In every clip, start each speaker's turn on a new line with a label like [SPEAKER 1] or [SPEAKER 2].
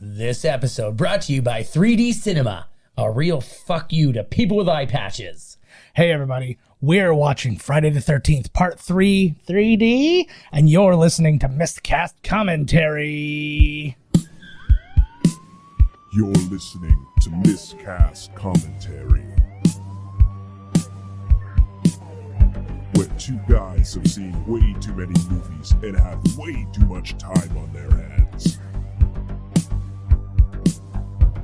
[SPEAKER 1] This episode brought to you by 3D Cinema, a real fuck you to people with eye patches.
[SPEAKER 2] Hey everybody, we're watching Friday the 13th, Part 3, 3D, and you're listening to Miscast Commentary.
[SPEAKER 3] You're listening to Miscast Commentary, where two guys have seen way too many movies and have way too much time on their hands.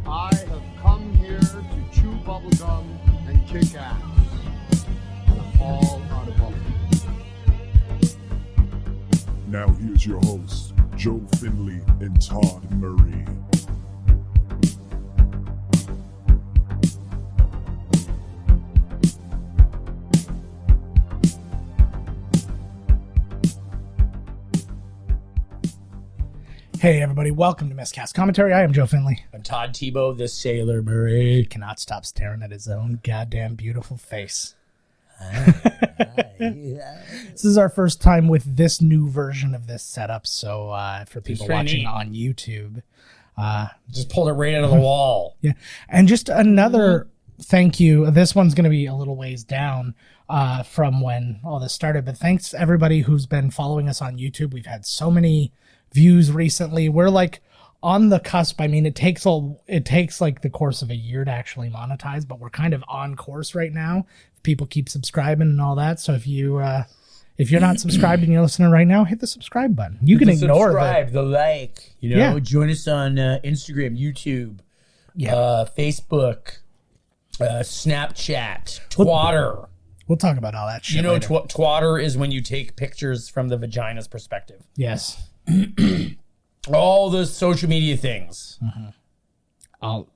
[SPEAKER 4] I have come here to chew bubblegum and kick ass. And I'm all out of bubblegum.
[SPEAKER 3] Now here's your hosts, Joe Finley and Todd Murray.
[SPEAKER 2] Hey everybody, welcome to Miscast Commentary. I am Joe Finley.
[SPEAKER 1] I'm Todd Tebow, the Sailor Murray.
[SPEAKER 2] Cannot stop staring at his own goddamn beautiful face. This is our first time with this new version of this setup, so for people watching on YouTube.
[SPEAKER 1] Just pulled it right out of the wall.
[SPEAKER 2] Yeah, and just another thank you. This one's going to be a little ways down from when all this started, but thanks to everybody who's been following us on YouTube. We've had so many views recently. We're like on the cusp. I mean, it takes like the course of a year to actually monetize, but we're kind of on course right now. People keep subscribing and all that. So if you're not subscribed and you're listening right now, hit the subscribe button. You can ignore
[SPEAKER 1] the like, join us on Instagram, YouTube, Facebook, Snapchat, Twitter.
[SPEAKER 2] We'll talk about all that shit.
[SPEAKER 1] Twitter is when you take pictures from the vagina's perspective.
[SPEAKER 2] Yes.
[SPEAKER 1] All the social media things.
[SPEAKER 2] I'll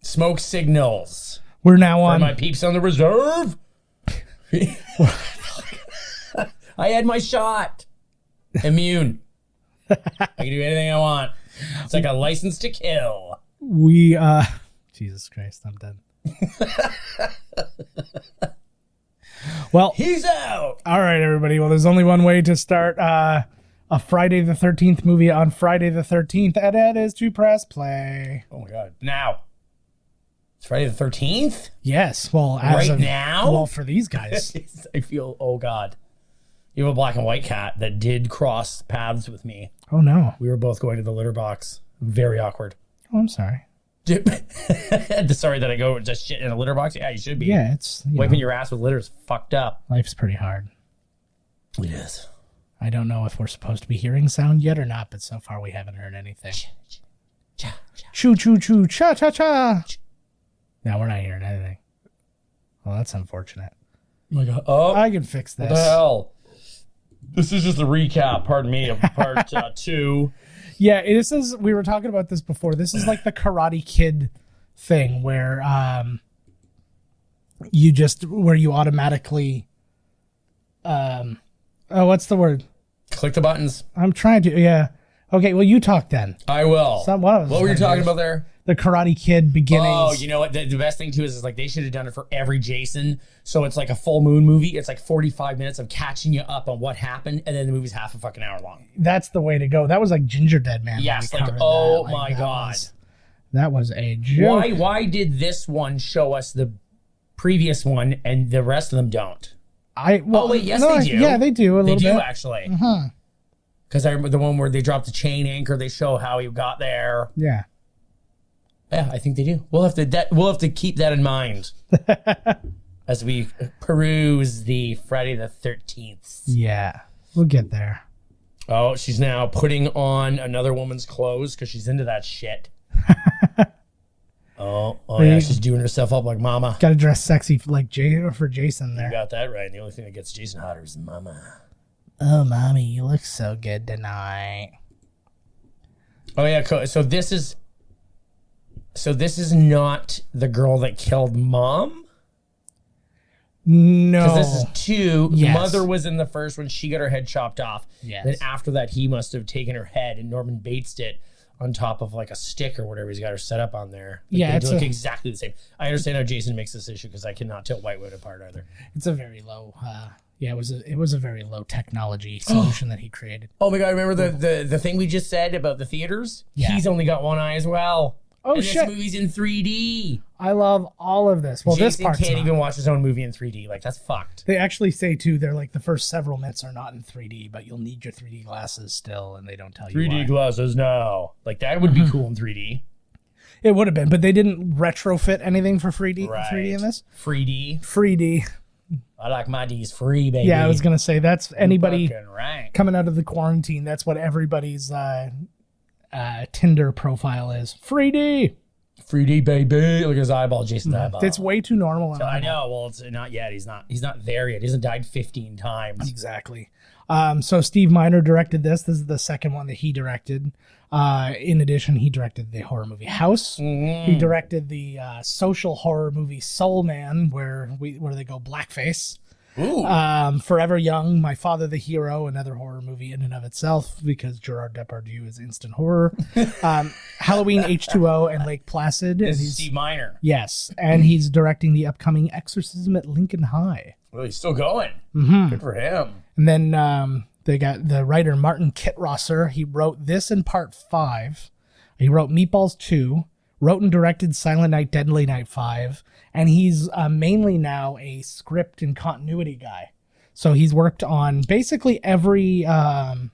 [SPEAKER 1] smoke signals.
[SPEAKER 2] We're now
[SPEAKER 1] For
[SPEAKER 2] on
[SPEAKER 1] my peeps on the reserve. I had my shot. Immune. I can do anything I want. It's like a license to kill.
[SPEAKER 2] Jesus Christ, I'm done. Well,
[SPEAKER 1] he's out.
[SPEAKER 2] All right, everybody. Well, there's only one way to start a Friday the 13th movie on Friday the 13th, and that is to press play.
[SPEAKER 1] Oh my God. Now. It's Friday the 13th?
[SPEAKER 2] Yes. Well,
[SPEAKER 1] now?
[SPEAKER 2] Well, for these guys.
[SPEAKER 1] I feel, oh God. You have a black and white cat that did cross paths with me.
[SPEAKER 2] Oh no.
[SPEAKER 1] We were both going to the litter box. Very awkward.
[SPEAKER 2] Oh, I'm sorry.
[SPEAKER 1] Sorry that I go just shit in a litter box? Yeah, you should be.
[SPEAKER 2] Yeah, it's...
[SPEAKER 1] Wiping your ass with litter is fucked up.
[SPEAKER 2] Life's pretty hard.
[SPEAKER 1] It is.
[SPEAKER 2] I don't know if we're supposed to be hearing sound yet or not, but so far we haven't heard anything. Choo, choo, choo, cha, cha, cha. No, we're not hearing anything. Well, that's unfortunate.
[SPEAKER 1] Oh my God. Oh,
[SPEAKER 2] I can fix this.
[SPEAKER 1] What the hell? This is just a recap, pardon me, of part 2.
[SPEAKER 2] Yeah, this is, we were talking about this before. This is like the Karate Kid thing where you automatically what's the word?
[SPEAKER 1] Click the buttons.
[SPEAKER 2] I'm trying to, yeah. Okay, well, you talk then.
[SPEAKER 1] I will. What were you talking about there?
[SPEAKER 2] The Karate Kid beginnings.
[SPEAKER 1] Oh, you know what? The best thing, too, is like they should have done it for every Jason. So it's like a full moon movie. It's like 45 minutes of catching you up on what happened, and then the movie's half a fucking hour long.
[SPEAKER 2] That's the way to go. That was like Ginger Dead Man.
[SPEAKER 1] Yes, like, oh my God.
[SPEAKER 2] That was a joke.
[SPEAKER 1] Why did this one show us the previous one and the rest of them don't?
[SPEAKER 2] They do. Yeah, they do a little bit.
[SPEAKER 1] They do, actually. Because I remember the one where they dropped the chain anchor. They show how he got there.
[SPEAKER 2] Yeah.
[SPEAKER 1] Yeah, I think they do. We'll have to keep that in mind as we peruse the Friday the 13th.
[SPEAKER 2] Yeah, we'll get there.
[SPEAKER 1] Oh, she's now putting on another woman's clothes because she's into that shit. Yeah, she's doing herself up like mama.
[SPEAKER 2] Got to dress sexy like for Jason there.
[SPEAKER 1] You got that right. And the only thing that gets Jason hotter is mama.
[SPEAKER 2] Oh, mommy, you look so good tonight.
[SPEAKER 1] Oh yeah, so this is not the girl that killed mom?
[SPEAKER 2] No.
[SPEAKER 1] Because this is 2.
[SPEAKER 2] Yes.
[SPEAKER 1] Mother was in the first one. She got her head chopped off.
[SPEAKER 2] Yes.
[SPEAKER 1] Then after that, he must have taken her head and Norman Bates'd it on top of like a stick or whatever he's got her set up on there. They look exactly the same. I understand how Jason makes this issue because I cannot tell Whitewood apart either.
[SPEAKER 2] It's a very low Yeah, it was a very low technology solution that he created.
[SPEAKER 1] Oh my god! Remember the thing we just said about the theaters?
[SPEAKER 2] Yeah.
[SPEAKER 1] He's only got one eye as well.
[SPEAKER 2] Oh,
[SPEAKER 1] and
[SPEAKER 2] shit.
[SPEAKER 1] This movie's in 3D.
[SPEAKER 2] I love all of this. Well, this
[SPEAKER 1] Jason
[SPEAKER 2] part
[SPEAKER 1] can't even watch his own movie in 3D. Like, that's fucked.
[SPEAKER 2] They actually say too, they're like the first several minutes are not in 3D, but you'll need your 3D glasses still, and they don't tell you
[SPEAKER 1] 3D
[SPEAKER 2] why.
[SPEAKER 1] glasses, no. Like, that would be cool in 3D.
[SPEAKER 2] It would have been, but they didn't retrofit anything for 3D in this.
[SPEAKER 1] 3D.
[SPEAKER 2] 3D.
[SPEAKER 1] I like my D's free, baby.
[SPEAKER 2] Yeah, I was gonna say that's anybody
[SPEAKER 1] Fucking right.
[SPEAKER 2] coming out of the quarantine. That's what everybody's Tinder profile is. 3D.
[SPEAKER 1] 3D, baby. Look at his eyeball, Jason's eyeball.
[SPEAKER 2] It's way too normal.
[SPEAKER 1] I know. Well, it's not yet. He's not there yet. He hasn't died 15 times.
[SPEAKER 2] Exactly. So Steve Miner directed this. This is the second one that he directed. In addition, he directed the horror movie House.
[SPEAKER 1] Mm-hmm.
[SPEAKER 2] He directed the social horror movie Soul Man, where they go blackface.
[SPEAKER 1] Ooh.
[SPEAKER 2] Forever Young, My Father the Hero, another horror movie in and of itself because Gerard Depardieu is instant horror. Halloween H2O and Lake Placid.
[SPEAKER 1] This
[SPEAKER 2] and
[SPEAKER 1] is Steve Miner.
[SPEAKER 2] Yes, and he's directing the upcoming Exorcism at Lincoln High.
[SPEAKER 1] Well, he's still going.
[SPEAKER 2] Mm-hmm.
[SPEAKER 1] Good for him.
[SPEAKER 2] And then they got the writer Martin Kittrosser. He wrote this in part 5. He wrote Meatballs 2, wrote and directed Silent Night, Deadly Night 5, and he's mainly now a script and continuity guy. So he's worked on basically every
[SPEAKER 1] Silent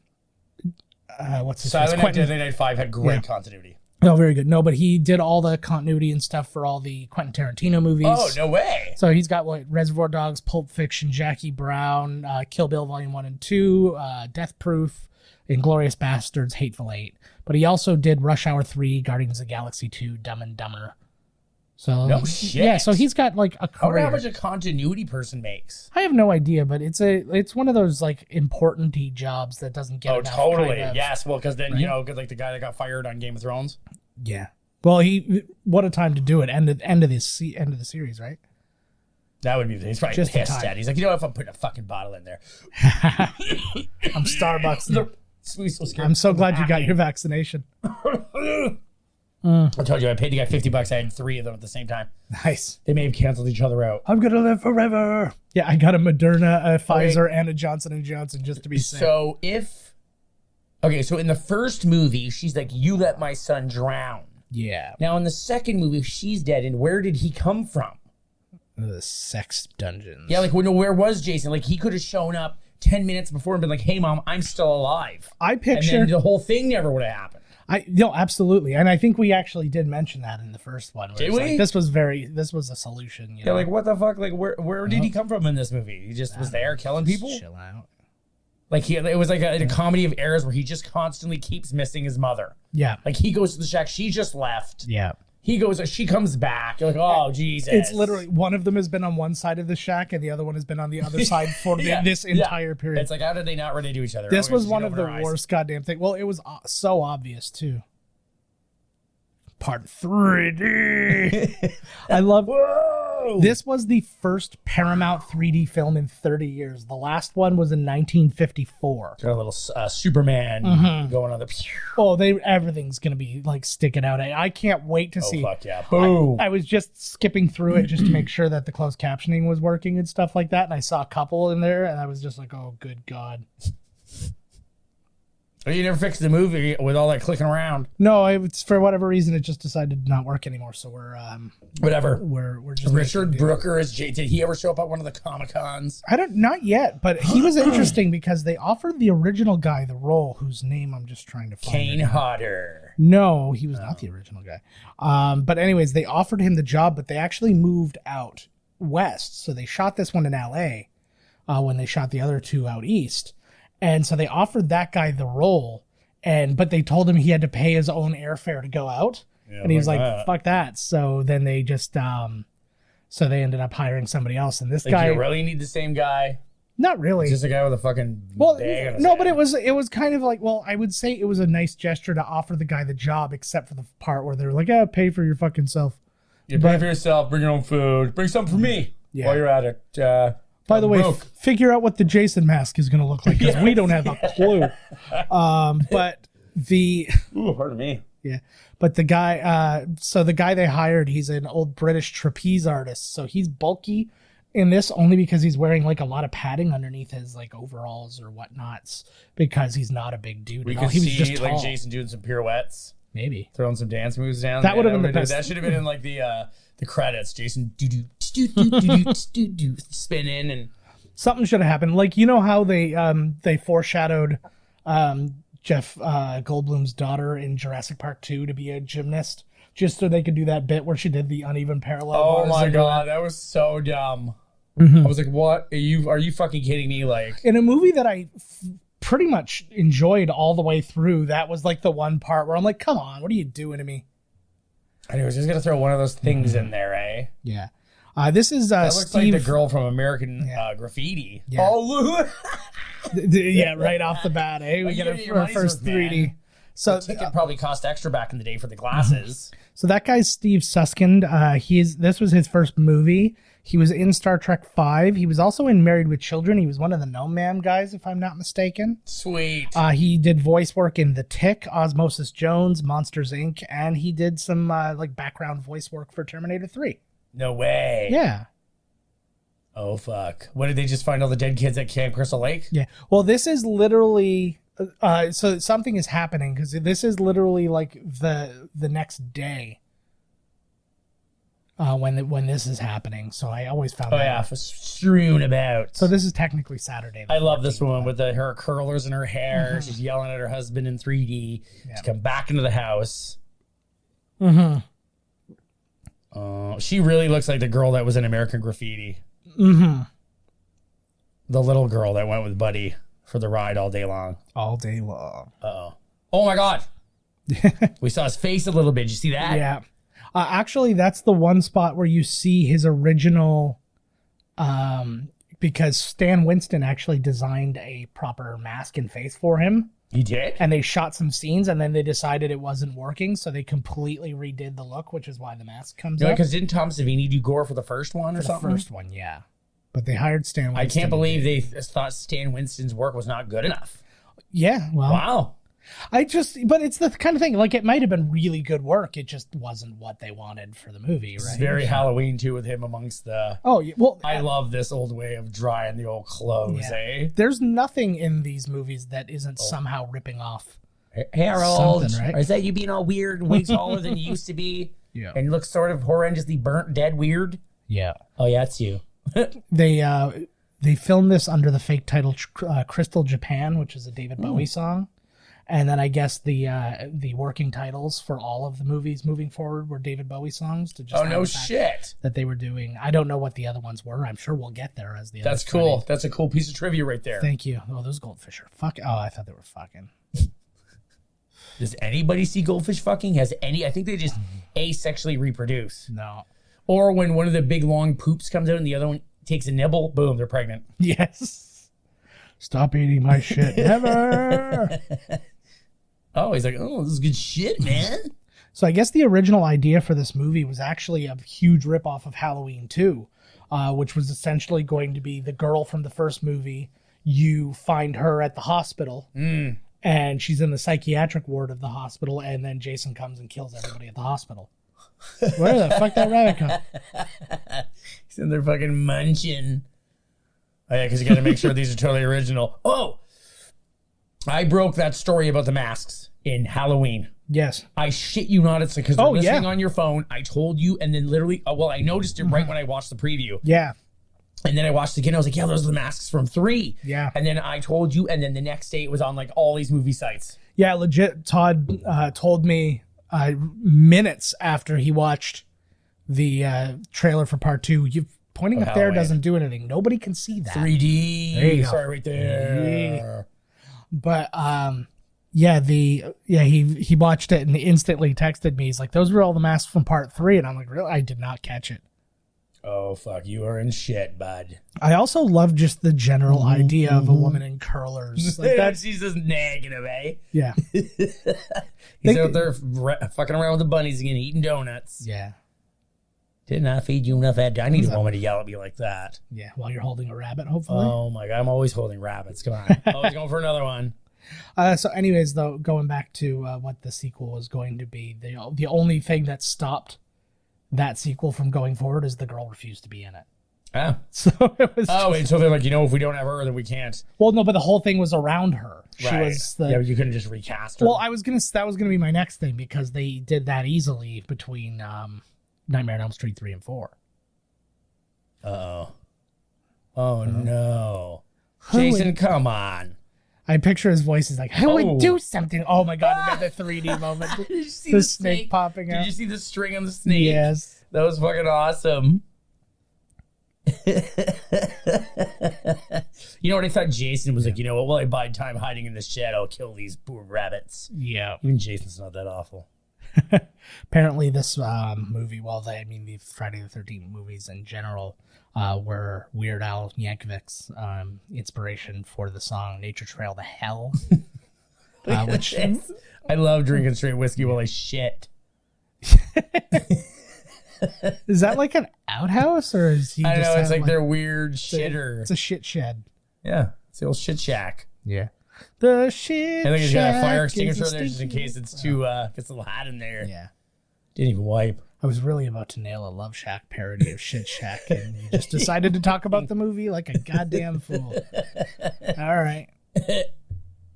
[SPEAKER 1] Night, Deadly Night 5 had great continuity.
[SPEAKER 2] Oh, very good. No, but he did all the continuity and stuff for all the Quentin Tarantino movies.
[SPEAKER 1] Oh, no way.
[SPEAKER 2] So he's got Reservoir Dogs, Pulp Fiction, Jackie Brown, Kill Bill Volume 1 and 2, Death Proof, Inglourious Bastards, Hateful Eight. But he also did Rush Hour 3, Guardians of the Galaxy 2, Dumb and Dumber. So
[SPEAKER 1] no shit.
[SPEAKER 2] Yeah, so he's got like a career.
[SPEAKER 1] I wonder how much a continuity person makes.
[SPEAKER 2] I have no idea, but it's one of those like important-y jobs that doesn't get enough.
[SPEAKER 1] Oh, totally.
[SPEAKER 2] Kind of,
[SPEAKER 1] yes. Well, because then,
[SPEAKER 2] right?
[SPEAKER 1] Like the guy that got fired on Game of Thrones.
[SPEAKER 2] Yeah. Well, what a time to do it. End of the series, right?
[SPEAKER 1] That would be. He's probably
[SPEAKER 2] Just
[SPEAKER 1] pissed at. He's like, if I'm putting a fucking bottle in there,
[SPEAKER 2] I'm Starbucks. I'm so glad you got your vaccination.
[SPEAKER 1] I told you I paid the guy $50. I had 3 of them at the same time.
[SPEAKER 2] Nice.
[SPEAKER 1] They may have canceled each other out.
[SPEAKER 2] I'm gonna live forever. Yeah, I got a Moderna, a Pfizer, and a Johnson & Johnson just to be safe.
[SPEAKER 1] So so in the first movie, she's like, "You let my son drown."
[SPEAKER 2] Yeah.
[SPEAKER 1] Now in the second movie, she's dead, and where did he come from?
[SPEAKER 2] The sex dungeons.
[SPEAKER 1] Yeah, like where was Jason? Like he could have shown up 10 minutes before and been like, "Hey, Mom, I'm still alive."
[SPEAKER 2] I picture
[SPEAKER 1] and then the whole thing never would have happened.
[SPEAKER 2] No, absolutely, and I think we actually did mention that in the first one.
[SPEAKER 1] Did we?
[SPEAKER 2] Like, this was a solution. You know?
[SPEAKER 1] Like what the fuck? Like where did he come from in this movie? He just was there killing people.
[SPEAKER 2] Chill out.
[SPEAKER 1] Like it was like a comedy of errors where he just constantly keeps missing his mother.
[SPEAKER 2] Yeah.
[SPEAKER 1] Like he goes to the shack, she just left.
[SPEAKER 2] Yeah.
[SPEAKER 1] He goes, she comes back. You're like, oh Jesus!
[SPEAKER 2] It's literally one of them has been on one side of the shack, and the other one has been on the other side for this entire period.
[SPEAKER 1] It's like, how did they not relate to each other?
[SPEAKER 2] This was one of the worst goddamn thing. Well, it was so obvious too. Part 3D. I love. Whoa! This was the first Paramount 3D film in 30 years. The last one was in 1954.
[SPEAKER 1] Got a little Superman going on the.
[SPEAKER 2] Oh, everything's gonna be like sticking out. I can't wait to see.
[SPEAKER 1] Oh fuck yeah! Boom!
[SPEAKER 2] I was just skipping through it just to make sure that the closed captioning was working and stuff like that, and I saw a couple in there, and I was just like, oh, good God.
[SPEAKER 1] You never fixed the movie with all that clicking around.
[SPEAKER 2] No, it's for whatever reason it just decided to not work anymore. So we're
[SPEAKER 1] whatever.
[SPEAKER 2] We're just
[SPEAKER 1] Richard Brooker as Jay. Did he ever show up at one of the Comic-Cons?
[SPEAKER 2] Not yet, but he was interesting because they offered the original guy the role, whose name I'm just trying to find.
[SPEAKER 1] Kane Hodder.
[SPEAKER 2] No, he was not the original guy. But anyways, they offered him the job, but they actually moved out west. So they shot this one in LA when they shot the other two out east. And so they offered that guy the role, but they told him he had to pay his own airfare to go out. Yeah, and he was like, fuck that. So then they just, so they ended up hiring somebody else. And this guy.
[SPEAKER 1] Do you really need the same guy?
[SPEAKER 2] Not really.
[SPEAKER 1] Just a guy with a fucking bag on his
[SPEAKER 2] no,
[SPEAKER 1] head.
[SPEAKER 2] but it was kind of like, I would say it was a nice gesture to offer the guy the job, except for the part where they were like, pay for your fucking self.
[SPEAKER 1] You pay for yourself, bring your own food, bring something for me while you're at it.
[SPEAKER 2] By the way, figure out what the Jason mask is going to look like, because we don't have a clue. But the...
[SPEAKER 1] Ooh, pardon me.
[SPEAKER 2] Yeah. But the guy... so the guy they hired, he's an old British trapeze artist. So he's bulky in this only because he's wearing like a lot of padding underneath his like overalls or whatnots because he's not a big dude.
[SPEAKER 1] We
[SPEAKER 2] at all.
[SPEAKER 1] could
[SPEAKER 2] He was
[SPEAKER 1] see
[SPEAKER 2] just
[SPEAKER 1] like
[SPEAKER 2] tall.
[SPEAKER 1] Jason doing some pirouettes,
[SPEAKER 2] Maybe.
[SPEAKER 1] throwing some dance moves down.
[SPEAKER 2] That would have been the
[SPEAKER 1] would've
[SPEAKER 2] best.
[SPEAKER 1] That should have been in like the credits. Jason spinning and
[SPEAKER 2] Something should have happened. Like, you know how they foreshadowed Jeff Goldblum's daughter in Jurassic Park 2 to be a gymnast, just so they could do that bit where she did the uneven parallel
[SPEAKER 1] oh
[SPEAKER 2] bars
[SPEAKER 1] my
[SPEAKER 2] and
[SPEAKER 1] god, that was so dumb.
[SPEAKER 2] Mhm.
[SPEAKER 1] I was like, what? Are you fucking kidding me? Like,
[SPEAKER 2] in a movie that I pretty much enjoyed all the way through, that was like the one part where I'm like, come on, what are you doing to me?
[SPEAKER 1] I was just gonna throw one of those things in there, eh?
[SPEAKER 2] Yeah. This is
[SPEAKER 1] That looks
[SPEAKER 2] Steve.
[SPEAKER 1] like the girl from American Graffiti.
[SPEAKER 2] Yeah.
[SPEAKER 1] Oh, look.
[SPEAKER 2] Yeah, right off the bat, eh? We
[SPEAKER 1] Well,
[SPEAKER 2] get
[SPEAKER 1] you
[SPEAKER 2] it
[SPEAKER 1] get your
[SPEAKER 2] for
[SPEAKER 1] money's
[SPEAKER 2] first
[SPEAKER 1] worth,
[SPEAKER 2] 3D.
[SPEAKER 1] man.
[SPEAKER 2] So
[SPEAKER 1] The ticket probably cost extra back in the day for the glasses.
[SPEAKER 2] So that guy's Steve Suskind. This was his first movie. He was in Star Trek V. He was also in Married with Children. He was one of the No Man guys, if I'm not mistaken.
[SPEAKER 1] Sweet.
[SPEAKER 2] He did voice work in The Tick, Osmosis Jones, Monsters Inc., and he did some like background voice work for Terminator 3.
[SPEAKER 1] No way.
[SPEAKER 2] Yeah.
[SPEAKER 1] Oh, fuck. What, did they just find all the dead kids at Camp Crystal Lake?
[SPEAKER 2] Yeah. Well, this is literally so something is happening because this is literally like the next day when this is happening. So I always found
[SPEAKER 1] Oh,
[SPEAKER 2] that.
[SPEAKER 1] yeah. Strewn about.
[SPEAKER 2] So this is technically Saturday. the
[SPEAKER 1] I love this
[SPEAKER 2] 14th,
[SPEAKER 1] woman
[SPEAKER 2] but-
[SPEAKER 1] with her curlers in her hair.
[SPEAKER 2] Mhm.
[SPEAKER 1] She's yelling at her husband in 3D.
[SPEAKER 2] Yeah.
[SPEAKER 1] She's come back into the house.
[SPEAKER 2] Mm-hmm.
[SPEAKER 1] She really looks like the girl that was in American Graffiti.
[SPEAKER 2] Mm-hmm.
[SPEAKER 1] The little girl that went with Buddy for the ride all day long.
[SPEAKER 2] All day long.
[SPEAKER 1] Uh-oh. Oh, my God. We saw his face a little bit. Did you see that?
[SPEAKER 2] Yeah. Actually, that's the one spot where you see his original, because Stan Winston actually designed a proper mask and face for him.
[SPEAKER 1] He did?
[SPEAKER 2] And they shot some scenes, and then they decided it wasn't working, so they completely redid the look, which is why the mask comes up.
[SPEAKER 1] Because didn't Tom Savini do gore for the first one or
[SPEAKER 2] For the
[SPEAKER 1] something?
[SPEAKER 2] first one, yeah. But they hired Stan Winston.
[SPEAKER 1] I can't believe they thought Stan Winston's work was not good enough.
[SPEAKER 2] Yeah, well,
[SPEAKER 1] Wow.
[SPEAKER 2] but it's the kind of thing, like, it might have been really good work, it just wasn't what they wanted for the movie,
[SPEAKER 1] It's
[SPEAKER 2] right?
[SPEAKER 1] very Halloween, too, with him amongst the...
[SPEAKER 2] Oh, yeah, well,
[SPEAKER 1] I love this old way of drying the old clothes,
[SPEAKER 2] Yeah.
[SPEAKER 1] eh?
[SPEAKER 2] there's nothing in these movies that isn't somehow ripping off.
[SPEAKER 1] Harold,
[SPEAKER 2] Something, right?
[SPEAKER 1] is that you being all weird and way taller than you used to be?
[SPEAKER 2] Yeah.
[SPEAKER 1] And look sort of horrendously burnt, dead weird?
[SPEAKER 2] Yeah.
[SPEAKER 1] Oh, yeah, it's you.
[SPEAKER 2] They filmed this under the fake title Crystal Japan, which is a David Bowie song. And then I guess the working titles for all of the movies moving forward were David Bowie songs. To just
[SPEAKER 1] Oh,
[SPEAKER 2] have
[SPEAKER 1] no
[SPEAKER 2] the fact
[SPEAKER 1] shit.
[SPEAKER 2] that they were doing. I don't know what the other ones were. I'm sure we'll get there as the
[SPEAKER 1] That's
[SPEAKER 2] others
[SPEAKER 1] cool.
[SPEAKER 2] study.
[SPEAKER 1] That's a cool piece of trivia right there.
[SPEAKER 2] Thank you. Oh, those goldfish are fucking. Oh, I thought they were fucking.
[SPEAKER 1] Does anybody see goldfish fucking? I think they just asexually reproduce.
[SPEAKER 2] No.
[SPEAKER 1] Or when one of the big long poops comes out and the other one takes a nibble, boom, they're pregnant.
[SPEAKER 2] Yes. Stop eating my shit. Never.
[SPEAKER 1] Oh, he's like, oh, this is good shit, man.
[SPEAKER 2] So I guess the original idea for this movie was actually a huge ripoff of Halloween 2, which was essentially going to be the girl from the first movie. You find her at the hospital, and she's in the psychiatric ward of the hospital, and then Jason comes and kills everybody at the hospital. Where the fuck that rabbit come?
[SPEAKER 1] He's in there fucking munching. Oh, yeah, because you got to make sure these are totally original. Oh, I broke that story about the masks in Halloween.
[SPEAKER 2] Yes.
[SPEAKER 1] I shit you not. It's because they're
[SPEAKER 2] Oh,
[SPEAKER 1] listening
[SPEAKER 2] yeah.
[SPEAKER 1] on your phone. I told you, and then literally, I noticed it right when I watched the preview.
[SPEAKER 2] Yeah.
[SPEAKER 1] And then I watched it again. I was like, yeah, those are the masks from 3.
[SPEAKER 2] Yeah.
[SPEAKER 1] And then I told you, and then the next day it was on like all these movie sites.
[SPEAKER 2] Yeah, legit. Todd told me minutes after he watched the trailer for part 2. You pointing
[SPEAKER 1] Of
[SPEAKER 2] up there
[SPEAKER 1] Halloween.
[SPEAKER 2] doesn't do anything. Nobody can see that.
[SPEAKER 1] 3D.
[SPEAKER 2] There you go.
[SPEAKER 1] Sorry, right there.
[SPEAKER 2] But he watched it and instantly texted me. He's like, "Those were all the masks from part 3," and I'm like, "Really? I did not catch it."
[SPEAKER 1] Oh, fuck. You are in shit, bud.
[SPEAKER 2] I also love just the general idea of a woman in curlers. Like that's
[SPEAKER 1] She's just nagging him, eh?
[SPEAKER 2] yeah,
[SPEAKER 1] He's out there fucking around with the bunnies again, eating donuts.
[SPEAKER 2] yeah,
[SPEAKER 1] Didn't I feed you enough? I need a woman to yell at me like that.
[SPEAKER 2] yeah. While you're holding a rabbit, hopefully.
[SPEAKER 1] Oh, my God. I'm always holding rabbits. Come on. Always going for another one.
[SPEAKER 2] So, anyways, though, going back to what the sequel was going to be, the only thing that stopped that sequel from going forward is the girl refused to be in it.
[SPEAKER 1] Ah.
[SPEAKER 2] So it was.
[SPEAKER 1] Oh, and so they're like, if we don't have her, then we can't.
[SPEAKER 2] Well, no, but the whole thing was around her. She
[SPEAKER 1] Right.
[SPEAKER 2] was the.
[SPEAKER 1] Yeah, but you couldn't just recast her.
[SPEAKER 2] Well, that was gonna be my next thing because they did that easily between Nightmare on Elm Street 3 and 4.
[SPEAKER 1] Uh-oh. Oh, no. Jason, come on.
[SPEAKER 2] I picture his voice is like, I would do something. Oh my God, another 3D moment.
[SPEAKER 1] Did you see
[SPEAKER 2] the snake popping out.
[SPEAKER 1] Did you see the string on the snake?
[SPEAKER 2] Yes.
[SPEAKER 1] That was fucking awesome. You know what? I thought Jason was like, you know what? Well, I bide time hiding in the shed. I'll kill these poor rabbits.
[SPEAKER 2] Yeah.
[SPEAKER 1] Even Jason's not that awful.
[SPEAKER 2] Apparently, this movie, the Friday the 13th movies in general, were Weird Al Yankovic's inspiration for the song Nature Trail to Hell. Which
[SPEAKER 1] I love drinking straight whiskey while I shit.
[SPEAKER 2] Is that like an outhouse, or is he?
[SPEAKER 1] I don't
[SPEAKER 2] just
[SPEAKER 1] know. It's like
[SPEAKER 2] have,
[SPEAKER 1] their weird shitter.
[SPEAKER 2] It's a shit shed.
[SPEAKER 1] Yeah, it's the old shit shack.
[SPEAKER 2] Yeah. The shit.
[SPEAKER 1] I think he's got a fire
[SPEAKER 2] shack is
[SPEAKER 1] extinguisher
[SPEAKER 2] a
[SPEAKER 1] there just in
[SPEAKER 2] stinky-
[SPEAKER 1] case it's too gets a little hot in there.
[SPEAKER 2] Yeah.
[SPEAKER 1] Didn't even wipe.
[SPEAKER 2] I was really about to nail a Love Shack parody of Shit Shack, and you just decided to talk about the movie like a goddamn fool. All right.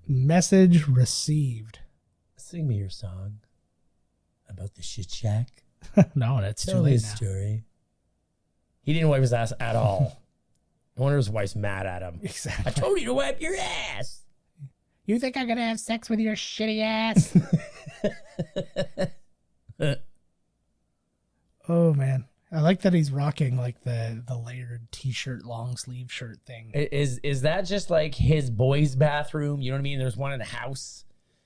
[SPEAKER 2] Message received.
[SPEAKER 1] Sing me your song about the shit shack.
[SPEAKER 2] No, that's too
[SPEAKER 1] Tell
[SPEAKER 2] late
[SPEAKER 1] his
[SPEAKER 2] now.
[SPEAKER 1] story. He didn't wipe his ass at all. I wonder if his wife's mad at him.
[SPEAKER 2] Exactly.
[SPEAKER 1] I told you to wipe your ass.
[SPEAKER 2] You think I'm gonna have sex with your shitty ass? Oh man, I like that he's rocking like the layered t-shirt, long sleeve shirt thing.
[SPEAKER 1] Is that just like his boys' bathroom? You know what I mean? There's one in the house.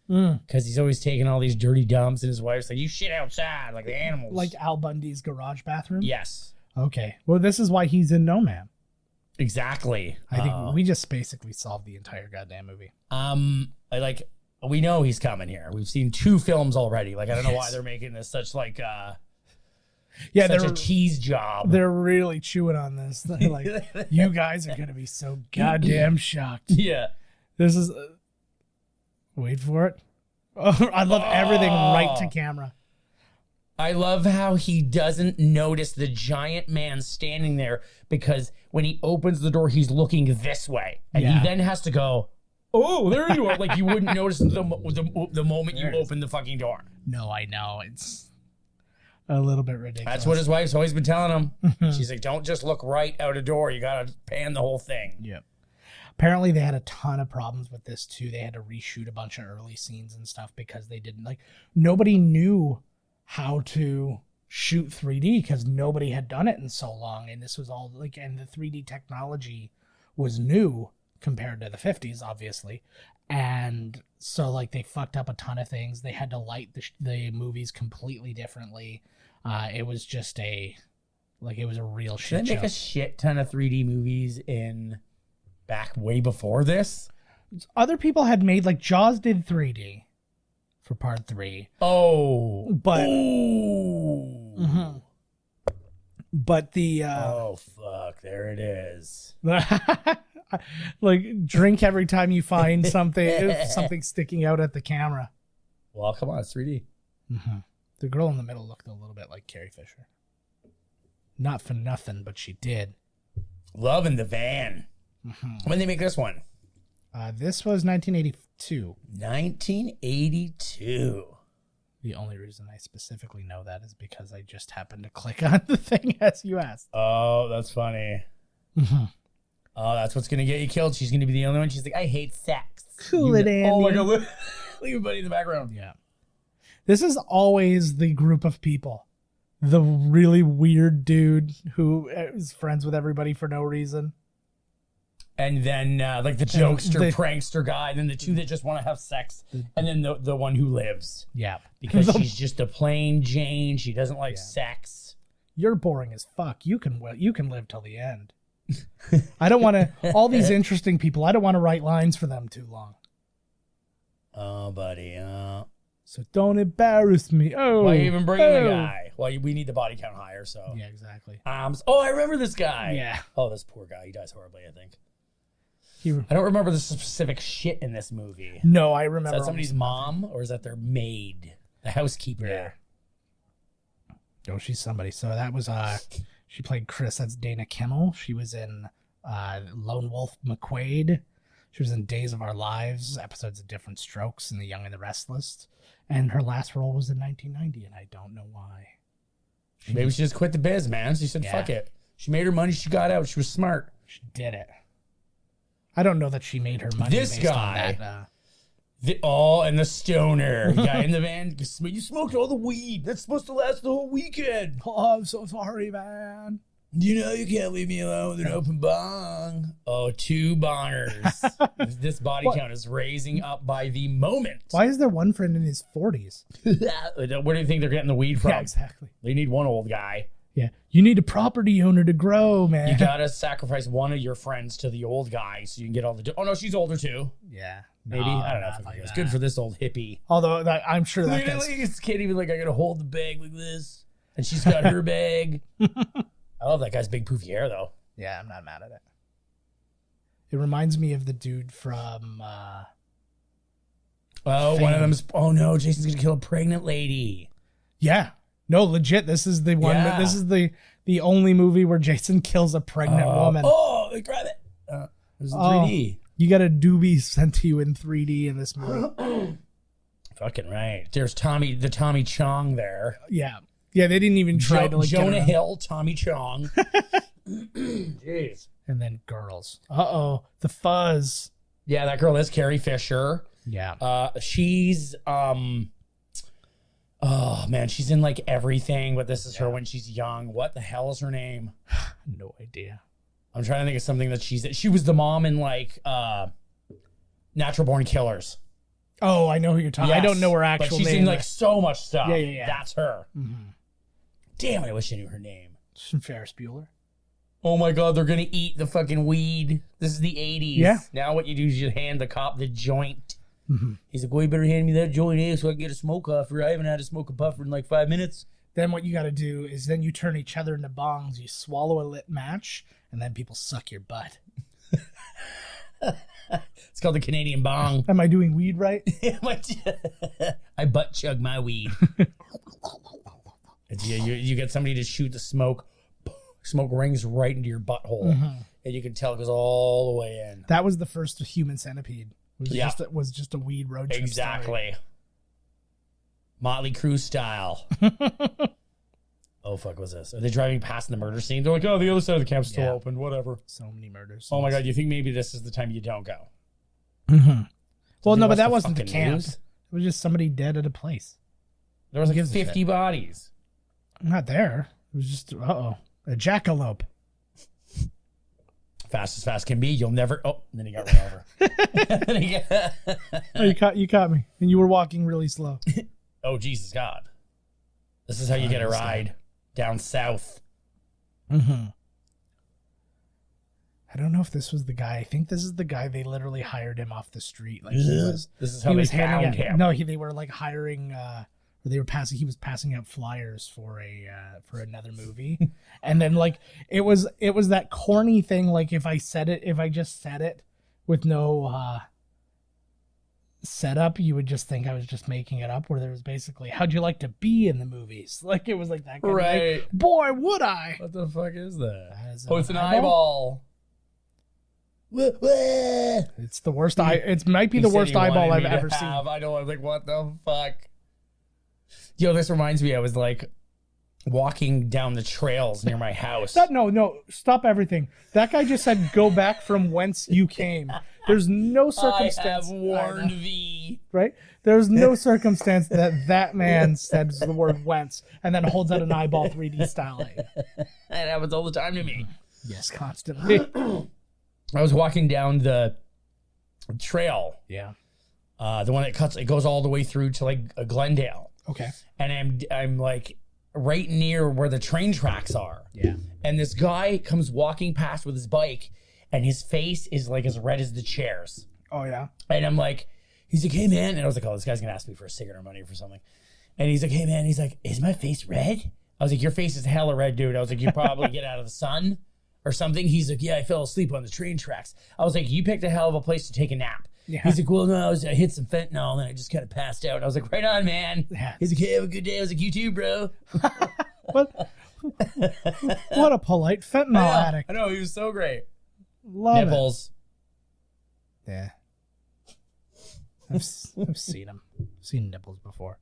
[SPEAKER 1] Because he's always taking all these dirty dumps, and his wife's like, "You shit outside like the animals."
[SPEAKER 2] Like Al Bundy's garage bathroom.
[SPEAKER 1] Yes,
[SPEAKER 2] Okay. Well, this is why he's in No Man.
[SPEAKER 1] exactly.
[SPEAKER 2] I think we just basically solved the entire goddamn movie.
[SPEAKER 1] We know he's coming here. We've seen 2 films already. Like, I don't know why
[SPEAKER 2] Yes.
[SPEAKER 1] they're making this such like
[SPEAKER 2] Yeah,
[SPEAKER 1] such a tease job.
[SPEAKER 2] they're really chewing on this. They're like, you guys are gonna be so goddamn shocked.
[SPEAKER 1] Yeah.
[SPEAKER 2] This is. Wait for it. Oh, I love everything right to camera.
[SPEAKER 1] I love how he doesn't notice the giant man standing there because when he opens the door, he's looking this way. And
[SPEAKER 2] Yeah.
[SPEAKER 1] he then has to go, "Oh, there you are." Like you wouldn't notice the moment you open the fucking door.
[SPEAKER 2] No, I know. It's a little bit ridiculous.
[SPEAKER 1] That's what his wife's always been telling him. She's like, "Don't just look right out a door. You got to pan the whole thing."
[SPEAKER 2] Yep. Apparently, they had a ton of problems with this, too. They had to reshoot a bunch of early scenes and stuff because they didn't, nobody knew how to shoot 3D because nobody had done it in so long. And this was all, and the 3D technology was new compared to the 50s, obviously. And so, they fucked up a ton of things. They had to light the movies completely differently. It was just it was a real shit
[SPEAKER 1] Did they make
[SPEAKER 2] show.
[SPEAKER 1] a shit ton of 3D movies back way before this?
[SPEAKER 2] Other people had made, Jaws did 3D for part 3.
[SPEAKER 1] Oh.
[SPEAKER 2] But-
[SPEAKER 1] Ooh.
[SPEAKER 2] But the
[SPEAKER 1] Oh, fuck. There it is.
[SPEAKER 2] drink every time you find something sticking out at the camera.
[SPEAKER 1] Well, come on. It's 3D.
[SPEAKER 2] The girl in the middle looked a little bit like Carrie Fisher. Not for nothing, but she did.
[SPEAKER 1] Love in the Van. When did they make this one?
[SPEAKER 2] This was 1982.
[SPEAKER 1] 1982.
[SPEAKER 2] The only reason I specifically know that is because I just happened to click on the thing as you asked.
[SPEAKER 1] Oh, that's funny. Oh, that's what's going to get you killed. She's going to be the only one. She's like, I hate sex.
[SPEAKER 2] Cool it, Andy.
[SPEAKER 1] Oh, my God. Look at Buddy in the background.
[SPEAKER 2] Yeah. This is always the group of people. The really weird dude who is friends with everybody for no reason.
[SPEAKER 1] And then the jokester,
[SPEAKER 2] the-
[SPEAKER 1] prankster guy. Then the 2 that just want to have sex. And then the one who lives.
[SPEAKER 2] Yeah.
[SPEAKER 1] Because she's just a plain Jane. She doesn't like sex.
[SPEAKER 2] You're boring as fuck. You can live till the end. I don't want to. All these interesting people. I don't want to write lines for them too long.
[SPEAKER 1] Oh, buddy.
[SPEAKER 2] So don't embarrass me. Oh,
[SPEAKER 1] Why even bringing the guy? Well, we need the body count higher, so.
[SPEAKER 2] Yeah, exactly.
[SPEAKER 1] I remember this guy.
[SPEAKER 2] Yeah.
[SPEAKER 1] Oh, this poor guy. He dies horribly, I think.
[SPEAKER 2] He,
[SPEAKER 1] I don't remember the specific shit in this movie.
[SPEAKER 2] no, I
[SPEAKER 1] Is
[SPEAKER 2] remember.
[SPEAKER 1] that somebody's mom, or is that their maid? The housekeeper.
[SPEAKER 2] Yeah. Oh, she's somebody. So that was She played Chris. That's Dana Kimmel. She was in Lone Wolf McQuaid. She was in Days of Our Lives, episodes of Different Strokes, and The Young and the Restless. And her last role was in 1990, and I don't know why.
[SPEAKER 1] Maybe she just quit the biz, man. She said, fuck it. She made her money. She got out. She was smart.
[SPEAKER 2] She did it. I don't know that she made her money.
[SPEAKER 1] This
[SPEAKER 2] based
[SPEAKER 1] guy.
[SPEAKER 2] On
[SPEAKER 1] that, and the stoner guy in the van. You smoked all the weed. That's supposed to last the whole weekend.
[SPEAKER 2] Oh, I'm so sorry, man.
[SPEAKER 1] You know you can't leave me alone with an open bong. Oh, 2 boners. This body count is raising up by the moment.
[SPEAKER 2] Why is there one friend in his 40s?
[SPEAKER 1] Where do you think they're getting the weed from?
[SPEAKER 2] Yeah, exactly.
[SPEAKER 1] They need one old guy.
[SPEAKER 2] Yeah, you need a property owner to grow, man.
[SPEAKER 1] You gotta sacrifice one of your friends to the old guy so you can get all the... Oh, no, she's older too.
[SPEAKER 2] Yeah.
[SPEAKER 1] Maybe.
[SPEAKER 2] No,
[SPEAKER 1] I don't know. If it's good for this old hippie.
[SPEAKER 2] Although I'm sure that
[SPEAKER 1] Literally, this kid even like, I gotta hold the bag like this. And she's got her bag. I love that guy's big poofy hair, though.
[SPEAKER 2] Yeah, I'm not mad at it. It reminds me of the dude from...
[SPEAKER 1] Fame. One of them's... Oh, no, Jason's gonna kill a pregnant lady.
[SPEAKER 2] Yeah. No, legit. This is the one.
[SPEAKER 1] Yeah.
[SPEAKER 2] This is the only movie where Jason kills a pregnant woman.
[SPEAKER 1] Oh, grab it. It was in 3D.
[SPEAKER 2] You got a doobie sent to you in 3D in this movie.
[SPEAKER 1] Fucking right. There's the Tommy Chong there.
[SPEAKER 2] Yeah. Yeah, they didn't even try to like
[SPEAKER 1] Jonah Hill, Tommy Chong. Jeez.
[SPEAKER 2] And then girls. Uh-oh. The fuzz.
[SPEAKER 1] Yeah, that girl is Carrie Fisher.
[SPEAKER 2] Yeah.
[SPEAKER 1] She's oh man, she's in like everything, but this is her when she's young. What the hell is her name?
[SPEAKER 2] No idea.
[SPEAKER 1] I'm trying to think of something that she was the mom in like Natural Born Killers.
[SPEAKER 2] Oh, I know who you're talking. Yes, I don't know her actual
[SPEAKER 1] but she's
[SPEAKER 2] name.
[SPEAKER 1] in like so much stuff.
[SPEAKER 2] Yeah.
[SPEAKER 1] That's her.
[SPEAKER 2] Mm-hmm.
[SPEAKER 1] Damn it, I wish I knew her name.
[SPEAKER 2] Ferris Bueller.
[SPEAKER 1] Oh my God, they're gonna eat the fucking weed. This is the 80s.
[SPEAKER 2] Yeah.
[SPEAKER 1] Now what you do is you hand the cop the joint.
[SPEAKER 2] Mm-hmm.
[SPEAKER 1] He's like, well, you better hand me that joint so I can get a smoke puffer. I haven't had a smoke puffer in like 5 minutes.
[SPEAKER 2] Then what you got to do is then you turn each other into bongs. You swallow a lit match, and then people suck your butt.
[SPEAKER 1] It's called the Canadian bong.
[SPEAKER 2] Am I doing weed right?
[SPEAKER 1] I butt chug my weed. You get somebody to shoot the smoke. Smoke rings right into your butthole. Mm-hmm. And you can tell it goes all the way in.
[SPEAKER 2] That was the first Human Centipede. It was just a weed road trip.
[SPEAKER 1] Exactly.
[SPEAKER 2] Story.
[SPEAKER 1] Motley Crue style. Oh, fuck, what's this? Are they driving past the murder scene? They're like, oh, the other side of the camp's still open. Whatever.
[SPEAKER 2] So many murders.
[SPEAKER 1] Oh, my God. You think maybe this is the time you don't go?
[SPEAKER 2] Mm-hmm. Well,
[SPEAKER 1] So
[SPEAKER 2] no, but that wasn't the camp.
[SPEAKER 1] News?
[SPEAKER 2] It was just somebody dead at a place.
[SPEAKER 1] There was like 50 bodies.
[SPEAKER 2] Not there. It was just, a jackalope.
[SPEAKER 1] Fast as fast can be. You'll never... Oh, and then he got run over.
[SPEAKER 2] You caught me. And you were walking really slow.
[SPEAKER 1] Oh, Jesus God. This is how you get a ride down south.
[SPEAKER 2] Mm-hmm. I don't know if this was the guy. I think this is the guy. They literally hired him off the street. Like
[SPEAKER 1] this is how they found him.
[SPEAKER 2] No, they were like hiring... He was passing out flyers for another movie. And then like it was that corny thing, like if I just said it with no setup, you would just think I was just making it up, where there was basically, how'd you like to be in the movies? Like it was like that kind
[SPEAKER 1] right
[SPEAKER 2] of like, boy, would I.
[SPEAKER 1] What the fuck is that?
[SPEAKER 2] Oh,
[SPEAKER 1] it's an eyeball.
[SPEAKER 2] It's the worst it might be the worst eyeball I've ever seen.
[SPEAKER 1] I know, I was like, what the fuck? Yo, this reminds me, I was like walking down the trails near my house.
[SPEAKER 2] No, stop everything. That guy just said, go back from whence you came. There's no circumstance.
[SPEAKER 1] I have warned thee.
[SPEAKER 2] Right? There's no circumstance that man says the word whence and then holds out an eyeball 3D style.
[SPEAKER 1] That happens all the time to me.
[SPEAKER 2] Yes, constantly.
[SPEAKER 1] I was walking down the trail.
[SPEAKER 2] Yeah.
[SPEAKER 1] The one that it goes all the way through to like Glendale.
[SPEAKER 2] Okay.
[SPEAKER 1] And I'm like right near where the train tracks are.
[SPEAKER 2] Yeah.
[SPEAKER 1] And this guy comes walking past with his bike, and his face is like as red as the chairs.
[SPEAKER 2] Oh yeah.
[SPEAKER 1] And I'm like, he's like, hey man, and I was like, oh, this guy's gonna ask me for a cigarette or money or for something. And he's like, hey man, he's like, is my face red? I was like, your face is hella red, dude. I was like, you probably get out of the sun or something. He's like, yeah, I fell asleep on the train tracks. I was like, you picked a hell of a place to take a nap. Yeah. He's like, well, no, I hit some fentanyl and then I just kind of passed out. And I was like, right on, man.
[SPEAKER 2] Yeah.
[SPEAKER 1] He's like, hey, have a good day. I was like, you too, bro.
[SPEAKER 2] What a polite fentanyl addict.
[SPEAKER 1] I know, he was so great.
[SPEAKER 2] Love
[SPEAKER 1] Nipples.
[SPEAKER 2] it. Yeah. I've seen them. Seen nipples before.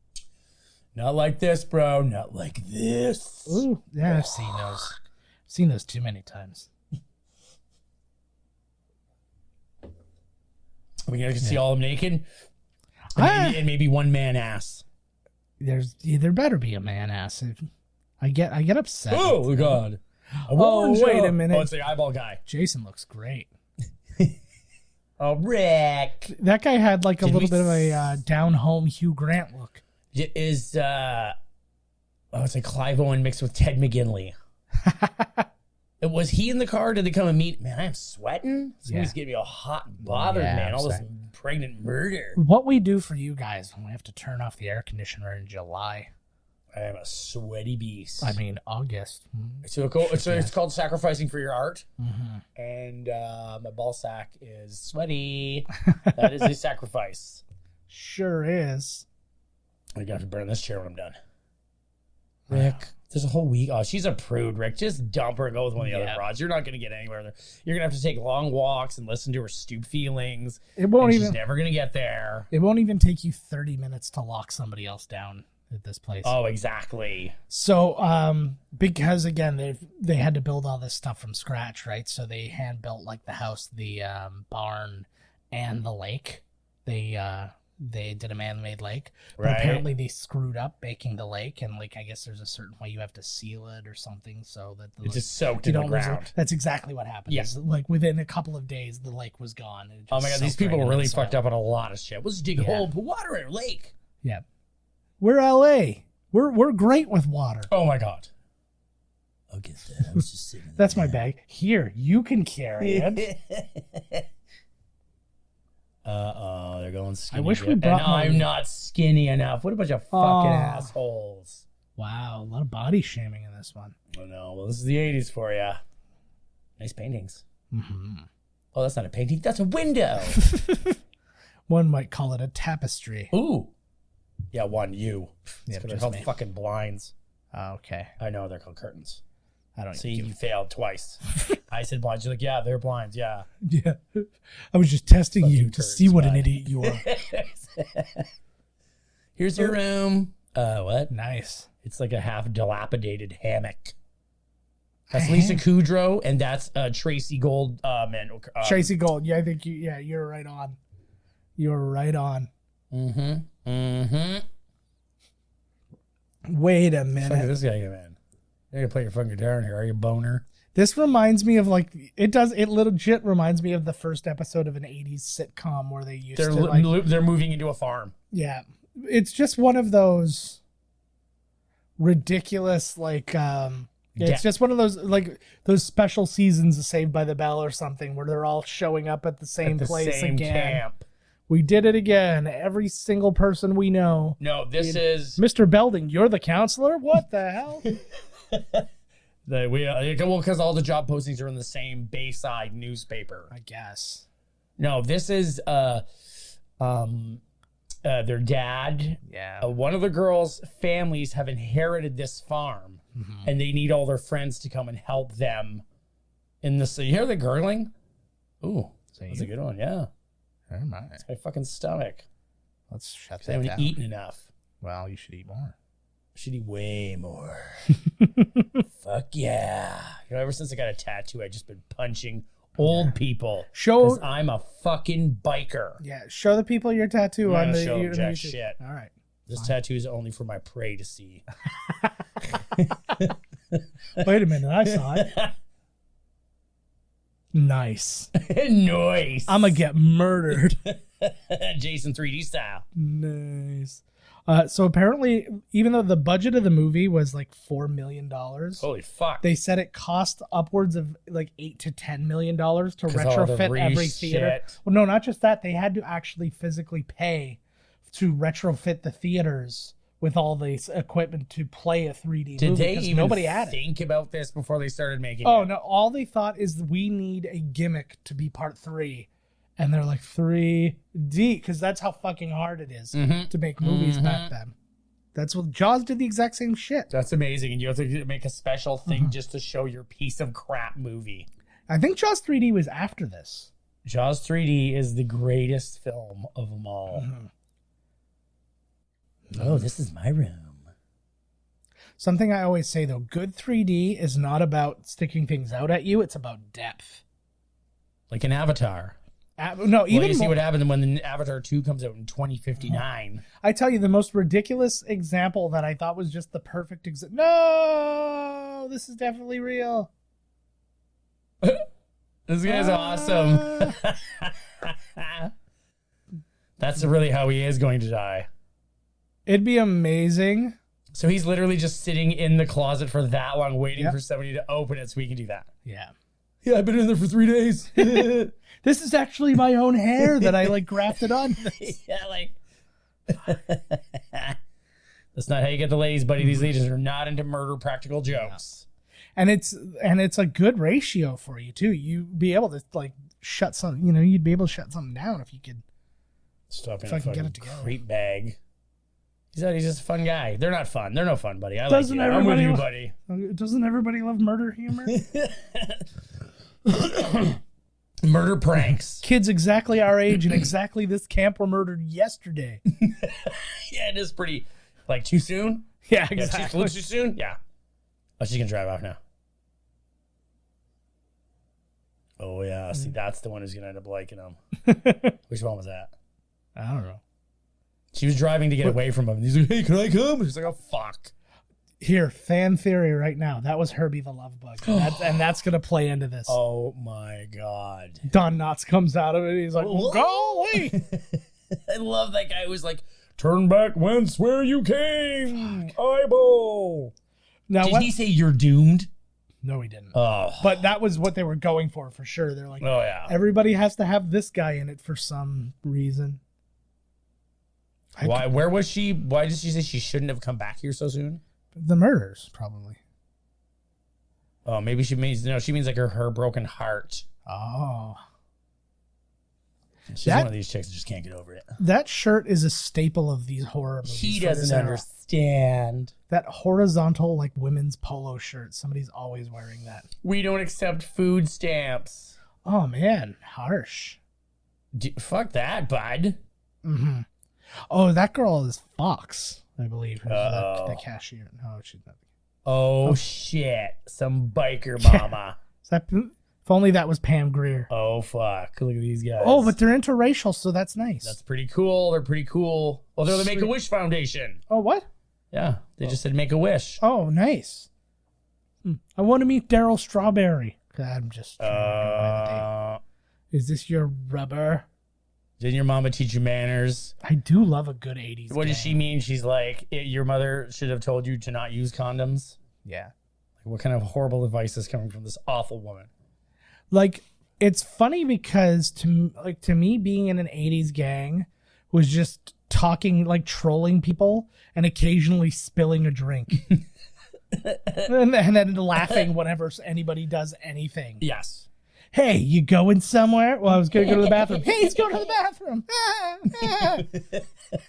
[SPEAKER 1] Not like this, bro. Not like this.
[SPEAKER 2] Ooh, yeah, I've seen those. Seen those too many times.
[SPEAKER 1] We gonna see all of them naked, and maybe one man ass.
[SPEAKER 2] There better be a man ass. I get upset.
[SPEAKER 1] Oh God!
[SPEAKER 2] Wait a minute.
[SPEAKER 1] Oh, it's the eyeball guy.
[SPEAKER 2] Jason looks great.
[SPEAKER 1] Oh, Rick.
[SPEAKER 2] That guy had like a little bit of a down home Hugh Grant look.
[SPEAKER 1] It is it's like Clive Owen mixed with Ted McGinley. Was he in the car? Did they come and meet? Man, I am sweating. Somebody's getting me all hot and bothered, man. All this pregnant murder.
[SPEAKER 2] What we do for you guys when we have to turn off the air conditioner in July.
[SPEAKER 1] I am a sweaty beast.
[SPEAKER 2] I mean, August.
[SPEAKER 1] So it's called sacrificing for your art. Mm-hmm. And my ball sack is sweaty. That is a sacrifice.
[SPEAKER 2] Sure is.
[SPEAKER 1] I'm going to have to burn this chair when I'm done. Rick, there's a whole week. Oh, she's a prude, Rick. Just dump her and go with one of the other broads. You're not going to get anywhere there. You're going to have to take long walks and listen to her stupid feelings. She's never going to get there.
[SPEAKER 2] It won't even take you 30 minutes to lock somebody else down at this place.
[SPEAKER 1] Oh, exactly.
[SPEAKER 2] So, because again, they had to build all this stuff from scratch, right? So they hand built like the house, the barn, and the lake. They did a man-made lake, but apparently they screwed up baking the lake, and like I guess there's a certain way you have to seal it or something so that
[SPEAKER 1] it's just soaked in the ground.
[SPEAKER 2] That's exactly what happened.
[SPEAKER 1] Yeah.
[SPEAKER 2] Like within a couple of days, the lake was gone.
[SPEAKER 1] Oh my God, these people were really fucked up on a lot of shit. Let's dig a hole, put water in a lake.
[SPEAKER 2] Yeah. We're LA. We're great with water.
[SPEAKER 1] Oh my God. I'll get that. I was just sitting there.
[SPEAKER 2] That's my bag. Here, you can carry it.
[SPEAKER 1] They're going skinny.
[SPEAKER 2] I wish we brought.
[SPEAKER 1] And I'm not skinny enough. What a bunch of fucking assholes.
[SPEAKER 2] Wow, a lot of body shaming in this one.
[SPEAKER 1] Oh no. Well, this is the 80s for you. Nice paintings.
[SPEAKER 2] Mm-hmm.
[SPEAKER 1] Oh, that's not a painting. That's a window.
[SPEAKER 2] One might call it a tapestry.
[SPEAKER 1] Ooh. Yeah, you.
[SPEAKER 2] Yeah,
[SPEAKER 1] they're called fucking blinds.
[SPEAKER 2] Okay.
[SPEAKER 1] I know they're called curtains.
[SPEAKER 2] I don't
[SPEAKER 1] see. You failed twice. I said blinds. You're like, yeah, they're blinds. Yeah.
[SPEAKER 2] Yeah. I was just testing you to see what an idiot you are.
[SPEAKER 1] Here's your room. What?
[SPEAKER 2] Nice.
[SPEAKER 1] It's like a half dilapidated hammock. That's Lisa Kudrow, and that's Tracy Gold.
[SPEAKER 2] Tracy Gold. Yeah, I think you're right on. You're right on.
[SPEAKER 1] Mm-hmm. Mm-hmm.
[SPEAKER 2] Wait a minute.
[SPEAKER 1] Fuck this guy, man. You gotta play your fucking guitar in here. Are you a boner?
[SPEAKER 2] This reminds me of it legit reminds me of the first episode of an 80s sitcom where they're
[SPEAKER 1] moving into a farm.
[SPEAKER 2] Yeah. It's just one of those ridiculous it's just one of those those special seasons of Saved by the Bell or something where they're all showing up at the same place again.
[SPEAKER 1] Camp.
[SPEAKER 2] We did it again. Every single person we know.
[SPEAKER 1] No, this is
[SPEAKER 2] Mr. Belding. You're the counselor? What the hell?
[SPEAKER 1] Because all the job postings are in the same Bayside newspaper.
[SPEAKER 2] I guess.
[SPEAKER 1] No, this is their dad.
[SPEAKER 2] Yeah.
[SPEAKER 1] One of the girls' families have inherited this farm, and they need all their friends to come and help them. You hear the gurgling? Ooh, that's a good one. Yeah.
[SPEAKER 2] Oh my.
[SPEAKER 1] It's my fucking stomach.
[SPEAKER 2] Let's shut that
[SPEAKER 1] down. I haven't eaten enough.
[SPEAKER 2] Well, you should eat more.
[SPEAKER 1] I should eat way more. Fuck yeah. Ever since I got a tattoo, I've just been punching old people. Because I'm a fucking biker.
[SPEAKER 2] Yeah, show the people your tattoo on the
[SPEAKER 1] show jack shit.
[SPEAKER 2] All right.
[SPEAKER 1] This tattoo is only for my prey to see.
[SPEAKER 2] Wait a minute, I saw it. Nice.
[SPEAKER 1] Nice.
[SPEAKER 2] I'm going to get murdered.
[SPEAKER 1] Jason 3D style.
[SPEAKER 2] Nice. So apparently, even though the budget of the movie was like $4 million,
[SPEAKER 1] holy fuck,
[SPEAKER 2] they said it cost upwards of like $8 to $10 million to retrofit every theater. Well, no, not just that. They had to actually physically pay to retrofit the theaters with all this equipment to play a 3D
[SPEAKER 1] movie. Did they even think about this before they started making it?
[SPEAKER 2] Oh, no. All they thought is we need a gimmick to be part 3. And they're like 3D, because that's how fucking hard it is to make movies back then. That's what Jaws did, the exact same shit.
[SPEAKER 1] That's amazing. And you have to make a special thing just to show your piece of crap movie.
[SPEAKER 2] I think Jaws 3D was after this.
[SPEAKER 1] Jaws 3D is the greatest film of them all. Oh, this is my room.
[SPEAKER 2] Something I always say, though, good 3D is not about sticking things out at you. It's about depth.
[SPEAKER 1] Like an Avatar.
[SPEAKER 2] No, even
[SPEAKER 1] you see
[SPEAKER 2] more,
[SPEAKER 1] what happens when the Avatar 2 comes out in 2059.
[SPEAKER 2] I tell you, the most ridiculous example that I thought was just the perfect example. No, this is definitely real.
[SPEAKER 1] This guy's awesome. That's really how he is going to die.
[SPEAKER 2] It'd be amazing.
[SPEAKER 1] So he's literally just sitting in the closet for that long, waiting for somebody to open it so he can do that.
[SPEAKER 2] Yeah.
[SPEAKER 1] Yeah, I've been in there for 3 days.
[SPEAKER 2] This is actually my own hair that I grafted on.
[SPEAKER 1] Yeah, like that's not how you get the ladies, buddy. These ladies are not into murder practical jokes.
[SPEAKER 2] And it's a good ratio for you too. You'd be able to shut some. You'd be able to shut something down if you could.
[SPEAKER 1] Stop
[SPEAKER 2] if I can get it together.
[SPEAKER 1] Creep bag. He's just a fun guy. They're not fun. They're no fun, buddy. I'm with you, buddy.
[SPEAKER 2] Doesn't everybody love murder humor?
[SPEAKER 1] Murder pranks.
[SPEAKER 2] Kids exactly our age and exactly this camp were murdered yesterday.
[SPEAKER 1] Yeah, it is pretty. Too soon?
[SPEAKER 2] Yeah, exactly.
[SPEAKER 1] Too soon? Yeah. Oh, she's going to drive off now. Oh, yeah. See, that's the one who's going to end up liking him. Which one was that?
[SPEAKER 2] I don't know.
[SPEAKER 1] She was driving to get away from him. And he's like, hey, can I come? She's like, oh, fuck.
[SPEAKER 2] Here, fan theory right now. That was Herbie the Love Bug. And that's going to play into this.
[SPEAKER 1] Oh, my God.
[SPEAKER 2] Don Knotts comes out of it. He's like, go away.
[SPEAKER 1] I love that guy who's like, turn back whence where you came. Eyeball.
[SPEAKER 2] Now,
[SPEAKER 1] Did he say you're doomed?
[SPEAKER 2] No, he didn't.
[SPEAKER 1] Oh.
[SPEAKER 2] But that was what they were going for sure. They're like,
[SPEAKER 1] oh, yeah.
[SPEAKER 2] Everybody has to have this guy in it for some reason.
[SPEAKER 1] Why? Where was she? Why did she say she shouldn't have come back here so soon?
[SPEAKER 2] The murders, probably.
[SPEAKER 1] Oh, maybe she means her broken heart.
[SPEAKER 2] Oh.
[SPEAKER 1] She's one of these chicks that just can't get over it.
[SPEAKER 2] That shirt is a staple of these horror movies.
[SPEAKER 1] He doesn't understand.
[SPEAKER 2] That horizontal, women's polo shirt. Somebody's always wearing that.
[SPEAKER 1] We don't accept food stamps.
[SPEAKER 2] Oh, man. Harsh.
[SPEAKER 1] Fuck that, bud.
[SPEAKER 2] Mm-hmm. Oh, that girl is Fox, I believe. The cashier. No, she's not.
[SPEAKER 1] Oh, shit. Some biker mama.
[SPEAKER 2] If only that was Pam Grier.
[SPEAKER 1] Oh, fuck. Look at these guys.
[SPEAKER 2] Oh, but they're interracial, so that's nice.
[SPEAKER 1] That's pretty cool. They're pretty cool. Well, they're the Make-A-Wish Foundation.
[SPEAKER 2] Oh, what?
[SPEAKER 1] Yeah, they just said Make-A-Wish.
[SPEAKER 2] Oh, nice. I want to meet Daryl Strawberry. I'm just trying to get by the day. Is this your rubber?
[SPEAKER 1] Didn't your mama teach you manners?
[SPEAKER 2] I do love a good 80s
[SPEAKER 1] What does she mean? She's like, your mother should have told you to not use condoms?
[SPEAKER 2] Yeah.
[SPEAKER 1] What kind of horrible advice is coming from this awful woman?
[SPEAKER 2] It's funny because to me, being in an 80s gang was just talking, trolling people and occasionally spilling a drink. and then laughing whenever anybody does anything.
[SPEAKER 1] Yes.
[SPEAKER 2] Hey, you going somewhere? Well, I was going to go to the bathroom. Hey, he's going to the bathroom.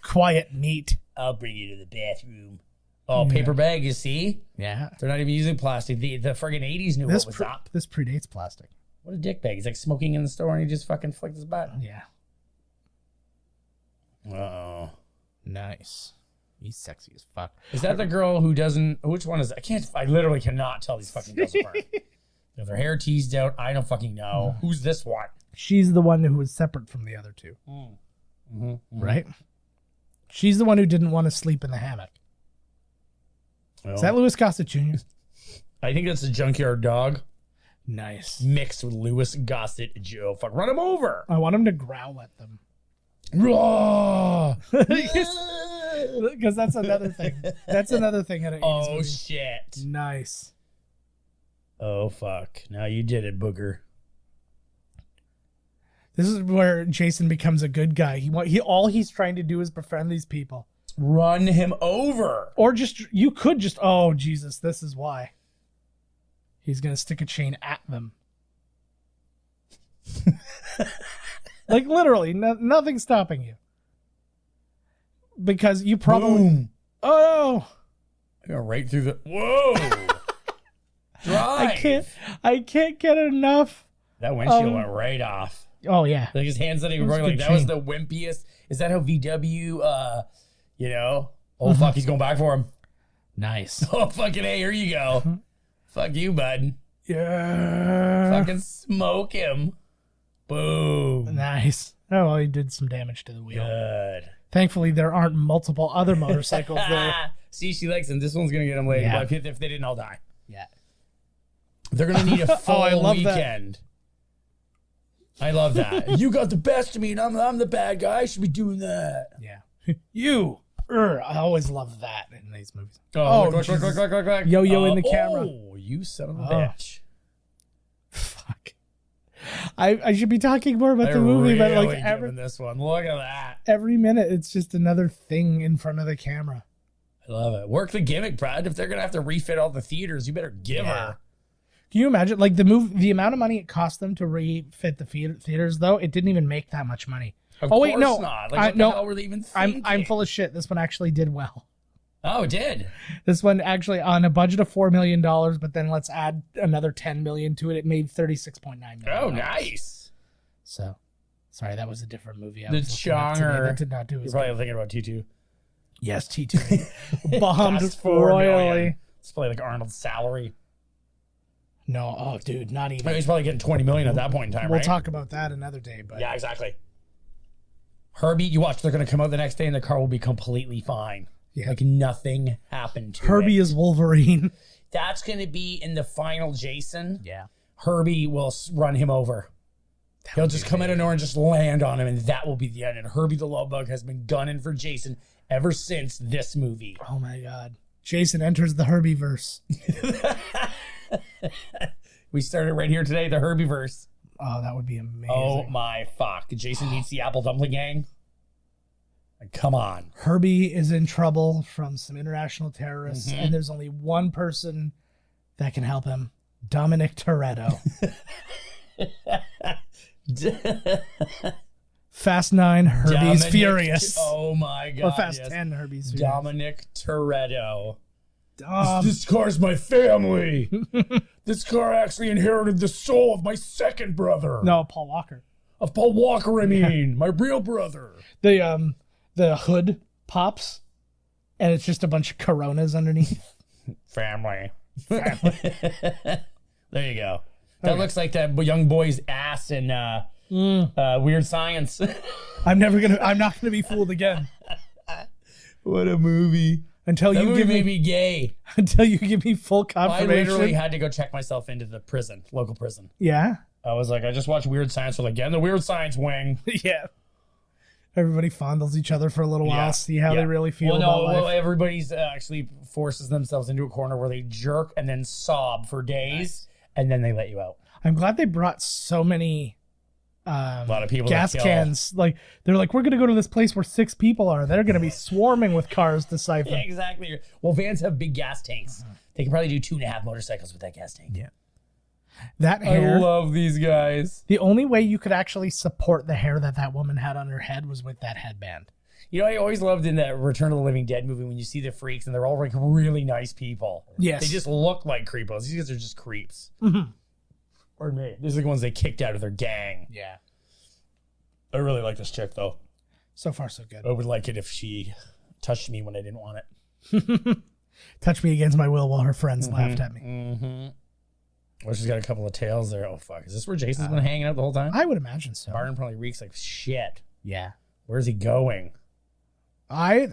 [SPEAKER 2] Quiet, neat.
[SPEAKER 1] I'll bring you to the bathroom. Oh, yeah. Paper bag, you see?
[SPEAKER 2] Yeah.
[SPEAKER 1] They're not even using plastic. The friggin' 80s knew what was up.
[SPEAKER 2] This predates plastic.
[SPEAKER 1] What a dick bag. He's smoking in the store and he just fucking flicked his butt.
[SPEAKER 2] Yeah.
[SPEAKER 1] Uh-oh.
[SPEAKER 2] Nice. He's sexy as fuck.
[SPEAKER 1] Is that the girl who doesn't... Which one is... I literally cannot tell these fucking girls apart. If their hair teased out, I don't fucking know. Who's this one?
[SPEAKER 2] She's the one who was separate from the other two.
[SPEAKER 1] Mm-hmm, mm-hmm.
[SPEAKER 2] Right? She's the one who didn't want to sleep in the hammock. Well, is that Louis Gossett Jr.?
[SPEAKER 1] I think that's a junkyard dog.
[SPEAKER 2] Nice.
[SPEAKER 1] Mixed with Louis Gossett Joe. Fuck, run him over.
[SPEAKER 2] I want him to growl at them. Because that's another thing. That's another thing at an 80s movie.
[SPEAKER 1] Shit.
[SPEAKER 2] Nice.
[SPEAKER 1] Oh, fuck. Now you did it, Booger.
[SPEAKER 2] This is where Jason becomes a good guy. All he's trying to do is befriend these people.
[SPEAKER 1] Run him over.
[SPEAKER 2] Or you could just, oh, Jesus, this is why. He's going to stick a chain at them. Literally, nothing's stopping you. Because you probably... Oh,
[SPEAKER 1] Going right through the. Whoa! Drive.
[SPEAKER 2] I can't get enough.
[SPEAKER 1] That windshield went right off.
[SPEAKER 2] Oh yeah.
[SPEAKER 1] Like his hands that he was like that was the wimpiest. Is that how VW? Oh fuck, he's going back for him.
[SPEAKER 2] Nice.
[SPEAKER 1] Oh fucking hey, here you go. Fuck you, bud.
[SPEAKER 2] Yeah.
[SPEAKER 1] Fucking smoke him. Boom.
[SPEAKER 2] Nice. Oh, well, he did some damage to the wheel.
[SPEAKER 1] Good.
[SPEAKER 2] Thankfully, there aren't multiple other motorcycles there.
[SPEAKER 1] See, she likes him. This one's gonna get him later.
[SPEAKER 2] Yeah.
[SPEAKER 1] But if they didn't all die,
[SPEAKER 2] Yeah.
[SPEAKER 1] they're gonna need a full
[SPEAKER 2] I love
[SPEAKER 1] weekend. I love that. You got the best of me, and I'm the bad guy. I should be doing that.
[SPEAKER 2] Yeah. You. I always love that in these movies.
[SPEAKER 1] Oh,
[SPEAKER 2] Jesus. Yo-yo in the camera.
[SPEAKER 1] Oh, you son of a
[SPEAKER 2] Oh.
[SPEAKER 1] bitch.
[SPEAKER 2] Fuck. I should be talking more about the movie, but like
[SPEAKER 1] giving this one. Look at that.
[SPEAKER 2] every minute, it's just another thing in front of the camera.
[SPEAKER 1] I love it. Work the gimmick, Brad. If they're gonna have to refit all the theaters, you better give her.
[SPEAKER 2] Can you imagine, like the amount of money it cost them to refit the theaters? Though it didn't even make that much money.
[SPEAKER 1] Of
[SPEAKER 2] Oh wait,
[SPEAKER 1] course
[SPEAKER 2] no,
[SPEAKER 1] not. Like, what the hell were they even thinking?
[SPEAKER 2] I'm full of shit. This one actually did well.
[SPEAKER 1] Oh, it did.
[SPEAKER 2] This one actually on a budget of $4 million, but then let's add another $10 million to it. It made $36.9 million.
[SPEAKER 1] Oh, nice.
[SPEAKER 2] So, sorry, that was a different movie.
[SPEAKER 1] The Chonger.
[SPEAKER 2] That did not do
[SPEAKER 1] You're
[SPEAKER 2] as
[SPEAKER 1] probably
[SPEAKER 2] good.
[SPEAKER 1] thinking about T2.
[SPEAKER 2] Yes, T2 bombed
[SPEAKER 1] Cost $4 million.
[SPEAKER 2] royally.
[SPEAKER 1] Let's play like Arnold's salary.
[SPEAKER 2] No, oh, dude, not even.
[SPEAKER 1] He's probably getting $20 million at that point in time,
[SPEAKER 2] We'll
[SPEAKER 1] right?
[SPEAKER 2] talk about that another day. But
[SPEAKER 1] Yeah, exactly. Herbie, you watch. They're going to come out the next day and the car will be completely fine.
[SPEAKER 2] Yeah.
[SPEAKER 1] Like nothing happened to
[SPEAKER 2] Herbie
[SPEAKER 1] it.
[SPEAKER 2] is Wolverine.
[SPEAKER 1] That's going to be in the final Jason.
[SPEAKER 2] Yeah.
[SPEAKER 1] Herbie will run him over. He'll just come out of nowhere and just land on him, and that will be the end. And Herbie the Love Bug has been gunning for Jason ever since this movie.
[SPEAKER 2] Oh my God. Jason enters the Herbie-verse.
[SPEAKER 1] We started right here today, the Herbie-verse.
[SPEAKER 2] Oh, that would be amazing.
[SPEAKER 1] Oh my fuck. Jason meets the Apple Dumpling Gang. Like, come on.
[SPEAKER 2] Herbie is in trouble from some international terrorists, and there's only one person that can help him. Dominic Toretto. Fast 9, Herbie's
[SPEAKER 1] Dominic,
[SPEAKER 2] Furious.
[SPEAKER 1] Oh my God.
[SPEAKER 2] Or Fast
[SPEAKER 1] yes.
[SPEAKER 2] 10, Herbie's Furious.
[SPEAKER 1] Dominic Toretto.
[SPEAKER 2] Dom.
[SPEAKER 1] This car's my family. This car actually inherited the soul of my second brother.
[SPEAKER 2] No, Paul Walker.
[SPEAKER 1] Of Paul Walker, I mean. My real brother.
[SPEAKER 2] The hood pops, and it's just a bunch of Coronas underneath.
[SPEAKER 1] Family. There you go. That looks like that young boy's ass in Weird Science.
[SPEAKER 2] I'm not gonna be fooled again
[SPEAKER 1] What a movie.
[SPEAKER 2] until
[SPEAKER 1] That
[SPEAKER 2] you
[SPEAKER 1] movie
[SPEAKER 2] give
[SPEAKER 1] made
[SPEAKER 2] me
[SPEAKER 1] me gay.
[SPEAKER 2] until you give me full
[SPEAKER 1] I
[SPEAKER 2] confirmation.
[SPEAKER 1] literally had to go check myself into the prison, local prison.
[SPEAKER 2] Yeah,
[SPEAKER 1] I was like, I just watched Weird Science. We're like, get in the Weird Science wing.
[SPEAKER 2] yeah. Everybody fondles each other for a little while, see how they really feel
[SPEAKER 1] well,
[SPEAKER 2] about life.
[SPEAKER 1] Well, everybody's actually forces themselves into a corner where they jerk and then sob for days, and then they let you out.
[SPEAKER 2] I'm glad they brought so many
[SPEAKER 1] A lot of people
[SPEAKER 2] gas
[SPEAKER 1] that kill.
[SPEAKER 2] cans. Like they're like, we're gonna go to this place where 6 people are. They're gonna be swarming with cars to siphon.
[SPEAKER 1] Yeah, exactly. Well, vans have big gas tanks. They can probably do 2.5 motorcycles with that gas tank.
[SPEAKER 2] Yeah. That hair.
[SPEAKER 1] I love these guys.
[SPEAKER 2] The only way you could actually support the hair that woman had on her head was with that headband.
[SPEAKER 1] You know, I always loved in that Return of the Living Dead movie when you see the freaks and they're all like really nice people.
[SPEAKER 2] Yes.
[SPEAKER 1] They just look like creepos. These guys are just creeps. Mm-hmm. Pardon me. These are the ones they kicked out of their gang.
[SPEAKER 2] Yeah.
[SPEAKER 1] I really like this chick, though.
[SPEAKER 2] So far, so good.
[SPEAKER 1] I would like it if she touched me when I didn't want it.
[SPEAKER 2] Touched me against my will while her friends laughed at me.
[SPEAKER 1] Mm-hmm. Well, she's got a couple of tails there. Oh, fuck. Is this where Jason's been hanging out the whole time?
[SPEAKER 2] I would imagine so.
[SPEAKER 1] Barton probably reeks like shit.
[SPEAKER 2] Yeah.
[SPEAKER 1] Where's he going?
[SPEAKER 2] I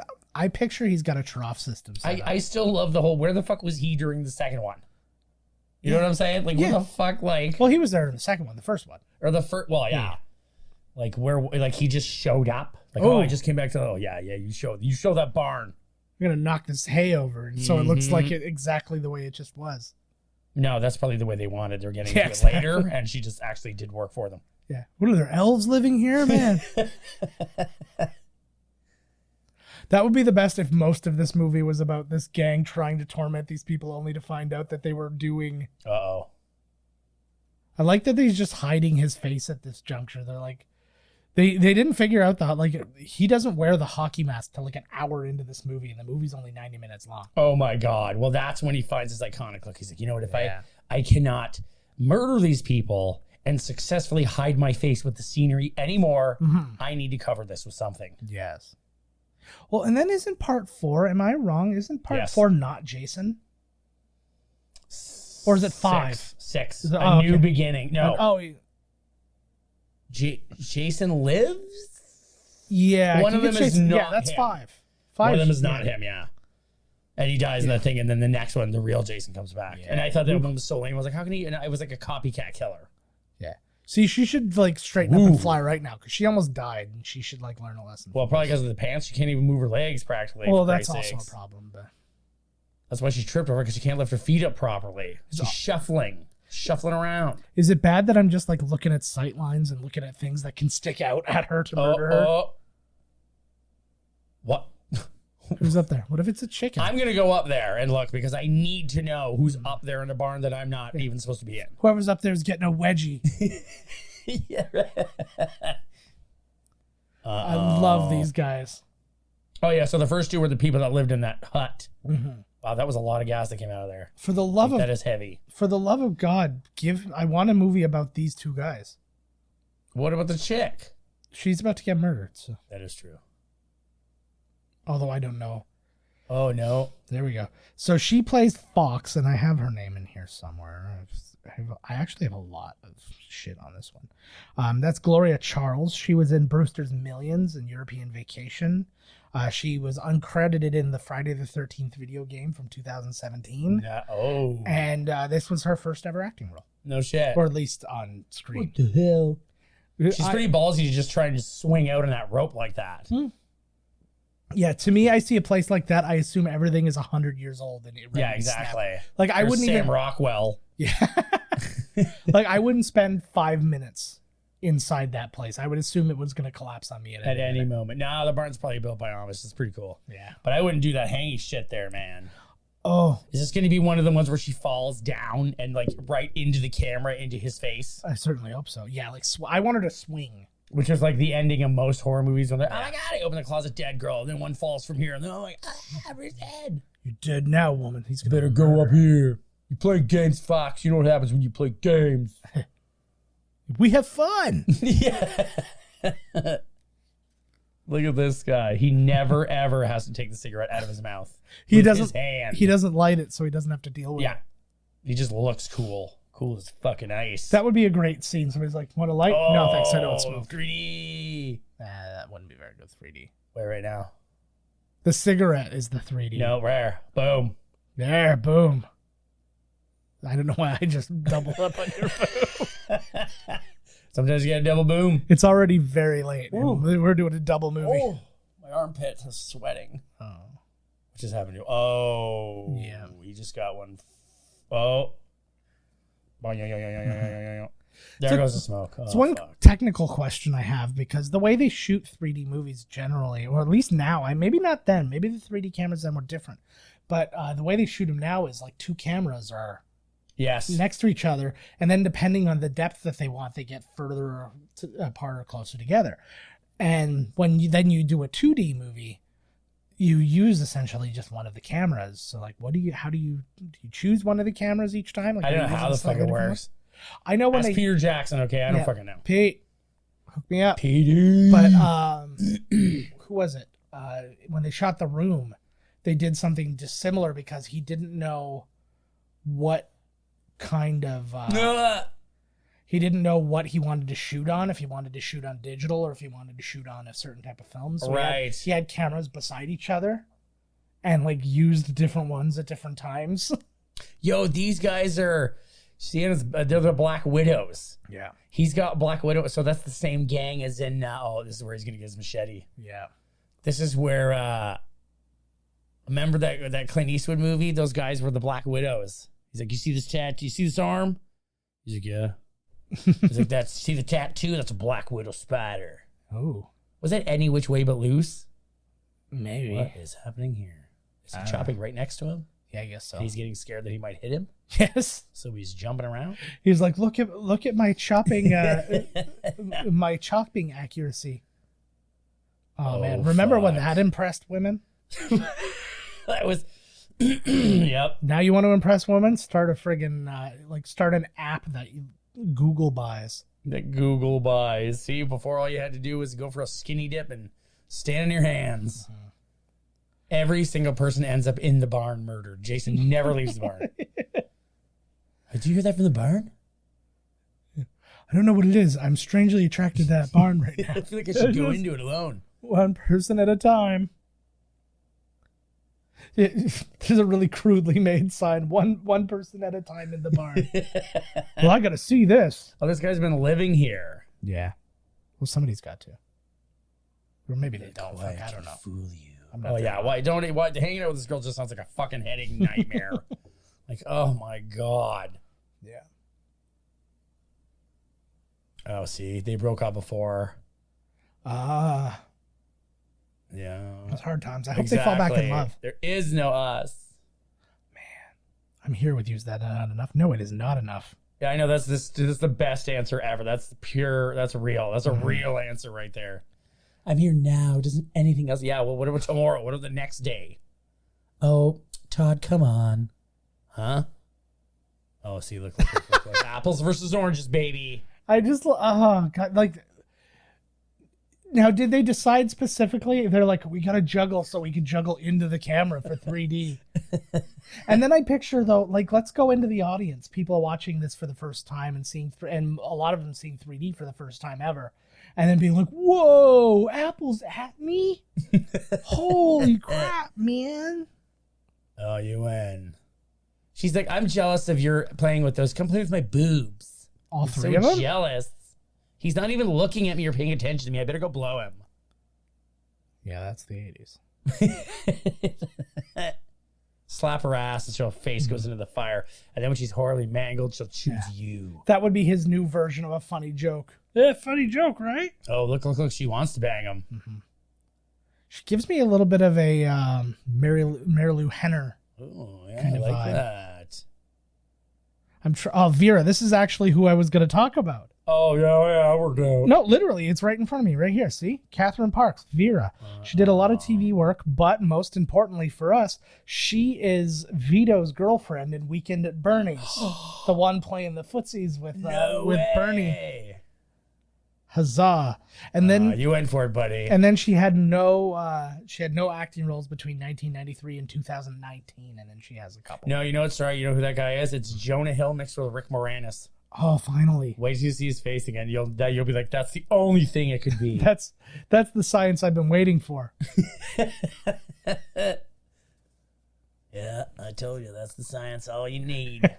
[SPEAKER 2] picture he's got a trough system. set up.
[SPEAKER 1] I still love the whole, where the fuck was he during the second one? You know what I'm saying? Like,
[SPEAKER 2] Yeah.
[SPEAKER 1] what the fuck, like...
[SPEAKER 2] Well, he was there in the second one, the first one.
[SPEAKER 1] Or the first... Well, yeah. Like, where... Like, he just showed up. Like,
[SPEAKER 2] Oh.
[SPEAKER 1] I just came back to... Oh, yeah, you show that barn.
[SPEAKER 2] You're going to knock this hay over. And so it looks like it exactly the way it just was.
[SPEAKER 1] No, that's probably the way they wanted. They're getting
[SPEAKER 2] Yeah,
[SPEAKER 1] to it
[SPEAKER 2] exactly.
[SPEAKER 1] later, and she just actually did work for them.
[SPEAKER 2] Yeah. What are there, elves living here, man? That would be the best if most of this movie was about this gang trying to torment these people only to find out that they were doing...
[SPEAKER 1] Uh-oh.
[SPEAKER 2] I like that he's just hiding his face at this juncture. They're like, They didn't figure out he doesn't wear the hockey mask till like an hour into this movie, and the movie's only 90 minutes long.
[SPEAKER 1] Oh my God. Well, that's when he finds his iconic look. He's like, you know what? If I cannot murder these people and successfully hide my face with the scenery anymore, I need to cover this with something.
[SPEAKER 2] Yes. Well, and then isn't part 4, am I wrong? Isn't part 4 not Jason? Or is it 5?
[SPEAKER 1] 6. A new beginning. No. Jason lives?
[SPEAKER 2] Yeah.
[SPEAKER 1] One of them is not
[SPEAKER 2] Yeah, that's
[SPEAKER 1] him.
[SPEAKER 2] 5.
[SPEAKER 1] One of them is not him, yeah. And he dies in that thing, and then the next one, the real Jason comes back. Yeah. And I thought that one was so lame. I was like, how can he? And it was like a copycat killer.
[SPEAKER 2] Yeah. See, she should like straighten up and fly right now because she almost died, and she should like learn a lesson.
[SPEAKER 1] Well, probably because of the pants. She can't even move her legs practically.
[SPEAKER 2] Well, that's also a problem. But
[SPEAKER 1] that's why she's tripped over because she can't lift her feet up properly. She's shuffling around.
[SPEAKER 2] Is it bad that I'm just like looking at sight lines and looking at things that can stick out at her to murder her?
[SPEAKER 1] What?
[SPEAKER 2] Who's up there? What if it's a chicken?
[SPEAKER 1] I'm going to go up there and look because I need to know who's up there in the barn that I'm not even supposed to be in.
[SPEAKER 2] Whoever's up there is getting a wedgie.
[SPEAKER 1] Yeah. Right.
[SPEAKER 2] I love these guys.
[SPEAKER 1] Oh, yeah. So the first 2 were the people that lived in that hut. Mm-hmm. Wow, that was a lot of gas that came out of there.
[SPEAKER 2] For the love of
[SPEAKER 1] that is heavy.
[SPEAKER 2] For the love of God, I want a movie about these 2 guys.
[SPEAKER 1] What about the chick?
[SPEAKER 2] She's about to get murdered. So.
[SPEAKER 1] That is true.
[SPEAKER 2] Although I don't know.
[SPEAKER 1] Oh, no.
[SPEAKER 2] There we go. So she plays Fox, and I have her name in here somewhere. I actually have a lot of shit on this one. That's Gloria Charles. She was in Brewster's Millions and European Vacation. She was uncredited in the Friday the 13th video game from 2017.
[SPEAKER 1] Oh.
[SPEAKER 2] And this was her first ever acting role.
[SPEAKER 1] No shit.
[SPEAKER 2] Or at least on screen.
[SPEAKER 1] What the hell? She's pretty ballsy to just try and swing out on that rope like that.
[SPEAKER 2] Yeah, to me, I see a place like that. I assume everything is 100 years old. And
[SPEAKER 1] yeah, exactly.
[SPEAKER 2] Like I wouldn't
[SPEAKER 1] Sam
[SPEAKER 2] even
[SPEAKER 1] Rockwell.
[SPEAKER 2] Yeah, like I wouldn't spend 5 minutes inside that place. I would assume it was going to collapse on me
[SPEAKER 1] at any moment. No, the barn's probably built by Amish. It's pretty cool.
[SPEAKER 2] Yeah,
[SPEAKER 1] but I wouldn't do that hangy shit there, man.
[SPEAKER 2] Oh,
[SPEAKER 1] is this going to be one of the ones where she falls down and like right into the camera, into his face?
[SPEAKER 2] I certainly hope so. Yeah, like I want her to swing.
[SPEAKER 1] Which is like the ending of most horror movies when they're, oh my God, I open the closet, dead girl. And then one falls from here. And then I'm like, where's dead?
[SPEAKER 2] You're dead now, woman. He's
[SPEAKER 1] better go up here. You play games, Fox. You know what happens when you play games.
[SPEAKER 2] We have fun.
[SPEAKER 1] Yeah. Look at this guy. He never, ever has to take the cigarette out of his mouth.
[SPEAKER 2] He doesn't.
[SPEAKER 1] His hand.
[SPEAKER 2] He doesn't light it, so he doesn't have to deal with it.
[SPEAKER 1] He just looks cool. Cool as fucking ice.
[SPEAKER 2] That would be a great scene. Somebody's like, want a light?
[SPEAKER 1] Oh,
[SPEAKER 2] no, thanks. I don't smoke.
[SPEAKER 1] 3D.
[SPEAKER 2] That wouldn't be very good 3D.
[SPEAKER 1] Where right now?
[SPEAKER 2] The cigarette is the 3D.
[SPEAKER 1] No, rare. Boom.
[SPEAKER 2] There, boom. I don't know why I just doubled up on your boom.
[SPEAKER 1] Sometimes you get a double boom.
[SPEAKER 2] It's already very late. We're doing a double movie.
[SPEAKER 1] Oh, my armpit is sweating.
[SPEAKER 2] Oh.
[SPEAKER 1] What just happened to you? Oh.
[SPEAKER 2] Yeah.
[SPEAKER 1] He just got one. Oh. There goes the smoke.
[SPEAKER 2] It's one technical question I have, because the way they shoot 3D movies generally, or at least now, maybe not then, maybe the 3D cameras then were different, but the way they shoot them now is like 2 cameras are next to each other, and then depending on the depth that they want, they get further apart or closer together. And when you do a 2D movie, you use essentially just one of the cameras. So like, do you choose one of the cameras each time? Like,
[SPEAKER 1] I don't know how the fuck it works.
[SPEAKER 2] I know when
[SPEAKER 1] Peter Jackson. Okay, I don't fucking know.
[SPEAKER 2] Pete, hook me up.
[SPEAKER 1] Petey.
[SPEAKER 2] But who was it? When they shot The Room, they did something just similar because he didn't know what kind of he didn't know what he wanted to shoot on, if he wanted to shoot on digital or if he wanted to shoot on a certain type of film. So he had cameras beside each other and like used different ones at different times.
[SPEAKER 1] Yo, these guys are, they're the Black Widows.
[SPEAKER 2] Yeah.
[SPEAKER 1] He's got Black Widow, so that's the same gang as in, this is where he's going to get his machete.
[SPEAKER 2] Yeah.
[SPEAKER 1] This is where, remember that Clint Eastwood movie? Those guys were the Black Widows. He's like, you see this tattoo? You see this arm? He's like, yeah. He's like, see the tattoo? That's a Black Widow spider.
[SPEAKER 2] Oh.
[SPEAKER 1] Was that Any Which Way But Loose?
[SPEAKER 2] Maybe.
[SPEAKER 1] What is happening here? Is he chopping right next to him?
[SPEAKER 2] Yeah, I guess so.
[SPEAKER 1] He's getting scared that he might hit him,
[SPEAKER 2] Yes.
[SPEAKER 1] so he's jumping around.
[SPEAKER 2] He's like, look at my chopping my chopping accuracy. Oh man, remember when that impressed women?
[SPEAKER 1] That was, yep.
[SPEAKER 2] Now you want to impress women? Start a friggin' start an app that Google buys.
[SPEAKER 1] That Google buys. See, before all you had to do was go for a skinny dip and stand in your hands. Every single person ends up in the barn murdered. Jason never leaves the barn. Did you hear that from the barn?
[SPEAKER 2] I don't know what it is. I'm strangely attracted to that barn right now.
[SPEAKER 1] I feel like I should go into it alone.
[SPEAKER 2] One person at a time. There's a really crudely made sign. One person at a time in the barn. Well, I got to see this.
[SPEAKER 1] Oh, this guy's been living here.
[SPEAKER 2] Yeah. Well, somebody's got to. Or maybe they don't. Fuck, I don't know.
[SPEAKER 1] Fool you.
[SPEAKER 2] Oh
[SPEAKER 1] yeah. Why hanging out with this girl just sounds like a fucking headache nightmare. Like, oh my God.
[SPEAKER 2] Yeah.
[SPEAKER 1] Oh, see, they broke up before.
[SPEAKER 2] Ah.
[SPEAKER 1] Yeah.
[SPEAKER 2] It's hard times. I hope they fall back in love.
[SPEAKER 1] There is no us.
[SPEAKER 2] Man, I'm here with you. Is that not enough? No, it is not enough.
[SPEAKER 1] Yeah, I know this is the best answer ever. That's real. That's a real answer right there. I'm here now. Doesn't anything else? Yeah, well, what about tomorrow? What about the next day? Oh, Todd, come on. Huh? Oh, see, look. Apples versus oranges, baby.
[SPEAKER 2] I just, God, like, now, did they decide specifically? They're like, we got to juggle so we can juggle into the camera for 3D. And then I picture, though, like, let's go into the audience. People watching this for the first time and a lot of them seeing 3D for the first time ever. And then being like, whoa, Apple's at me? Holy crap, man.
[SPEAKER 1] Oh, you win. She's like, I'm jealous of your playing with those. Come play with my boobs.
[SPEAKER 2] All three of them?
[SPEAKER 1] Jealous. He's not even looking at me or paying attention to me. I better go blow him.
[SPEAKER 2] Yeah, that's the 80s.
[SPEAKER 1] Slap her ass and her face goes into the fire. And then when she's horribly mangled, she'll choose you.
[SPEAKER 2] That would be his new version of a funny joke. Funny joke, right?
[SPEAKER 1] Oh, look. She wants to bang him.
[SPEAKER 2] Mm-hmm. She gives me a little bit of a Mary Lou Henner.
[SPEAKER 1] Oh, yeah,
[SPEAKER 2] kind
[SPEAKER 1] I
[SPEAKER 2] of
[SPEAKER 1] like
[SPEAKER 2] vibe.
[SPEAKER 1] that.
[SPEAKER 2] Vera. This is actually who I was going to talk about.
[SPEAKER 1] Oh, yeah, I worked out.
[SPEAKER 2] No, literally, it's right in front of me, right here. See? Catherine Parks, Vera. She did a lot of TV work, but most importantly for us, she is Vito's girlfriend in Weekend at Bernie's. The one playing the footsies with Bernie. Huzzah. And then
[SPEAKER 1] you went for it, buddy.
[SPEAKER 2] And then she had no acting roles between 1993 and 2019, and then she has a couple.
[SPEAKER 1] No, you know what's right? You know who that guy is? It's Jonah Hill mixed with Rick Moranis.
[SPEAKER 2] Oh, finally.
[SPEAKER 1] Wait till you see his face again. You'll be like, that's the only thing it could be.
[SPEAKER 2] That's the science I've been waiting for.
[SPEAKER 1] Yeah, I told you, that's the science all you need.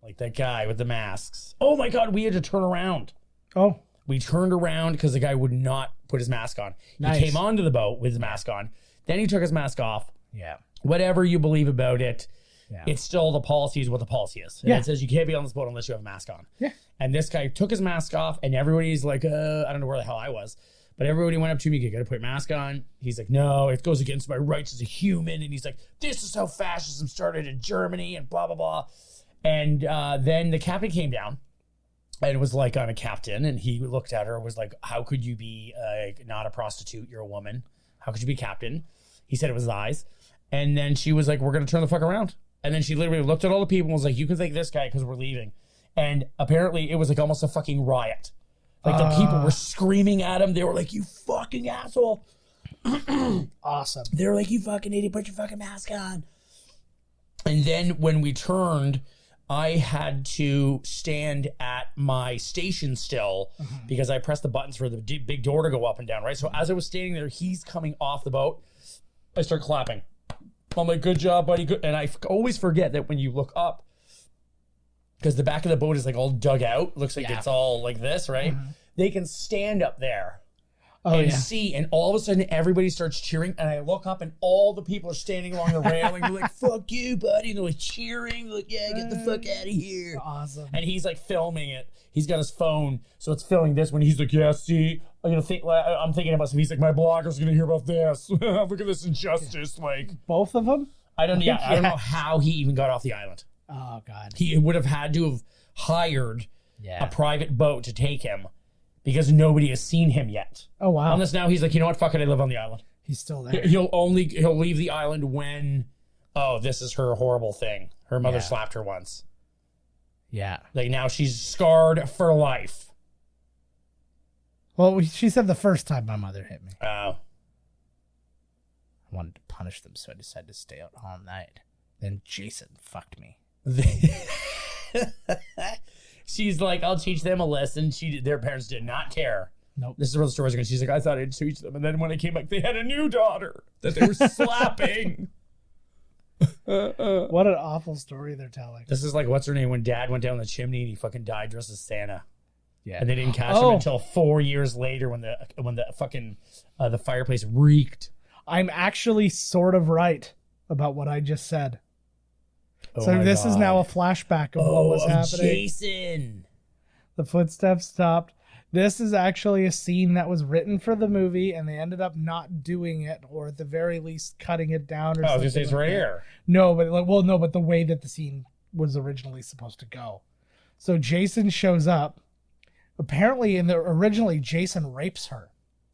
[SPEAKER 1] Like that guy with the masks. Oh my God, we had to turn around.
[SPEAKER 2] Oh.
[SPEAKER 1] We turned around because the guy would not put his mask on.
[SPEAKER 2] Nice.
[SPEAKER 1] He came onto the boat with his mask on. Then he took his mask off.
[SPEAKER 2] Yeah.
[SPEAKER 1] Whatever you believe about it,
[SPEAKER 2] yeah.
[SPEAKER 1] It's still the policy is what the policy is. And
[SPEAKER 2] yeah.
[SPEAKER 1] It says you can't be on this boat unless you have a mask on.
[SPEAKER 2] Yeah.
[SPEAKER 1] And this guy took his mask off, and everybody's like, I don't know where the hell I was. But everybody went up to me, you got to put your mask on. He's like, no, it goes against my rights as a human. And he's like, this is how fascism started in Germany and blah, blah, blah. And then the captain came down. And it was like on a captain, and he looked at her and was like, how could you be not a prostitute? You're a woman. How could you be captain? He said it was his eyes. And then she was like, we're going to turn the fuck around. And then she literally looked at all the people and was like, you can thank this guy because we're leaving. And apparently it was like almost a fucking riot. Like the people were screaming at him. They were like, you fucking asshole.
[SPEAKER 2] Awesome.
[SPEAKER 1] They were like, you fucking idiot, put your fucking mask on. And then when we turned, I had to stand at my station still because I pressed the buttons for the big door to go up and down, right? So as I was standing there, he's coming off the boat. I start clapping. I'm like, good job, buddy. Good. And I always forget that when you look up, because the back of the boat is like all dug out, looks like it's all like this, right? They can stand up there and see, and all of a sudden everybody starts cheering, and I look up and all the people are standing along the railing. They're like, fuck you, buddy. And they're like cheering. They're like, yeah, get the fuck out of here.
[SPEAKER 2] Awesome.
[SPEAKER 1] And he's like filming it. He's got his phone, so it's filming this when he's like, yeah, see, I'm thinking about him. He's like, my blogger's gonna hear about this. Look at this injustice. Like
[SPEAKER 2] both of them?
[SPEAKER 1] I don't know how he even got off the island.
[SPEAKER 2] Oh God.
[SPEAKER 1] He would have had to have hired a private boat to take him because nobody has seen him yet.
[SPEAKER 2] Oh wow.
[SPEAKER 1] Unless now he's like, you know what? Fuck it, I live on the island.
[SPEAKER 2] He's still there.
[SPEAKER 1] He'll leave the island when, this is her horrible thing. Her mother slapped her once.
[SPEAKER 2] Yeah.
[SPEAKER 1] Like now she's scarred for life.
[SPEAKER 2] Well, she said the first time my mother hit me.
[SPEAKER 1] Oh.
[SPEAKER 2] I wanted to punish them, so I decided to stay out all night. Then Jason fucked me.
[SPEAKER 1] She's like, I'll teach them a lesson. Their parents did not care.
[SPEAKER 2] Nope.
[SPEAKER 1] This is where the story's going. She's like, I thought I'd teach them. And then when I came back, they had a new daughter that they were slapping.
[SPEAKER 2] What an awful story they're telling.
[SPEAKER 1] This is like, what's her name? When dad went down the chimney and he fucking died dressed as Santa.
[SPEAKER 2] Yeah.
[SPEAKER 1] And they didn't catch him until 4 years later when the fucking the fireplace reeked.
[SPEAKER 2] I'm actually sort of right about what I just said.
[SPEAKER 1] Oh
[SPEAKER 2] so this is
[SPEAKER 1] God.
[SPEAKER 2] now a flashback of what was happening.
[SPEAKER 1] Jason.
[SPEAKER 2] The footsteps stopped. This is actually a scene that was written for the movie, and they ended up not doing it, or at the very least cutting it down. Or
[SPEAKER 1] I was gonna say it's
[SPEAKER 2] like
[SPEAKER 1] right
[SPEAKER 2] that.
[SPEAKER 1] here.
[SPEAKER 2] No, but the way that the scene was originally supposed to go. So Jason shows up. Apparently, originally Jason rapes her.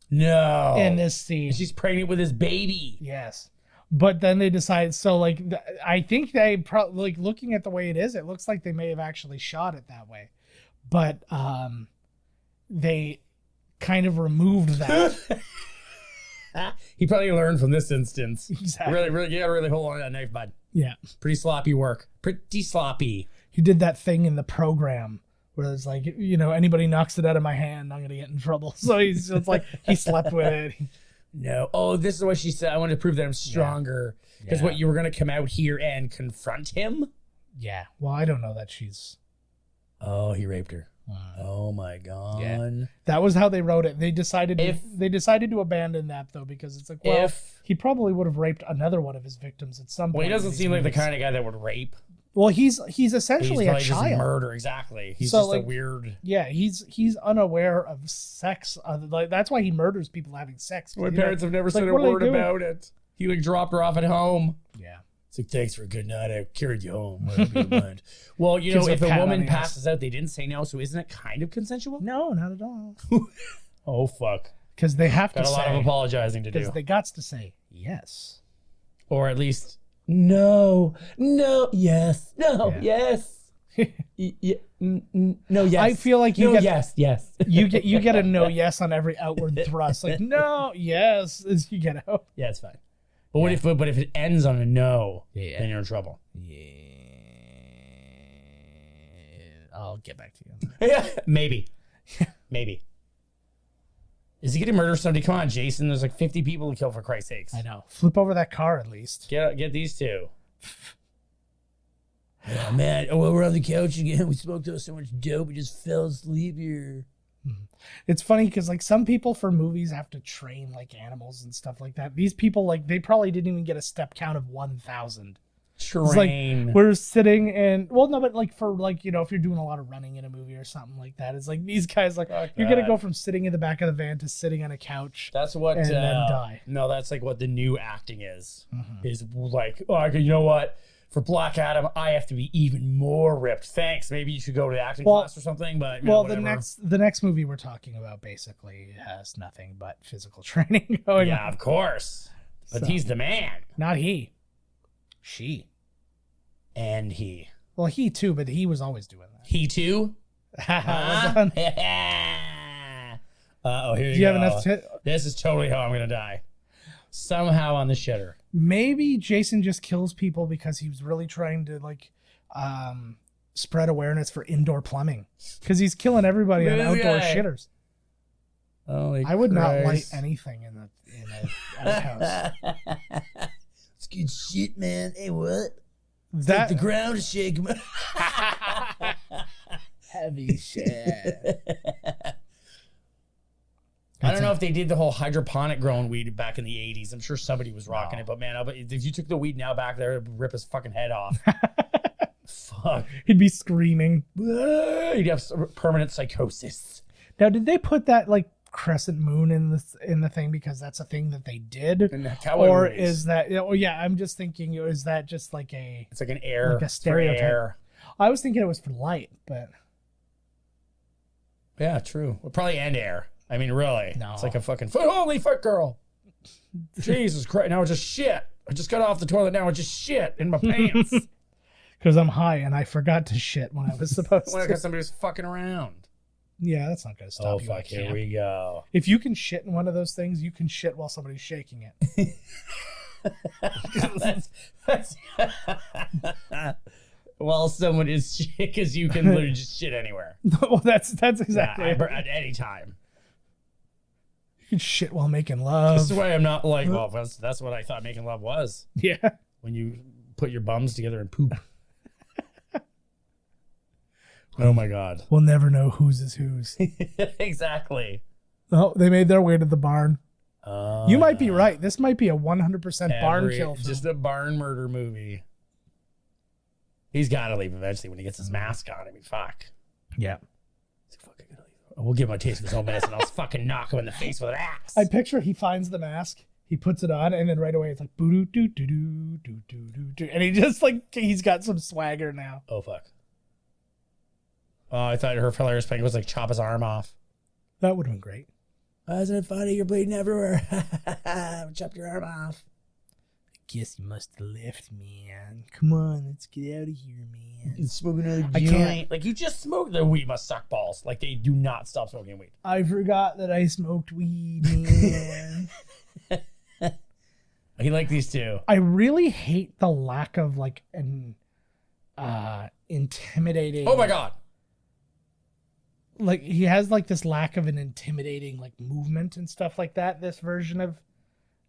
[SPEAKER 1] No.
[SPEAKER 2] In this scene,
[SPEAKER 1] She's pregnant with his baby.
[SPEAKER 2] yes. But then they decided. So like, I think they like looking at the way it is, it looks like they may have actually shot it that way, but they kind of removed that.
[SPEAKER 1] He probably learned from this instance.
[SPEAKER 2] Exactly.
[SPEAKER 1] Really, you gotta really hold on to that knife, bud.
[SPEAKER 2] Yeah.
[SPEAKER 1] Pretty sloppy work. Pretty sloppy.
[SPEAKER 2] He did that thing in the program where it's like, anybody knocks it out of my hand, I'm going to get in trouble. So it's like he slept with it.
[SPEAKER 1] No. Oh, this is what she said. I wanted to prove that I'm stronger. Because what, you were going to come out here and confront him?
[SPEAKER 2] Yeah. Well, I don't know that she's...
[SPEAKER 1] Oh, he raped her. Oh my God.
[SPEAKER 2] Yeah. That was how they wrote it. They decided to abandon that though, because it's like, well, he probably would have raped another one of his victims at some point.
[SPEAKER 1] Well, he doesn't seem like the kind of guy that would rape.
[SPEAKER 2] Well, he's essentially a
[SPEAKER 1] just
[SPEAKER 2] child.
[SPEAKER 1] Murder, exactly. He's
[SPEAKER 2] so,
[SPEAKER 1] just
[SPEAKER 2] like,
[SPEAKER 1] a weird.
[SPEAKER 2] Yeah, he's unaware of sex. Like that's why he murders people having sex.
[SPEAKER 1] My parents have never said a word about it. He like dropped her off at home.
[SPEAKER 2] Yeah.
[SPEAKER 1] It's like, thanks for a good night. I carried you home. Well, if a woman passes out, they didn't say no. So isn't it kind of consensual?
[SPEAKER 2] No, not at all.
[SPEAKER 1] Oh fuck.
[SPEAKER 2] Because they have to
[SPEAKER 1] got a lot of apologizing to do.
[SPEAKER 2] Because they got to say yes,
[SPEAKER 1] or at least. No, yes, no, yes. No, yes.
[SPEAKER 2] I feel like you
[SPEAKER 1] no,
[SPEAKER 2] get
[SPEAKER 1] yes.
[SPEAKER 2] you get a no yes on every outward thrust. Like no, yes, as you get out.
[SPEAKER 1] Yeah, it's fine. But what if it ends on a no? Yeah. Then you're in trouble.
[SPEAKER 2] Yeah. I'll get back to you.
[SPEAKER 1] Yeah, maybe. Is he going to murder somebody? Come on, Jason. There's like 50 people to kill, for Christ's sakes.
[SPEAKER 2] I know. Flip over that car at least.
[SPEAKER 1] Get these two. Oh, man. Oh, well, we're on the couch again. We smoked so much dope. We just fell asleep here.
[SPEAKER 2] It's funny because like some people for movies have to train like animals and stuff like that. These people, like, they probably didn't even get a step count of 1,000.
[SPEAKER 1] Train.
[SPEAKER 2] Like, we're sitting and but like for like if you're doing a lot of running in a movie or something like that, it's like these guys like you're gonna go from sitting in the back of the van to sitting on a couch.
[SPEAKER 1] That's what
[SPEAKER 2] and then die.
[SPEAKER 1] No, that's like what the new acting is. Is like, you know what? For Black Adam, I have to be even more ripped. Thanks. Maybe you should go to acting class or something. But
[SPEAKER 2] the next movie we're talking about basically has nothing but physical training going on.
[SPEAKER 1] Of course. But he's the man.
[SPEAKER 2] Not he. She.
[SPEAKER 1] And he.
[SPEAKER 2] Well, he too, but he was always doing that.
[SPEAKER 1] He too?
[SPEAKER 2] Well
[SPEAKER 1] oh, here
[SPEAKER 2] Do
[SPEAKER 1] you
[SPEAKER 2] have
[SPEAKER 1] go.
[SPEAKER 2] enough
[SPEAKER 1] This is totally how I'm going to die. Somehow on the shitter.
[SPEAKER 2] Maybe Jason just kills people because he was really trying to like spread awareness for indoor plumbing. Because he's killing everybody on outdoor shitters.
[SPEAKER 1] Holy
[SPEAKER 2] I would not light
[SPEAKER 1] Christ.
[SPEAKER 2] anything in an outhouse.
[SPEAKER 1] It's good shit, man. Hey, what?
[SPEAKER 2] That
[SPEAKER 1] the ground is shaking.
[SPEAKER 2] heavy shit.
[SPEAKER 1] I don't know if they did the whole hydroponic grown weed back in the 80s. I'm sure somebody was rocking it, but man, if you took the weed now back there, it'd rip his fucking head off. Fuck.
[SPEAKER 2] He'd be screaming.
[SPEAKER 1] He'd have permanent psychosis.
[SPEAKER 2] Now, did they put that like crescent moon in the thing because that's a thing that they did,
[SPEAKER 1] or
[SPEAKER 2] is that? Oh yeah, I'm just thinking, is that just like a?
[SPEAKER 1] It's like an air,
[SPEAKER 2] like a stereotype.
[SPEAKER 1] Air.
[SPEAKER 2] I was thinking it was for light, but
[SPEAKER 1] yeah, true. Well, probably and air. I mean, really,
[SPEAKER 2] no.
[SPEAKER 1] It's like a fucking holy fuck girl. Jesus Christ! Now it's just shit. I just got off the toilet. Now it's just shit in my pants.
[SPEAKER 2] Because I'm high and I forgot to shit when I was supposed to.
[SPEAKER 1] Because somebody was fucking around.
[SPEAKER 2] Yeah, that's not going to stop
[SPEAKER 1] Oh,
[SPEAKER 2] you.
[SPEAKER 1] fuck, here we go.
[SPEAKER 2] If you can shit in one of those things, you can shit while somebody's shaking it.
[SPEAKER 1] that's well, someone is shit because you can literally just shit anywhere.
[SPEAKER 2] Well, that's exactly it.
[SPEAKER 1] At any time.
[SPEAKER 2] You can shit while making love.
[SPEAKER 1] This is why I'm not like, well, that's what I thought making love was.
[SPEAKER 2] Yeah.
[SPEAKER 1] When you put your bums together and poop. Oh my God.
[SPEAKER 2] We'll never know whose is whose.
[SPEAKER 1] Exactly.
[SPEAKER 2] Oh, they made their way to the barn. You might be
[SPEAKER 1] yeah.
[SPEAKER 2] right. This might be a 100% barn kill film.
[SPEAKER 1] Just a barn murder movie. He's got to leave eventually when he gets his mask on. I mean, fuck.
[SPEAKER 2] Yeah.
[SPEAKER 1] He's fucking gonna leave. We'll give him a taste of his own medicine. I'll fucking knock him in the face with an axe.
[SPEAKER 2] I picture he finds the mask, he puts it on, and then right away it's like boo doo doo doo doo doo doo doo, and he just like he's got some swagger now.
[SPEAKER 1] Oh fuck. Oh, I thought her hilarious thing was like chop his arm off.
[SPEAKER 2] That would have been great.
[SPEAKER 1] Isn't it funny? You're bleeding everywhere. Chop your arm off.
[SPEAKER 2] I guess you must have left, man. Come on, let's get out of here, man.
[SPEAKER 1] Smoke another
[SPEAKER 2] I
[SPEAKER 1] joint.
[SPEAKER 2] can't.
[SPEAKER 1] Like you just smoked. The weed must suck balls. Like they do not stop smoking weed.
[SPEAKER 2] I forgot that I smoked weed, man.
[SPEAKER 1] He liked these two.
[SPEAKER 2] I really hate the lack of like an intimidating.
[SPEAKER 1] Oh my God.
[SPEAKER 2] Like he has like this lack of an intimidating like movement and stuff like that. This version of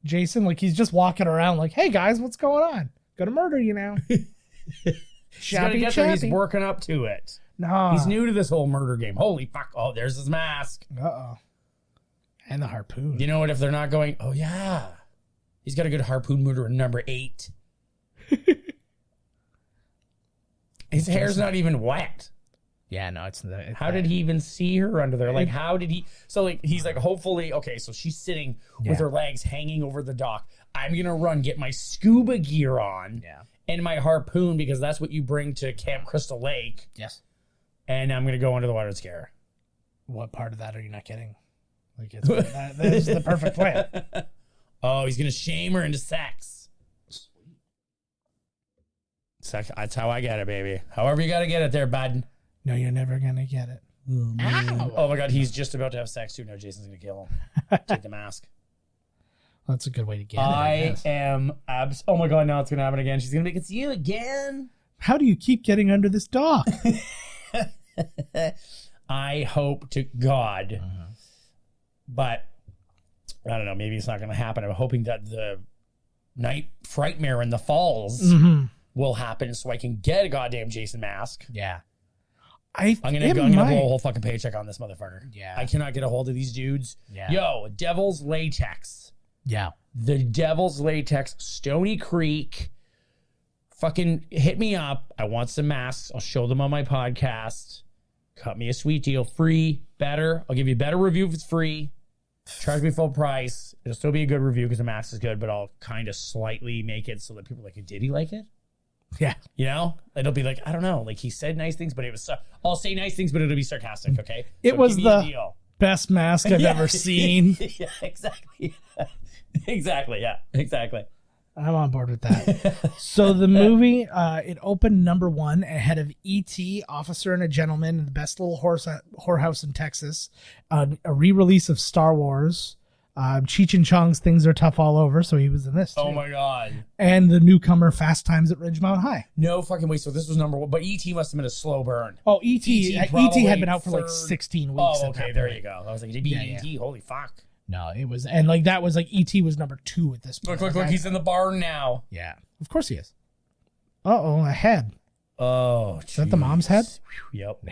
[SPEAKER 2] Jason, like he's just walking around like, "Hey guys, what's going on? Gonna murder you now." Chappy,
[SPEAKER 1] he's working up to it.
[SPEAKER 2] No,
[SPEAKER 1] He's new to this whole murder game. Holy fuck! Oh, there's his mask.
[SPEAKER 2] And the harpoon.
[SPEAKER 1] You know what? If they're not going, oh yeah, he's got a good harpoon murderer number 8. His hair's not even wet.
[SPEAKER 2] Yeah, no, it's the.
[SPEAKER 1] How did he even see her under there? Like, how did he? So, like, he's like, hopefully, okay, so she's sitting with her legs hanging over the dock. I'm going to run, get my scuba gear on and my harpoon because that's what you bring to Camp Crystal Lake.
[SPEAKER 2] Yes.
[SPEAKER 1] And I'm going to go under the water and scare her.
[SPEAKER 2] What part of that are you not getting? Like, it's, that is the perfect plan.
[SPEAKER 1] Oh, he's going to shame her into sex. That's how I get it, baby. However you got to get it there, bud.
[SPEAKER 2] No, you're never going to get it.
[SPEAKER 1] Ow. Oh, my God. He's just about to have sex, too. Now Jason's going to kill him. Take the mask.
[SPEAKER 2] That's a good way to get it.
[SPEAKER 1] I am oh, my God. Now it's going to happen again. She's going to be like, it's you again.
[SPEAKER 2] How do you keep getting under this dock?
[SPEAKER 1] I hope to God. But I don't know. Maybe it's not going to happen. I'm hoping that the night frightmare in the falls will happen so I can get a goddamn Jason mask.
[SPEAKER 2] Yeah.
[SPEAKER 1] I'm gonna blow a whole fucking paycheck on this motherfucker.
[SPEAKER 2] Yeah.
[SPEAKER 1] I cannot get a hold of these dudes.
[SPEAKER 2] Yeah.
[SPEAKER 1] Yo, Devil's Latex.
[SPEAKER 2] Yeah.
[SPEAKER 1] The Devil's Latex, Stony Creek. Fucking hit me up. I want some masks. I'll show them on my podcast. Cut me a sweet deal. Free, better. I'll give you a better review if it's free. Charge me full price. It'll still be a good review because the mask is good, but I'll kind of slightly make it so that people are like, did he like it?
[SPEAKER 2] Yeah.
[SPEAKER 1] You know? It'll be like, I don't know. Like, he said nice things, but it was... I'll say nice things, but it'll be sarcastic, okay?
[SPEAKER 2] It
[SPEAKER 1] so
[SPEAKER 2] was
[SPEAKER 1] give me a
[SPEAKER 2] the
[SPEAKER 1] deal.
[SPEAKER 2] best mask I've ever seen.
[SPEAKER 1] Yeah, exactly. Exactly, yeah. Exactly.
[SPEAKER 2] I'm on board with that. So the movie, it opened number 1 ahead of E.T., Officer and a Gentleman, The Best Little Whorehouse in Texas, a re-release of Star Wars, Cheech and Chong's Things Are Tough All Over, so he was in this too.
[SPEAKER 1] Oh my God.
[SPEAKER 2] And the newcomer Fast Times at Ridgemont High.
[SPEAKER 1] No fucking way. So this was number 1, but E.T. must have been a slow burn.
[SPEAKER 2] Oh, E.T. had been out for like 16 weeks.
[SPEAKER 1] Oh, okay, there you go. I was like, did he beat E.T.? Holy fuck.
[SPEAKER 2] No, it was, and like that was like E.T. was number 2 at this point.
[SPEAKER 1] Look, he's in the barn now.
[SPEAKER 2] Yeah, of course he is. Uh-oh, a head.
[SPEAKER 1] Oh,
[SPEAKER 2] is that the mom's head?
[SPEAKER 1] Yep.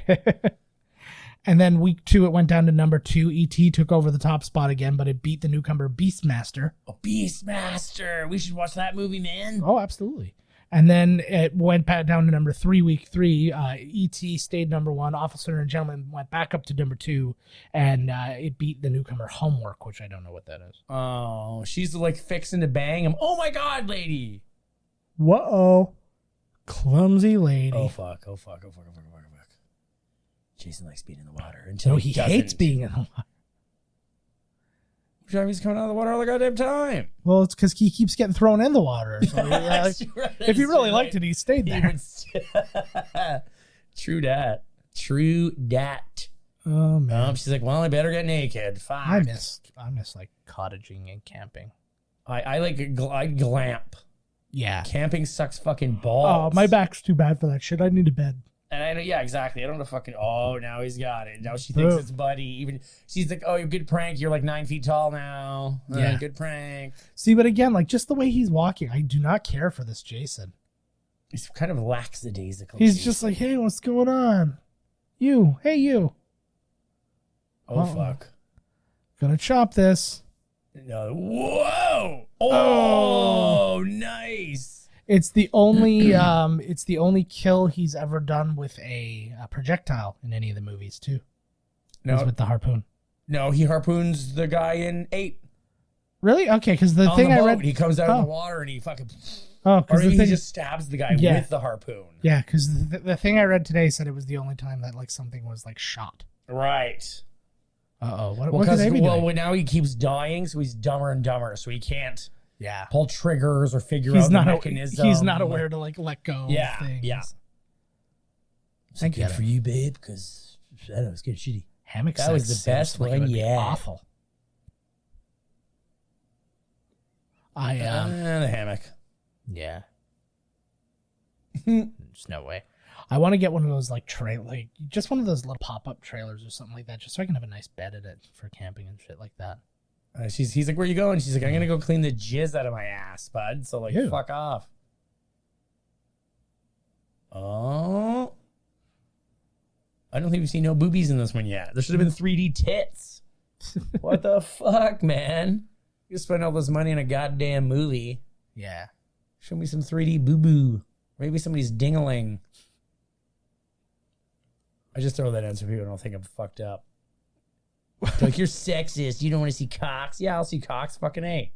[SPEAKER 2] And then week 2, it went down to number 2. E.T. took over the top spot again, but it beat the newcomer Beastmaster.
[SPEAKER 1] Oh, Beastmaster. We should watch that movie, man.
[SPEAKER 2] Oh, absolutely. And then it went back down to number 3, week 3. E.T. stayed number 1. Officer and Gentleman went back up to number 2. And it beat the newcomer Homework, which I don't know what that is.
[SPEAKER 1] Oh, she's like fixing to bang him. Oh my God, lady.
[SPEAKER 2] Whoa. Clumsy lady.
[SPEAKER 1] Oh, fuck. Jason likes being in the water. Until
[SPEAKER 2] No, he hates being in the water.
[SPEAKER 1] Every time he's coming out of the water all the goddamn time.
[SPEAKER 2] Well, it's because he keeps getting thrown in the water. So if he really liked it, he stayed there.
[SPEAKER 1] True dat.
[SPEAKER 2] Oh, man.
[SPEAKER 1] She's like, well, I better get naked. Fuck.
[SPEAKER 2] I miss like cottaging and camping.
[SPEAKER 1] I glamp.
[SPEAKER 2] Yeah.
[SPEAKER 1] Camping sucks fucking balls.
[SPEAKER 2] Oh, my back's too bad for that shit. I need a bed.
[SPEAKER 1] And I know, yeah, exactly. I don't know fucking. Oh, now he's got it. Now she thinks it's Buddy. Even she's like, "Oh, good prank. You're like 9 feet tall now.
[SPEAKER 2] Yeah,
[SPEAKER 1] good prank."
[SPEAKER 2] See, but again, like just the way he's walking, I do not care for this Jason.
[SPEAKER 1] He's kind of lackadaisical.
[SPEAKER 2] He's just like, "Hey, what's going on? You, hey, you."
[SPEAKER 1] Oh fuck!
[SPEAKER 2] Gonna chop this.
[SPEAKER 1] No. Whoa! Oh, nice.
[SPEAKER 2] It's the only kill he's ever done with a projectile in any of the movies too. No, with the harpoon.
[SPEAKER 1] No, he harpoons the guy in 8.
[SPEAKER 2] Really? Okay, because the thing I read,
[SPEAKER 1] he comes out of the water and he fucking.
[SPEAKER 2] Oh, because
[SPEAKER 1] he just stabs the guy with the harpoon.
[SPEAKER 2] Yeah, because the thing I read today said it was the only time that like something was like shot.
[SPEAKER 1] Right.
[SPEAKER 2] What could they be doing?
[SPEAKER 1] Well, now he keeps dying, so he's dumber and dumber, so he can't.
[SPEAKER 2] Yeah,
[SPEAKER 1] pull triggers or figure out the mechanism.
[SPEAKER 2] He's not aware to like let go.
[SPEAKER 1] Yeah,
[SPEAKER 2] of things.
[SPEAKER 1] Yeah. It's good for you, babe, because I don't know, it's getting shitty.
[SPEAKER 2] Hammock.
[SPEAKER 1] That was the best one. Yeah,
[SPEAKER 2] awful. The
[SPEAKER 1] hammock.
[SPEAKER 2] Yeah. There's no way. I want to get one of those like just one of those little pop-up trailers or something like that, just so I can have a nice bed in it for camping and shit like that.
[SPEAKER 1] He's like, where you going? She's like, I'm gonna go clean the jizz out of my ass, bud. So like, fuck off. Oh, I don't think we've seen no boobies in this one yet. There should have been 3D tits. What the fuck, man? You spend all this money on a goddamn movie.
[SPEAKER 2] Yeah.
[SPEAKER 1] Show me some 3D boo boo. Maybe somebody's dingling. I just throw that in so people don't think I'm fucked up. Like, you're sexist. You don't want to see cocks. Yeah, I'll see cocks. Fucking A.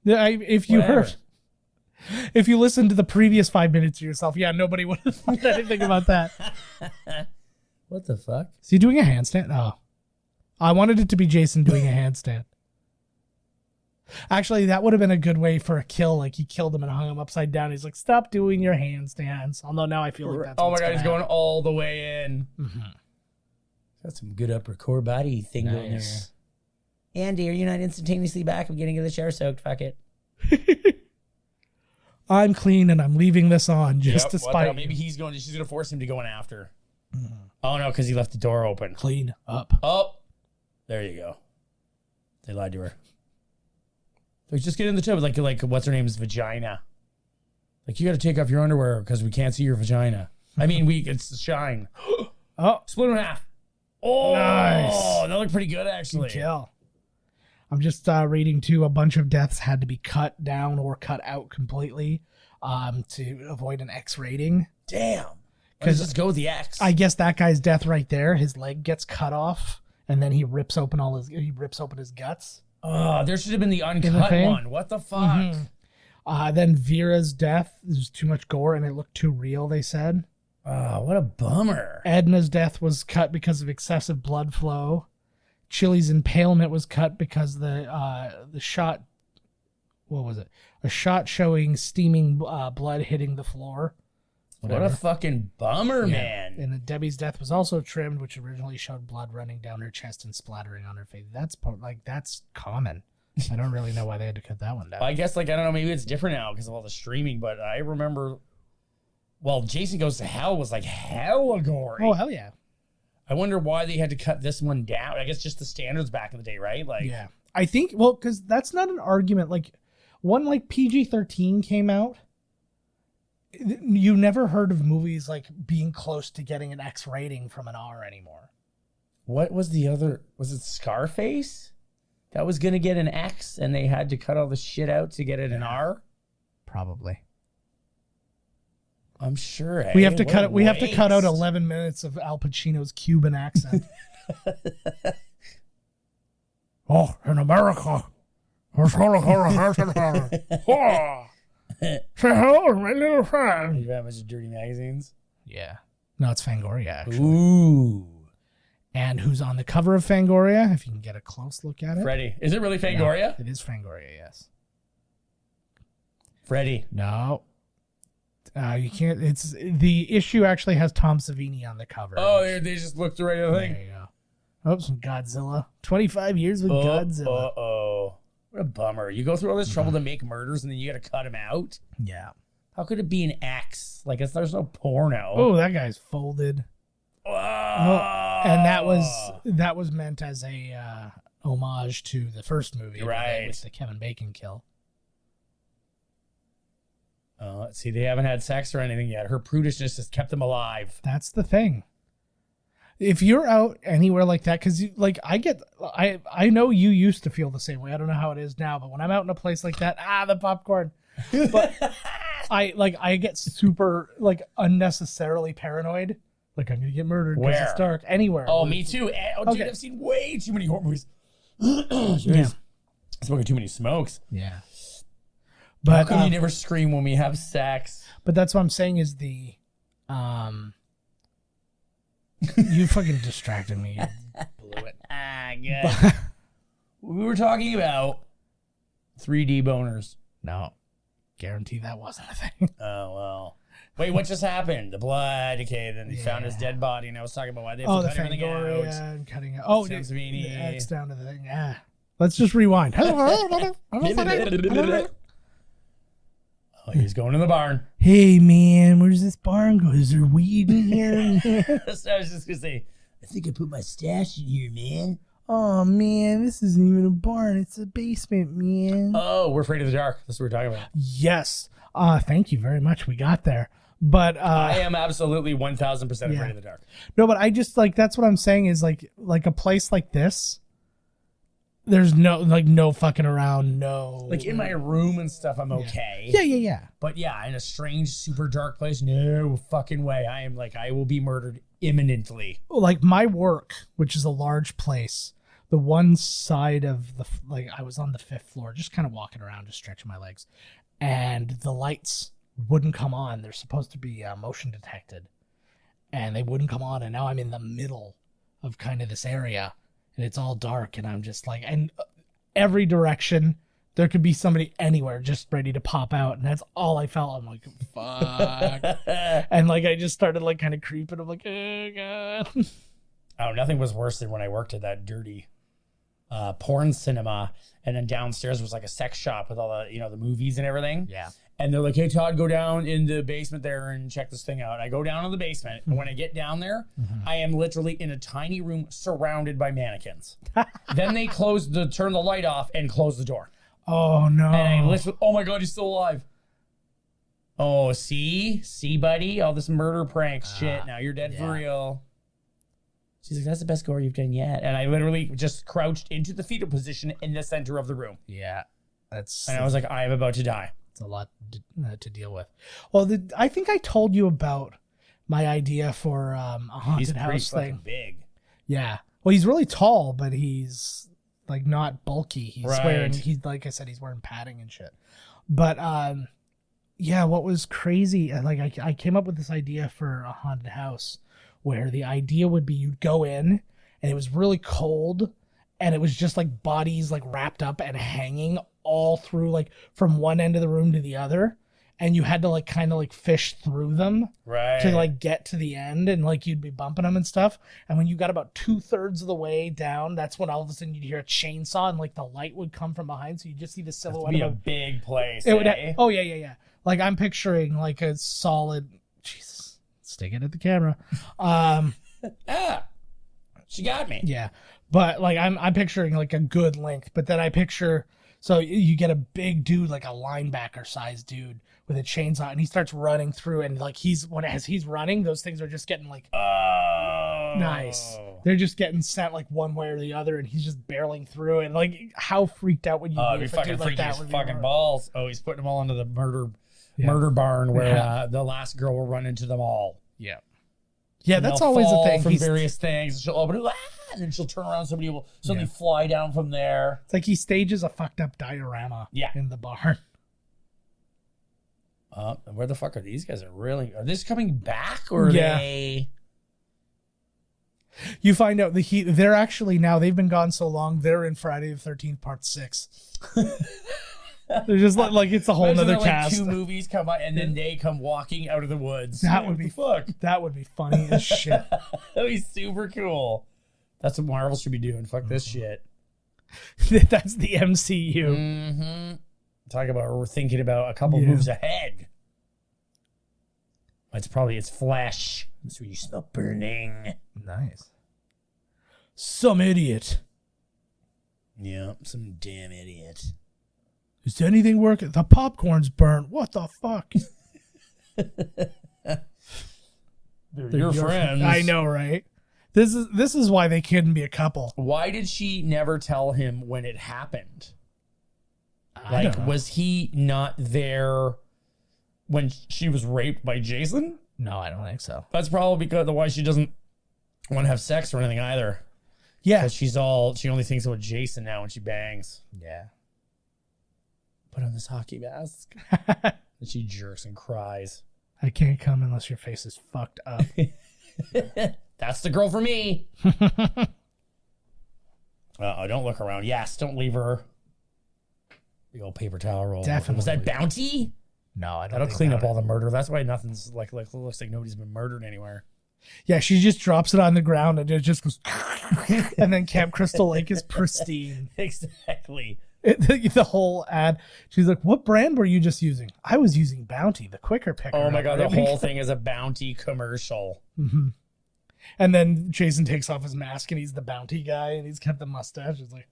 [SPEAKER 2] If you listened to the previous 5 minutes of yourself, yeah, nobody would have thought anything about that.
[SPEAKER 1] What the fuck?
[SPEAKER 2] Is he doing a handstand? Oh, I wanted it to be Jason doing a handstand. Actually, that would have been a good way for a kill. Like he killed him and hung him upside down. He's like, "Stop doing your handstands." Although now I feel like that's.
[SPEAKER 1] Oh my god, he's going all the way in. Mm-hmm. Got some good upper core body thing going there. Andy, are you not instantaneously back? I'm getting in the shower soaked. Fuck it.
[SPEAKER 2] I'm clean and I'm leaving this on just to spite.
[SPEAKER 1] Maybe she's going to force him to go in after. Mm-hmm. Oh no, because he left the door open.
[SPEAKER 2] Clean up.
[SPEAKER 1] Oh, there you go. They lied to her. Like, just get in the tub. Like what's her name's vagina. Like, you got to take off your underwear because we can't see your vagina. I mean, it's shine.
[SPEAKER 2] Oh,
[SPEAKER 1] split in half. Oh, nice. That looked pretty good, actually.
[SPEAKER 2] Good kill. I'm just reading, too, a bunch of deaths had to be cut down or cut out completely to avoid an X rating.
[SPEAKER 1] Damn. Because just go with the X.
[SPEAKER 2] I guess that guy's death right there, his leg gets cut off, and then he rips open his guts.
[SPEAKER 1] Oh, there should have been the uncut one. What the fuck?
[SPEAKER 2] Mm-hmm. Then Vera's death, there's too much gore, and it looked too real, they said.
[SPEAKER 1] Oh, what a bummer.
[SPEAKER 2] Edna's death was cut because of excessive blood flow. Chili's impalement was cut because the shot, what was it? A shot showing steaming blood hitting the floor.
[SPEAKER 1] Whatever. What a fucking bummer, man.
[SPEAKER 2] And Debbie's death was also trimmed, which originally showed blood running down her chest and splattering on her face. That's common. I don't really know why they had to cut that one down.
[SPEAKER 1] I guess, I don't know, maybe it's different now because of all the streaming, but I remember, Jason Goes to Hell was hella gory.
[SPEAKER 2] Oh, hell yeah.
[SPEAKER 1] I wonder why they had to cut this one down. I guess just the standards back in the day, right?
[SPEAKER 2] Yeah. I think, because that's not an argument. One PG-13 came out. You never heard of movies being close to getting an X rating from an R anymore.
[SPEAKER 1] What was the other? Was it Scarface? That was going to get an X and they had to cut all the shit out to get it an R?
[SPEAKER 2] Probably.
[SPEAKER 1] I'm sure.
[SPEAKER 2] We have to cut it. We have to
[SPEAKER 1] waste.
[SPEAKER 2] cut out 11 minutes of Al Pacino's Cuban accent. Oh, in America. Say hello, my little friend.
[SPEAKER 1] You have a bunch of dirty magazines.
[SPEAKER 2] Yeah. No, it's Fangoria, actually.
[SPEAKER 1] Ooh.
[SPEAKER 2] And who's on the cover of Fangoria, if you can get a close look at it.
[SPEAKER 1] Freddie. Is it really Fangoria?
[SPEAKER 2] No, it is Fangoria, yes.
[SPEAKER 1] Freddie.
[SPEAKER 2] No. You can't. It's the issue actually has Tom Savini on the cover.
[SPEAKER 1] Oh, they just looked right at the thing.
[SPEAKER 2] There you go. Oh, some Godzilla. 25 years with Godzilla.
[SPEAKER 1] Uh-oh. What a bummer. You go through all this trouble to make murders and then you got to cut him out?
[SPEAKER 2] Yeah.
[SPEAKER 1] How could it be an X? Like, there's no porno.
[SPEAKER 2] Oh, that guy's folded.
[SPEAKER 1] Oh.
[SPEAKER 2] And that was meant as a homage to the first movie,
[SPEAKER 1] right?
[SPEAKER 2] With the Kevin Bacon kill.
[SPEAKER 1] See, they haven't had sex or anything yet. Her prudishness has kept them alive.
[SPEAKER 2] That's the thing. If you're out anywhere like that, because I know you used to feel the same way. I don't know how it is now, but when I'm out in a place like that, the popcorn. But I get super unnecessarily paranoid. Like, I'm gonna get murdered because it's dark. Anywhere.
[SPEAKER 1] Oh, me too. Oh, dude, I've seen way too many horror movies. Yeah. Smoking too many smokes.
[SPEAKER 2] Yeah.
[SPEAKER 1] But how come you never scream when we have sex?
[SPEAKER 2] But that's what I'm saying is the you fucking distracted me. You blew it.
[SPEAKER 1] Good. We were talking about 3D boners.
[SPEAKER 2] No. Guarantee that wasn't a thing.
[SPEAKER 1] Oh, well. Wait, what just happened? The blood. Okay, then they found his dead body, and I was talking about why they have to cut everything out.
[SPEAKER 2] And cutting out. Oh,
[SPEAKER 1] Savini.
[SPEAKER 2] the X down to the thing. Let's just rewind.
[SPEAKER 1] Oh, he's going to the barn.
[SPEAKER 2] Hey, man, where's this barn go? Is there weed in here?
[SPEAKER 1] So I was just going to say, I think I put my stash in here, man.
[SPEAKER 2] Oh, man, this isn't even a barn. It's a basement, man.
[SPEAKER 1] Oh, we're afraid of the dark. That's what we're talking about.
[SPEAKER 2] Yes. Thank you very much. We got there. But
[SPEAKER 1] I am absolutely 1,000% afraid of the dark.
[SPEAKER 2] No, but I just that's what I'm saying is like a place like this. There's no fucking around, no.
[SPEAKER 1] Like in my room and stuff, I'm okay.
[SPEAKER 2] Yeah.
[SPEAKER 1] But yeah, in a strange, super dark place, no fucking way. I will be murdered imminently.
[SPEAKER 2] Like my work, which is a large place, the one side of I was on the 5th floor, just kind of walking around, just stretching my legs, and the lights wouldn't come on. They're supposed to be motion detected, and they wouldn't come on. And now I'm in the middle of kind of this area. And it's all dark, and I'm just and every direction, there could be somebody anywhere just ready to pop out, and that's all I felt. I'm like, fuck. And I just started kind of creeping. I'm like, oh, God.
[SPEAKER 1] Oh, nothing was worse than when I worked at that dirty porn cinema, and then downstairs was a sex shop with all the, the movies and everything.
[SPEAKER 2] Yeah.
[SPEAKER 1] And they're like, hey, Todd, go down in the basement there and check this thing out. I go down in the basement. And when I get down there, I am literally in a tiny room surrounded by mannequins. Then they turn the light off and close the door.
[SPEAKER 2] Oh, no.
[SPEAKER 1] And I literally, oh my God, he's still alive. Oh, see, buddy, all this murder prank shit. Now you're dead for real. She's like, that's the best gore you've done yet. And I literally just crouched into the fetal position in the center of the room.
[SPEAKER 2] Yeah.
[SPEAKER 1] And I was like, I am about to die.
[SPEAKER 2] It's a lot to deal with. Well, I think I told you about my idea for a haunted house thing.
[SPEAKER 1] He's big.
[SPEAKER 2] Yeah. Well, he's really tall, but he's not bulky. He's wearing, like I said, he's wearing padding and shit. But yeah, what was crazy, I came up with this idea for a haunted house where the idea would be you'd go in and it was really cold and it was just bodies wrapped up and hanging all through from one end of the room to the other, and you had to kind of fish through them to get to the end, and you'd be bumping them and stuff. And when you got about 2/3 of the way down, that's when all of a sudden you'd hear a chainsaw and the light would come from behind, so you just see the silhouette.
[SPEAKER 1] Be a big place.
[SPEAKER 2] It would. Oh yeah. I'm picturing a solid. Jesus, stick it at the camera.
[SPEAKER 1] She got me.
[SPEAKER 2] Yeah, but I'm picturing a good length, but then I picture. So you get a big dude, a linebacker sized dude with a chainsaw, and he starts running through, and as he's running, those things are just getting nice. They're just getting sent one way or the other, and he's just barreling through, and how freaked out would you be if a dude like that would be
[SPEAKER 1] fucking balls. Oh, he's putting them all into the murder murder barn where the last girl will run into them all.
[SPEAKER 2] Yeah. Yeah,
[SPEAKER 1] And
[SPEAKER 2] that's
[SPEAKER 1] they'll
[SPEAKER 2] always a
[SPEAKER 1] fall
[SPEAKER 2] thing.
[SPEAKER 1] from various things. She'll open it, and then she'll turn around. Somebody will suddenly fly down from there.
[SPEAKER 2] It's like he stages a fucked up diorama in the barn.
[SPEAKER 1] Where the fuck are these guys? Are they coming back or are they?
[SPEAKER 2] You find out they're actually now, they've been gone so long, they're in Friday the 13th part 6. They're just like it's a whole nother cast.
[SPEAKER 1] 2 movies come out and then they come walking out of the woods.
[SPEAKER 2] That would be fuck. That would be funny as shit.
[SPEAKER 1] That'd be super cool. That's what Marvel should be doing. Fuck this shit.
[SPEAKER 2] That's the MCU.
[SPEAKER 1] Mm-hmm. Talk about we're thinking about a couple moves ahead. It's flesh. That's where you smell burning.
[SPEAKER 2] Nice. Some idiot.
[SPEAKER 1] Yeah, some damn idiot.
[SPEAKER 2] Is anything working? The popcorn's burnt. What the fuck?
[SPEAKER 1] They're your friends.
[SPEAKER 2] I know, right? This is why they couldn't be a couple.
[SPEAKER 1] Why did she never tell him when it happened?
[SPEAKER 2] I don't know.
[SPEAKER 1] Was he not there when she was raped by Jason?
[SPEAKER 2] No, I don't think so.
[SPEAKER 1] That's probably because of why she doesn't want to have sex or anything either.
[SPEAKER 2] Yeah.
[SPEAKER 1] She only thinks about Jason now when she bangs.
[SPEAKER 2] Yeah.
[SPEAKER 1] Put on this hockey mask. And she jerks and cries.
[SPEAKER 2] I can't come unless your face is fucked up.
[SPEAKER 1] That's the girl for me. Don't look around. Yes, don't leave her. The old paper towel roll.
[SPEAKER 2] Definitely.
[SPEAKER 1] Was that Bounty?
[SPEAKER 2] No, I don't.
[SPEAKER 1] That'll clean up all the murder. That's why nothing's like looks like nobody's been murdered anywhere.
[SPEAKER 2] Yeah, she just drops it on the ground and it just goes, and then Camp Crystal Lake is pristine.
[SPEAKER 1] Exactly.
[SPEAKER 2] The whole ad. She's like, "What brand were you just using?" I was using Bounty, the quicker picker.
[SPEAKER 1] Oh my god, the whole thing is a Bounty commercial.
[SPEAKER 2] Mm-hmm. And then Jason takes off his mask and he's the Bounty guy and he's got the mustache. It's like,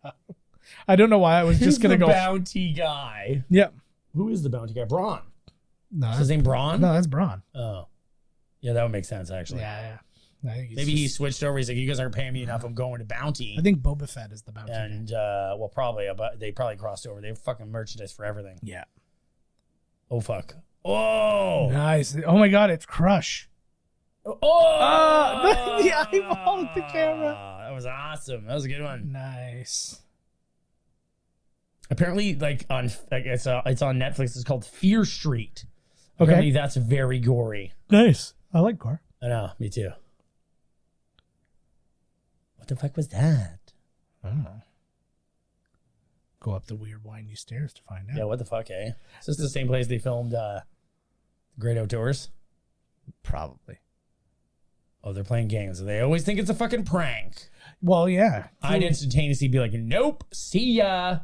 [SPEAKER 2] I don't know why I was just gonna go
[SPEAKER 1] Bounty guy.
[SPEAKER 2] Yep.
[SPEAKER 1] Who is the Bounty guy? Braun.
[SPEAKER 2] No,
[SPEAKER 1] is his name Braun?
[SPEAKER 2] No, that's Braun.
[SPEAKER 1] Oh, yeah, that would make sense actually.
[SPEAKER 2] Yeah. I think
[SPEAKER 1] maybe he switched over. He's like, you guys aren't paying me enough. I'm going to Bounty.
[SPEAKER 2] I think Boba Fett is the Bounty.
[SPEAKER 1] And but they probably crossed over. They have fucking merchandise for everything.
[SPEAKER 2] Yeah.
[SPEAKER 1] Oh fuck. Oh.
[SPEAKER 2] Nice. Oh my god, it's Crush.
[SPEAKER 1] Oh.
[SPEAKER 2] The eyeball at the camera.
[SPEAKER 1] That was awesome. That was a good one.
[SPEAKER 2] Nice.
[SPEAKER 1] Apparently, it's on Netflix. It's called Fear Street.
[SPEAKER 2] Okay.
[SPEAKER 1] Apparently, that's very gory.
[SPEAKER 2] Nice. I like gore.
[SPEAKER 1] I know. Me too. What the fuck was that?
[SPEAKER 2] I don't know. Go up the weird windy stairs to find out.
[SPEAKER 1] Yeah, what the fuck, eh? Is this the same place they filmed Great Outdoors?
[SPEAKER 2] Probably.
[SPEAKER 1] Oh, they're playing games. They always think it's a fucking prank.
[SPEAKER 2] Well, yeah.
[SPEAKER 1] I'd instantaneously be like, nope, see ya.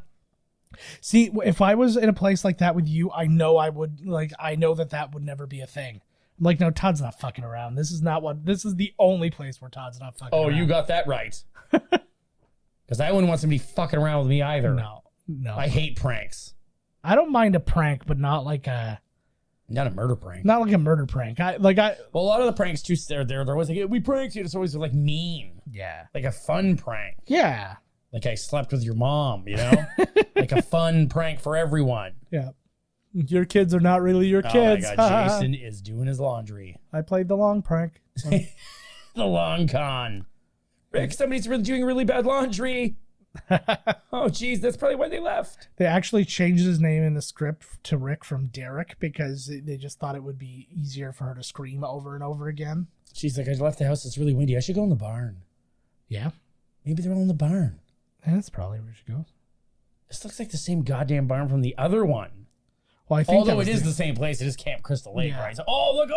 [SPEAKER 2] See, if I was in a place like that with you, I know I would, I know that would never be a thing. I'm like, no, Todd's not fucking around. This is the only place where Todd's not fucking around.
[SPEAKER 1] Oh, you got that right. Because I wouldn't want somebody fucking around with me either.
[SPEAKER 2] No.
[SPEAKER 1] I hate pranks.
[SPEAKER 2] I don't mind a prank, but not like a...
[SPEAKER 1] Not a murder prank.
[SPEAKER 2] Not like a murder prank. Well,
[SPEAKER 1] a lot of the pranks too, they're always like, we pranked you. It's always like mean.
[SPEAKER 2] Yeah.
[SPEAKER 1] Like a fun prank.
[SPEAKER 2] Yeah.
[SPEAKER 1] Like I slept with your mom, you know? Like a fun prank for everyone.
[SPEAKER 2] Yeah. Your kids are not really your kids.
[SPEAKER 1] Oh my God, Jason is doing his laundry.
[SPEAKER 2] I played the long prank.
[SPEAKER 1] The long con. Rick, somebody's doing really bad laundry. Oh, geez, that's probably why they left.
[SPEAKER 2] They actually changed his name in the script to Rick from Derek because they just thought it would be easier for her to scream over and over again.
[SPEAKER 1] She's like, I left the house. It's really windy. I should go in the barn.
[SPEAKER 2] Yeah.
[SPEAKER 1] Maybe they're all in the barn.
[SPEAKER 2] That's probably where she goes.
[SPEAKER 1] This looks like the same goddamn barn from the other one.
[SPEAKER 2] Well, I think
[SPEAKER 1] although it is the same place, it is Camp Crystal Lake, right? So, oh, look!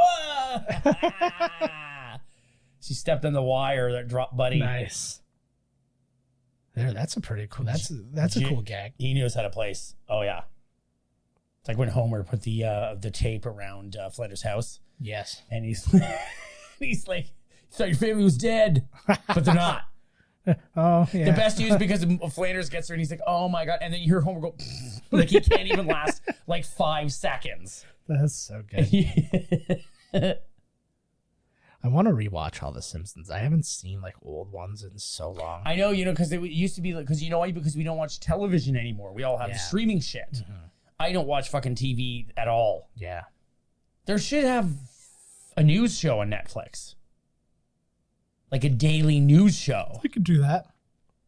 [SPEAKER 1] She stepped on the wire that dropped Buddy.
[SPEAKER 2] Nice. There, that's a pretty cool. That's a cool gag.
[SPEAKER 1] He knows how to place. Oh yeah, it's like when Homer put the tape around Flanders' house.
[SPEAKER 2] Yes,
[SPEAKER 1] and he's like, "Thought your family was dead, but they're not."
[SPEAKER 2] Oh yeah.
[SPEAKER 1] The best news because Flanders gets her and he's like, "Oh my god!" And then you hear Homer go, like he can't even last like 5 seconds.
[SPEAKER 2] That's so good. I want to rewatch all the Simpsons. I haven't seen old ones in so long.
[SPEAKER 1] I know, because it used to be because you know why? Because we don't watch television anymore. We all have the streaming shit. Mm-hmm. I don't watch fucking TV at all.
[SPEAKER 2] Yeah.
[SPEAKER 1] There should have a news show on Netflix. Like a daily news show.
[SPEAKER 2] We could do that.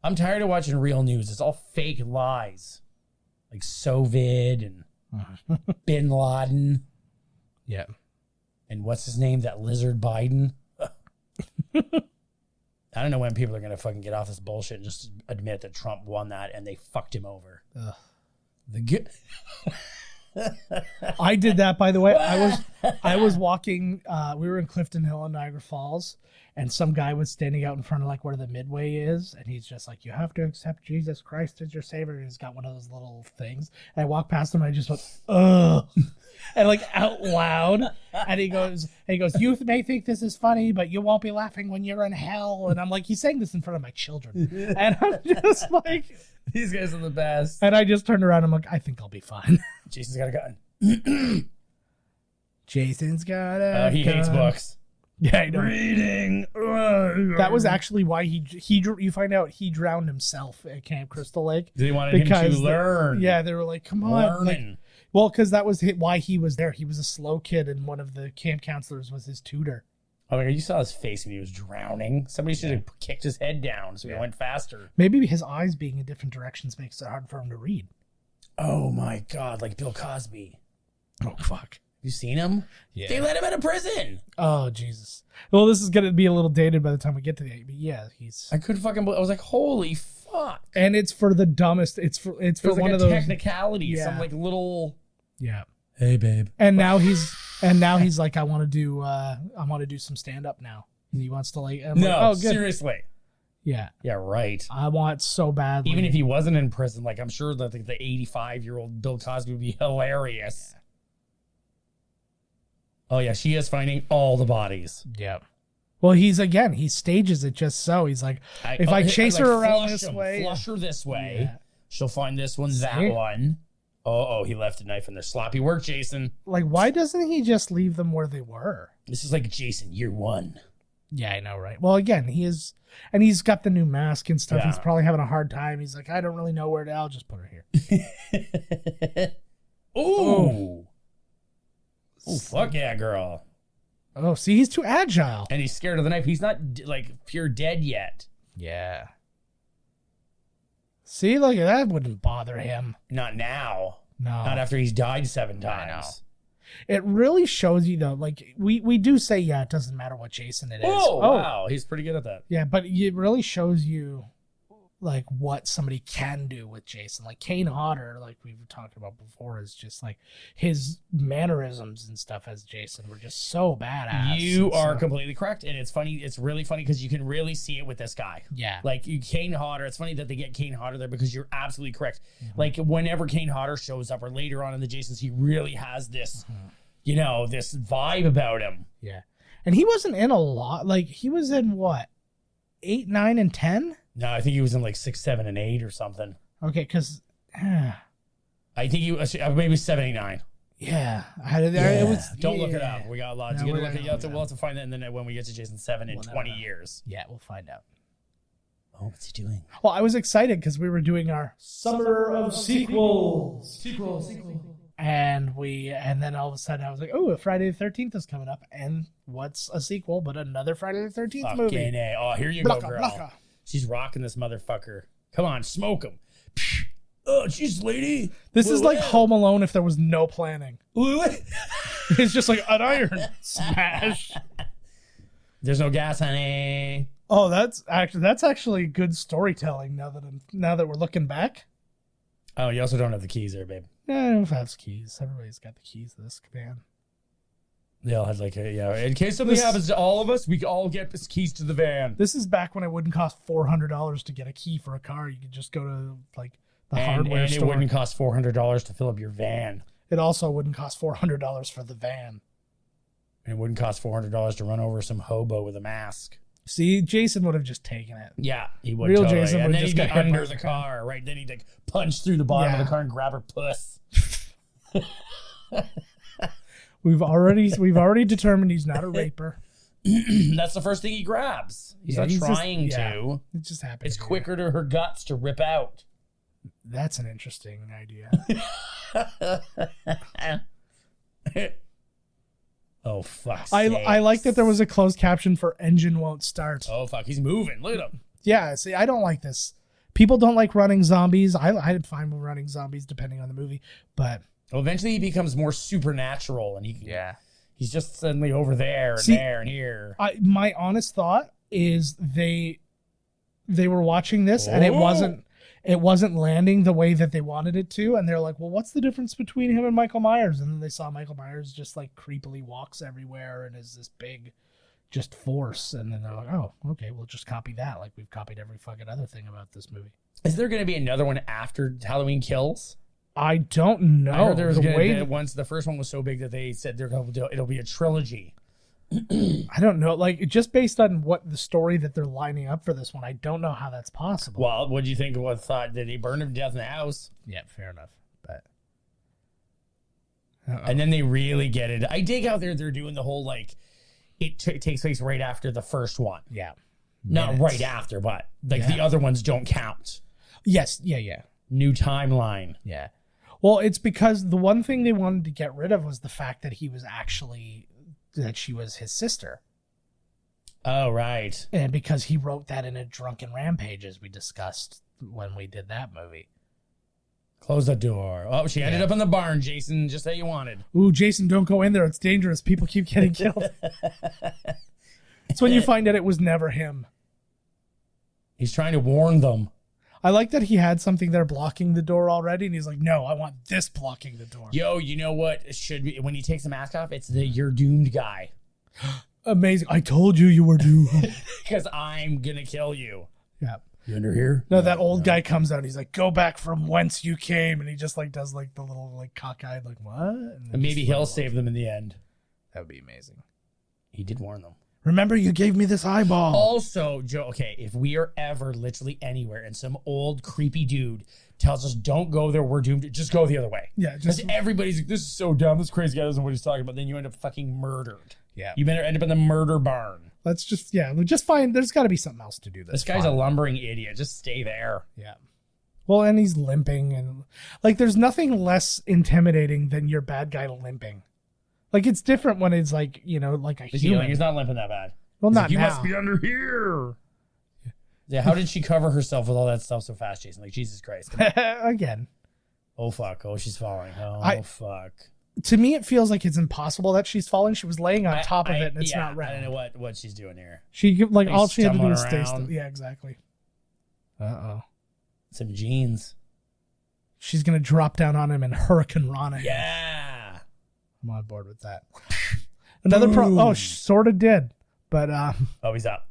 [SPEAKER 1] I'm tired of watching real news. It's all fake lies. Like Sovid and Bin Laden.
[SPEAKER 2] Yeah.
[SPEAKER 1] And what's his name? That lizard Biden. I don't know when people are going to fucking get off this bullshit and just admit that Trump won that and they fucked him over.
[SPEAKER 2] Ugh.
[SPEAKER 1] I
[SPEAKER 2] did that, by the way. I was walking. We were in Clifton Hill in Niagara Falls, and some guy was standing out in front of like where the Midway is, and he's just like, "You have to accept Jesus Christ as your savior." And he's got one of those little things. And I walked past him, and I just went, "Ugh," and like out loud. And he goes, "You may think this is funny, but you won't be laughing when you're in hell." And I'm like, he's saying this in front of my children, and I'm just like.
[SPEAKER 1] These guys are the best.
[SPEAKER 2] And I just turned around. I'm like, I think I'll be fine.
[SPEAKER 1] Jason's got a gun.
[SPEAKER 2] Jason's got a
[SPEAKER 1] he
[SPEAKER 2] gun.
[SPEAKER 1] hates books.
[SPEAKER 2] Yeah, I know.
[SPEAKER 1] Reading.
[SPEAKER 2] That was actually why you find out he drowned himself at Camp Crystal Lake.
[SPEAKER 1] They wanted him to learn.
[SPEAKER 2] Yeah, they were like, come on.
[SPEAKER 1] Learning.
[SPEAKER 2] Well, because that was why he was there. He was a slow kid, and one of the camp counselors was his tutor.
[SPEAKER 1] Oh my God, you saw his face when he was drowning. Somebody should have kicked his head down so he went faster.
[SPEAKER 2] Maybe his eyes being in different directions makes it hard for him to read.
[SPEAKER 1] Oh my God, like Bill Cosby.
[SPEAKER 2] Oh, fuck.
[SPEAKER 1] You seen him?
[SPEAKER 2] Yeah.
[SPEAKER 1] They let him out of prison.
[SPEAKER 2] Oh, Jesus. Well, this is going to be a little dated by the time we get to the 8, but yeah, he's...
[SPEAKER 1] I couldn't fucking believe. I was like, holy fuck.
[SPEAKER 2] And it's for the dumbest. It's for
[SPEAKER 1] It was
[SPEAKER 2] one
[SPEAKER 1] like
[SPEAKER 2] of
[SPEAKER 1] a
[SPEAKER 2] those...
[SPEAKER 1] technicality.
[SPEAKER 2] Yeah.
[SPEAKER 1] Some like little...
[SPEAKER 2] Yeah.
[SPEAKER 1] Hey, babe.
[SPEAKER 2] And now he's like, I want to do some stand up now. And he wants to like, I'm
[SPEAKER 1] No,
[SPEAKER 2] like, oh, good.
[SPEAKER 1] seriously.
[SPEAKER 2] Yeah.
[SPEAKER 1] Yeah, right.
[SPEAKER 2] I want so badly.
[SPEAKER 1] Even if he wasn't in prison, like I'm sure that the 85-year-old Bill Cosby would be hilarious. Oh yeah, she is finding all the bodies.
[SPEAKER 2] Yeah. Well, he stages it just so. He's like, if I chase her around this way.
[SPEAKER 1] Flush her this way.
[SPEAKER 2] Yeah.
[SPEAKER 1] She'll find this one, that one. Oh, he left a knife in there. Sloppy work, Jason.
[SPEAKER 2] Like, why doesn't he just leave them where they were?
[SPEAKER 1] This is like Jason, year one.
[SPEAKER 2] Yeah, I know, right? Well, again, he's got the new mask and stuff.
[SPEAKER 1] Yeah.
[SPEAKER 2] He's probably having a hard time. He's like, I don't really know where to. I'll just put her here.
[SPEAKER 1] Ooh. Oh, fuck yeah, girl.
[SPEAKER 2] Oh, see, he's too agile.
[SPEAKER 1] And he's scared of the knife. He's not like pure dead yet.
[SPEAKER 2] Yeah. See, look, that wouldn't bother him.
[SPEAKER 1] Not now.
[SPEAKER 2] No.
[SPEAKER 1] Not after he's died 7 times.
[SPEAKER 2] I know. It really shows you, though, like, we do say, yeah, it doesn't matter what Jason it is.
[SPEAKER 1] Oh, wow. He's pretty good at that.
[SPEAKER 2] Yeah, but it really shows you, like, what somebody can do with Jason. Like, Kane Hodder, like we've talked about before, is just, like, his mannerisms and stuff as Jason were just so badass.
[SPEAKER 1] You are completely correct. And it's funny. It's really funny because you can really see it with this guy.
[SPEAKER 2] Yeah.
[SPEAKER 1] Like, Kane Hodder, it's funny that they get Kane Hodder there because you're absolutely correct. Like, whenever Kane Hodder shows up or later on in the Jasons, he really has this, you know, this vibe about him.
[SPEAKER 2] Yeah. And he wasn't in a lot. Like, he was in what? 8, 9, and 10?
[SPEAKER 1] No, I think he was in like 6, 7, and 8 or something.
[SPEAKER 2] Okay, because...
[SPEAKER 1] I think he was maybe 7, 8, 9.
[SPEAKER 2] Yeah.
[SPEAKER 1] It
[SPEAKER 2] was,
[SPEAKER 1] Don't look it up. We got lots.
[SPEAKER 2] No,
[SPEAKER 1] You gotta
[SPEAKER 2] we're
[SPEAKER 1] look
[SPEAKER 2] gonna
[SPEAKER 1] it up.
[SPEAKER 2] look it
[SPEAKER 1] We'll have to find that and then when we get to Jason 7 in 20 years.
[SPEAKER 2] Yeah, we'll find out.
[SPEAKER 1] Oh, what's he doing?
[SPEAKER 2] Well, I was excited because we were doing our Summer of Sequels. And then all of a sudden I was like, oh, Friday the 13th is coming up. And what's a sequel but another Friday the 13th movie?
[SPEAKER 1] Fucking A. Oh, here you go, girl. She's rocking this motherfucker. Come on, smoke him. Oh, jeez, lady.
[SPEAKER 2] This is like Home Alone if there was no planning. It's just like an iron smash.
[SPEAKER 1] There's no gas, honey.
[SPEAKER 2] Oh, that's actually good storytelling now that we're looking back.
[SPEAKER 1] Oh, you also don't have the keys there, babe.
[SPEAKER 2] I don't have keys. Everybody's got the keys to this van.
[SPEAKER 1] They all had like in case something happens to all of us, we all get the keys to the van.
[SPEAKER 2] This is back when it wouldn't cost $400 to get a key for a car. You could just go to like the hardware store.
[SPEAKER 1] And it wouldn't cost $400 to fill up your van.
[SPEAKER 2] It also wouldn't cost $400 for the van.
[SPEAKER 1] And it wouldn't cost $400 to run over some hobo with a mask.
[SPEAKER 2] See, Jason would have just taken it.
[SPEAKER 1] Yeah, he would.
[SPEAKER 2] Real
[SPEAKER 1] totally.
[SPEAKER 2] Jason would
[SPEAKER 1] and then
[SPEAKER 2] just
[SPEAKER 1] he'd be
[SPEAKER 2] get hit
[SPEAKER 1] under
[SPEAKER 2] by
[SPEAKER 1] the
[SPEAKER 2] the
[SPEAKER 1] car, right? Then he'd like punch through the bottom of the car and grab her puss.
[SPEAKER 2] We've already determined he's not a raper.
[SPEAKER 1] That's the first thing he grabs. He's not trying to.
[SPEAKER 2] It just happens.
[SPEAKER 1] It's quicker to her guts to rip out.
[SPEAKER 2] That's an interesting idea.
[SPEAKER 1] Oh, fuck.
[SPEAKER 2] I like that there was a closed caption for "engine won't start."
[SPEAKER 1] Oh, fuck. He's moving. Look at him.
[SPEAKER 2] Yeah, see, I don't like this. People don't like running zombies. I'm fine with running zombies depending on the movie, but
[SPEAKER 1] Well, eventually he becomes more supernatural, and he's just suddenly over there and there and here.
[SPEAKER 2] My honest thought is they were watching this and it wasn't landing the way that they wanted it to, and they're like, well, what's the difference between him and Michael Myers? And then they saw Michael Myers just like creepily walks everywhere and is this big just force, and then they're like, oh, okay, we'll just copy that like we've copied every fucking other thing about this movie.
[SPEAKER 1] Is there going to be another one after Halloween Kills?
[SPEAKER 2] I don't know.
[SPEAKER 1] I heard there was once the first one was so big that they said they're going to do it'll be a trilogy.
[SPEAKER 2] I don't know, like just based on what the story that they're lining up for this one, I don't know how that's possible.
[SPEAKER 1] Well, what do you think? What thought did he burn him to death in the house?
[SPEAKER 2] Yeah, fair enough, but
[SPEAKER 1] and then they really get it. I dig how they're doing the whole like it takes place right after the first one.
[SPEAKER 2] Yeah,
[SPEAKER 1] not right after, but like the other ones don't count.
[SPEAKER 2] Yes, yeah.
[SPEAKER 1] New timeline.
[SPEAKER 2] Yeah. Well, it's because the one thing they wanted to get rid of was the fact that she was his sister.
[SPEAKER 1] Oh, right.
[SPEAKER 2] And because he wrote that in a drunken rampage, as we discussed when we did that movie.
[SPEAKER 1] Close the door. Oh, she ended up in the barn, Jason, just how you wanted.
[SPEAKER 2] Ooh, Jason, don't go in there. It's dangerous. People keep getting killed. It's when you find out it was never him.
[SPEAKER 1] He's trying to warn them.
[SPEAKER 2] I like that he had something there blocking the door already, and he's like, no, I want this blocking the door.
[SPEAKER 1] Yo, you know what it should be? When he takes the mask off, it's the "you're doomed" guy.
[SPEAKER 2] Amazing. I told you you were doomed.
[SPEAKER 1] Because I'm going to kill you.
[SPEAKER 2] Yeah.
[SPEAKER 1] You under here?
[SPEAKER 2] No, that old guy comes out, and he's like, go back from whence you came, and he just like does like the little like cockeyed like, what?
[SPEAKER 1] And maybe he'll save them in the end.
[SPEAKER 2] That would be amazing.
[SPEAKER 1] He did warn them.
[SPEAKER 2] Remember, you gave me this eyeball.
[SPEAKER 1] Also, Joe, okay, if we are ever literally anywhere and some old creepy dude tells us don't go there, we're doomed, just go the other way.
[SPEAKER 2] Yeah,
[SPEAKER 1] just everybody's like, this is so dumb. This crazy guy doesn't know what he's talking about. Then you end up fucking murdered.
[SPEAKER 2] Yeah.
[SPEAKER 1] You better end up in the murder barn.
[SPEAKER 2] Let's just find, there's got to be something else to do this.
[SPEAKER 1] This guy's a lumbering idiot. Just stay there.
[SPEAKER 2] Yeah. Well, and he's limping, and like there's nothing less intimidating than your bad guy limping. Like, it's different when it's like, you know, like a human.
[SPEAKER 1] He's not limping that bad.
[SPEAKER 2] Well, not
[SPEAKER 1] like, you
[SPEAKER 2] now.
[SPEAKER 1] must be under here. Yeah, how did she cover herself with all that stuff so fast, Jason? Like, Jesus Christ.
[SPEAKER 2] Again.
[SPEAKER 1] Oh, fuck. Oh, she's falling. Oh, fuck.
[SPEAKER 2] To me, it feels like it's impossible that she's falling. She was laying on top of it, and it's not round.
[SPEAKER 1] I don't know what she's doing here.
[SPEAKER 2] She, like, all she had to do was
[SPEAKER 1] stumbling
[SPEAKER 2] stay
[SPEAKER 1] around.
[SPEAKER 2] still. Yeah, exactly. Uh-oh.
[SPEAKER 1] Some jeans.
[SPEAKER 2] She's going to drop down on him and Hurricane Rana.
[SPEAKER 1] Yeah.
[SPEAKER 2] I'm on board with that. Another sort of did. But
[SPEAKER 1] oh, he's up.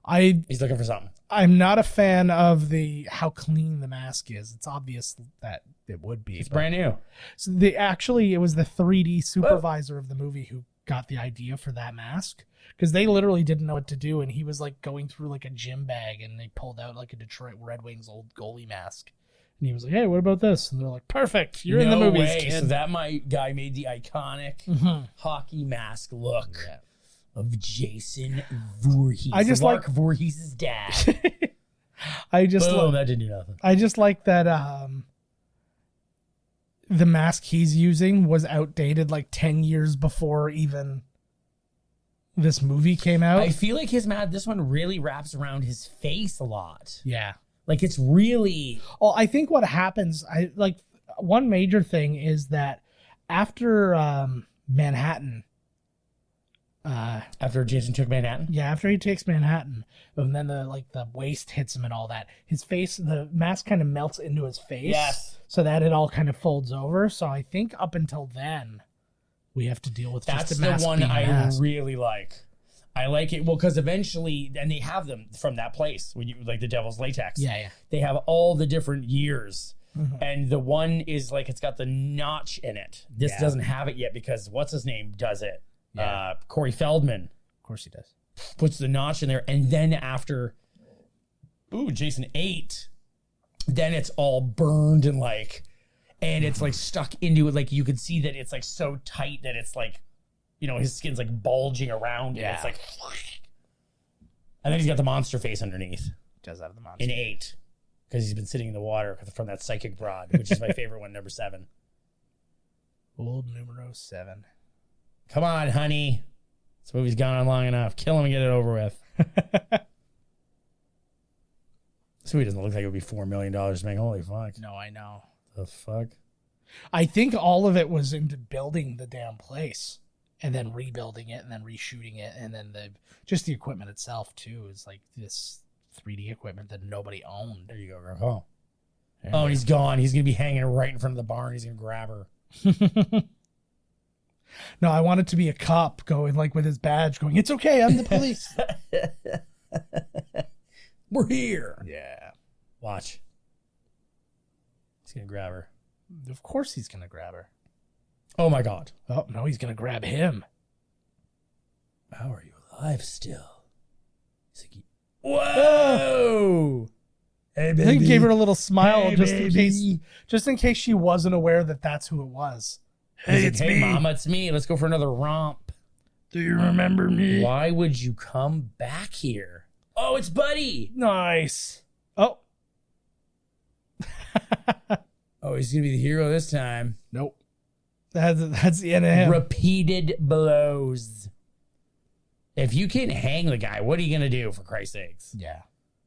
[SPEAKER 1] He's looking for something.
[SPEAKER 2] I'm not a fan of how clean the mask is. It's obvious that it would be.
[SPEAKER 1] It's brand new.
[SPEAKER 2] So it was the 3D supervisor of the movie who got the idea for that mask, because they literally didn't know what to do, and he was like going through like a gym bag, and they pulled out like a Detroit Red Wings old goalie mask. And he was like, hey, what about this? And they're like, perfect. You're in the movies, kid.
[SPEAKER 1] So that guy made the iconic hockey mask look of Jason Voorhees.
[SPEAKER 2] I just
[SPEAKER 1] Mark Voorhees' dad.
[SPEAKER 2] that
[SPEAKER 1] didn't do nothing.
[SPEAKER 2] I just like that the mask he's using was outdated like 10 years before even this movie came out.
[SPEAKER 1] I feel like this one really wraps around his face a lot.
[SPEAKER 2] Yeah.
[SPEAKER 1] Like, it's really...
[SPEAKER 2] Well, I think what happens, one major thing is that after Manhattan...
[SPEAKER 1] after Jason took Manhattan?
[SPEAKER 2] Yeah, after he takes Manhattan, and then the waist hits him and all that, his face, the mask kind of melts into his face.
[SPEAKER 1] Yes.
[SPEAKER 2] So that it all kind of folds over. So I think up until then, we have to deal with just the mask.
[SPEAKER 1] That's the one
[SPEAKER 2] being a mask.
[SPEAKER 1] really like. I like it, well, because eventually, and they have them from that place, when you like the Devil's Latex.
[SPEAKER 2] Yeah.
[SPEAKER 1] They have all the different years. Mm-hmm. And the one is like, it's got the notch in it. This doesn't have it yet because what's his name does it? Yeah. Corey Feldman.
[SPEAKER 2] Of course he does.
[SPEAKER 1] Puts the notch in there. And then after, Jason 8, then it's all burned and it's like stuck into it. Like you could see that it's like so tight that it's like, you know, his skin's like bulging around. Yeah. And it's like, and then he's got the monster face underneath.
[SPEAKER 2] Does have the monster
[SPEAKER 1] in 8, because he's been sitting in the water from that psychic broad, which is my favorite one, number 7.
[SPEAKER 2] Old numero 7.
[SPEAKER 1] Come on, honey. This movie's gone on long enough. Kill him and get it over with. This movie doesn't look like it would be $4 million to make. Holy fuck.
[SPEAKER 2] No, I know.
[SPEAKER 1] The fuck?
[SPEAKER 2] I think all of it was into building the damn place and then rebuilding it and then reshooting it. And then just the equipment itself, too, is like this 3D equipment that nobody owned.
[SPEAKER 1] There you go, girl. Oh. Oh, and he's gone. He's going to be hanging right in front of the barn. He's going to grab her.
[SPEAKER 2] No, I want it to be a cop going like with his badge going, it's okay, I'm the police.
[SPEAKER 1] We're here.
[SPEAKER 2] Yeah.
[SPEAKER 1] Watch. He's going to grab her.
[SPEAKER 2] Of course he's going to grab her.
[SPEAKER 1] Oh, my God.
[SPEAKER 2] Oh, no, he's going to grab him.
[SPEAKER 1] How are you alive still? He's like, whoa! Hey, baby.
[SPEAKER 2] I think he gave her a little smile
[SPEAKER 1] Hey,
[SPEAKER 2] just in case she wasn't aware that that's who it was.
[SPEAKER 1] Hey, it's me. Mama, it's me. Let's go for another romp.
[SPEAKER 2] Do you remember me?
[SPEAKER 1] Why would you come back here? Oh, it's Buddy.
[SPEAKER 2] Nice. Oh.
[SPEAKER 1] Oh, he's going to be the hero this time.
[SPEAKER 2] Nope. That's the end of him.
[SPEAKER 1] Repeated blows. If you can't hang the guy, what are you going to do, for Christ's sakes?
[SPEAKER 2] Yeah.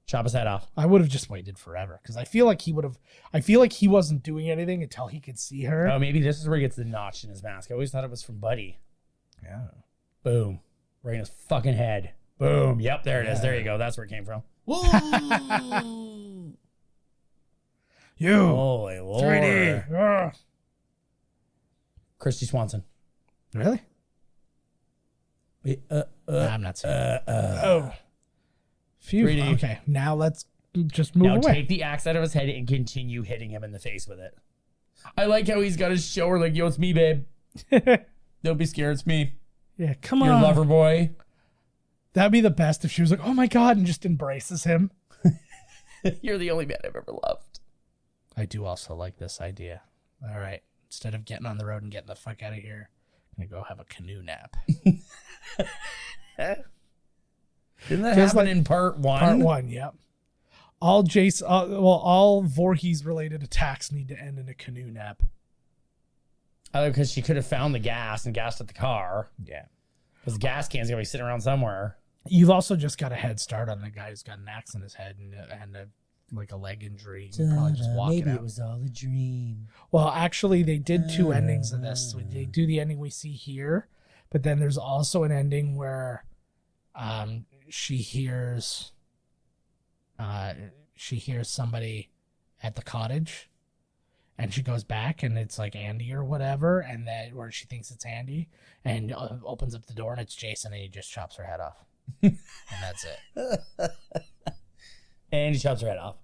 [SPEAKER 1] Chop his head off.
[SPEAKER 2] I would have just waited forever because I feel like he wasn't doing anything until he could see her.
[SPEAKER 1] Oh, maybe this is where he gets the notch in his mask. I always thought it was from Buddy.
[SPEAKER 2] Yeah.
[SPEAKER 1] Boom. Right in his fucking head. Boom. Yep, there it is. There you go. That's where it came from.
[SPEAKER 2] You.
[SPEAKER 1] Holy Lord.
[SPEAKER 2] 3D. Ugh.
[SPEAKER 1] Christy Swanson.
[SPEAKER 2] Really? Nah, I'm not saying oh. Phew.
[SPEAKER 1] 3D.
[SPEAKER 2] Okay, now let's just move
[SPEAKER 1] Now
[SPEAKER 2] away.
[SPEAKER 1] take the axe out of his head and continue hitting him in the face with it. I like how he's got his shower like, yo, it's me, babe. Don't be scared, it's me.
[SPEAKER 2] Yeah, come
[SPEAKER 1] Your
[SPEAKER 2] on.
[SPEAKER 1] lover boy.
[SPEAKER 2] That'd be the best if she was like, oh my God, and just embraces him.
[SPEAKER 1] You're the only man I've ever loved.
[SPEAKER 2] I do also like this idea. All right, instead of getting on the road and getting the fuck out of here, I'm going to go have a canoe nap.
[SPEAKER 1] Didn't that
[SPEAKER 2] Just
[SPEAKER 1] happen
[SPEAKER 2] like
[SPEAKER 1] in part one?
[SPEAKER 2] Part one, yep. All Voorhees related attacks need to end in a canoe nap.
[SPEAKER 1] Because she could have found the gas and gassed at the car.
[SPEAKER 2] Yeah.
[SPEAKER 1] Because the gas can's going to be sitting around somewhere.
[SPEAKER 2] You've also just got a head start on the guy who's got an axe in his head and a leg injury. You probably just walk
[SPEAKER 1] Maybe
[SPEAKER 2] it out.
[SPEAKER 1] it was all a dream.
[SPEAKER 2] Well, actually, they did two endings of this. So they do the ending we see here, but then there's also an ending where she hears somebody at the cottage, and she goes back, and it's like Andy or whatever, and then where she thinks it's Andy, and opens up the door, and it's Jason, and he just chops her head off, and that's it.
[SPEAKER 1] And he chops her head off.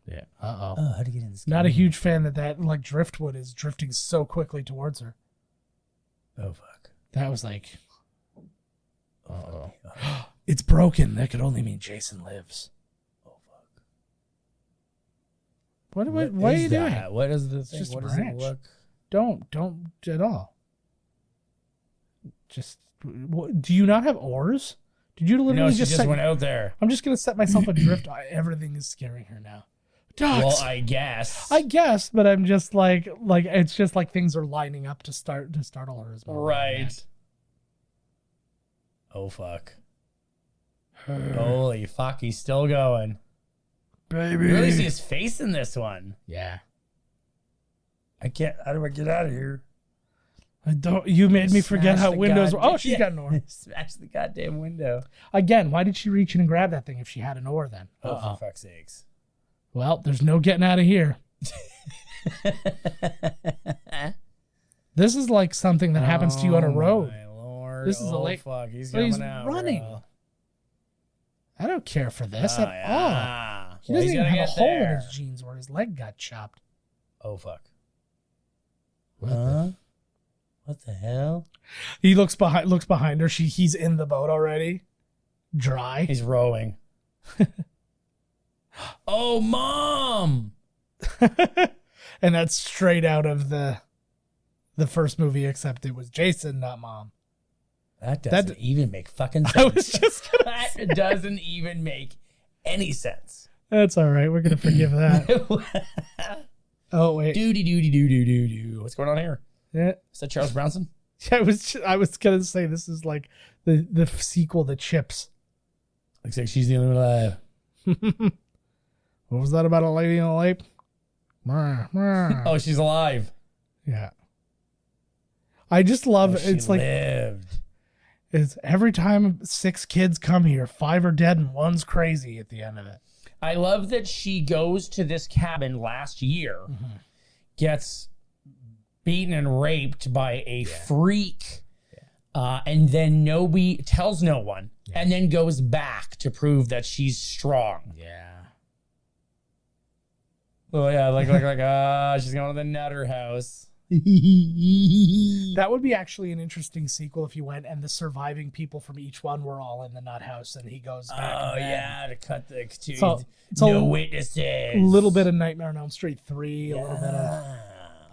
[SPEAKER 2] Yeah. Uh-oh.
[SPEAKER 1] Oh, how'd he get in this?
[SPEAKER 2] Not a huge fan that like driftwood is drifting so quickly towards her.
[SPEAKER 1] Oh, fuck.
[SPEAKER 2] That was like,
[SPEAKER 1] Oh,
[SPEAKER 2] it's broken. That could only mean Jason lives.
[SPEAKER 1] oh fuck.
[SPEAKER 2] What are you doing?
[SPEAKER 1] What is the thing?
[SPEAKER 2] just a
[SPEAKER 1] What does it
[SPEAKER 2] branch.
[SPEAKER 1] look?
[SPEAKER 2] Don't at all. Just, do you not have oars? Did you literally
[SPEAKER 1] No, she
[SPEAKER 2] just
[SPEAKER 1] just
[SPEAKER 2] set,
[SPEAKER 1] went out there.
[SPEAKER 2] I'm just going to set myself adrift. Everything is scaring her now. Ducks.
[SPEAKER 1] Well, I guess.
[SPEAKER 2] I guess, but I'm just like it's just like things are lining up to startle her as well.
[SPEAKER 1] Right. Oh, fuck. Holy fuck, he's still going.
[SPEAKER 2] Baby.
[SPEAKER 1] You really see his face in this one.
[SPEAKER 2] Yeah.
[SPEAKER 1] I can't. How do I get out of here?
[SPEAKER 2] You made me forget
[SPEAKER 1] Smash
[SPEAKER 2] how
[SPEAKER 1] the
[SPEAKER 2] windows were.
[SPEAKER 1] goddamn-
[SPEAKER 2] Oh, she's got an oar.
[SPEAKER 1] Smash the goddamn window.
[SPEAKER 2] Again, why did she reach in and grab that thing if she had an oar then?
[SPEAKER 1] Oh,
[SPEAKER 2] Uh-oh.
[SPEAKER 1] for fuck's sakes.
[SPEAKER 2] Well, there's no getting out of here. This is like something that happens to you on a road.
[SPEAKER 1] My Lord.
[SPEAKER 2] This is a lake.
[SPEAKER 1] Fuck, he's
[SPEAKER 2] So
[SPEAKER 1] coming
[SPEAKER 2] he's
[SPEAKER 1] out.
[SPEAKER 2] running.
[SPEAKER 1] Bro.
[SPEAKER 2] I don't care for this
[SPEAKER 1] Oh,
[SPEAKER 2] at all.
[SPEAKER 1] yeah.
[SPEAKER 2] He
[SPEAKER 1] Well,
[SPEAKER 2] doesn't
[SPEAKER 1] he's
[SPEAKER 2] even
[SPEAKER 1] gotta
[SPEAKER 2] have a
[SPEAKER 1] get
[SPEAKER 2] hole in
[SPEAKER 1] there.
[SPEAKER 2] his jeans where his leg got chopped.
[SPEAKER 1] Oh, fuck.
[SPEAKER 2] Huh?
[SPEAKER 1] What the hell?
[SPEAKER 2] He looks behind her. He's in the boat already. Dry.
[SPEAKER 1] He's rowing. Oh, Mom!
[SPEAKER 2] And that's straight out of the first movie, except it was Jason, not Mom.
[SPEAKER 1] That doesn't even make fucking sense.
[SPEAKER 2] I was just gonna
[SPEAKER 1] That doesn't even make any sense.
[SPEAKER 2] That's all right. We're gonna forgive that. Oh wait.
[SPEAKER 1] Doody doody doo doo doo doo. What's going on here?
[SPEAKER 2] Yeah.
[SPEAKER 1] Is that Charles Bronson?
[SPEAKER 2] I was gonna say this is like the sequel to Chips.
[SPEAKER 1] Looks like she's the only one alive.
[SPEAKER 2] What was that about a lady in a lake?
[SPEAKER 1] Oh, she's alive.
[SPEAKER 2] Yeah. I just love
[SPEAKER 1] She
[SPEAKER 2] it's like
[SPEAKER 1] lived.
[SPEAKER 2] it's every time 6 kids come here, 5 are dead and 1's crazy at the end of it.
[SPEAKER 1] I love that she goes to this cabin last year, gets beaten and raped by a freak, and then nobody tells no one, and then goes back to prove that she's strong.
[SPEAKER 2] Yeah.
[SPEAKER 1] Oh yeah, like she's going to the Nutter house.
[SPEAKER 2] That would be actually an interesting sequel if you went and the surviving people from each one were all in the nut house and he goes back.
[SPEAKER 1] Oh
[SPEAKER 2] and then.
[SPEAKER 1] yeah, to cut the
[SPEAKER 2] So,
[SPEAKER 1] no witnesses.
[SPEAKER 2] A little bit of Nightmare on Elm Street 3, a little bit of.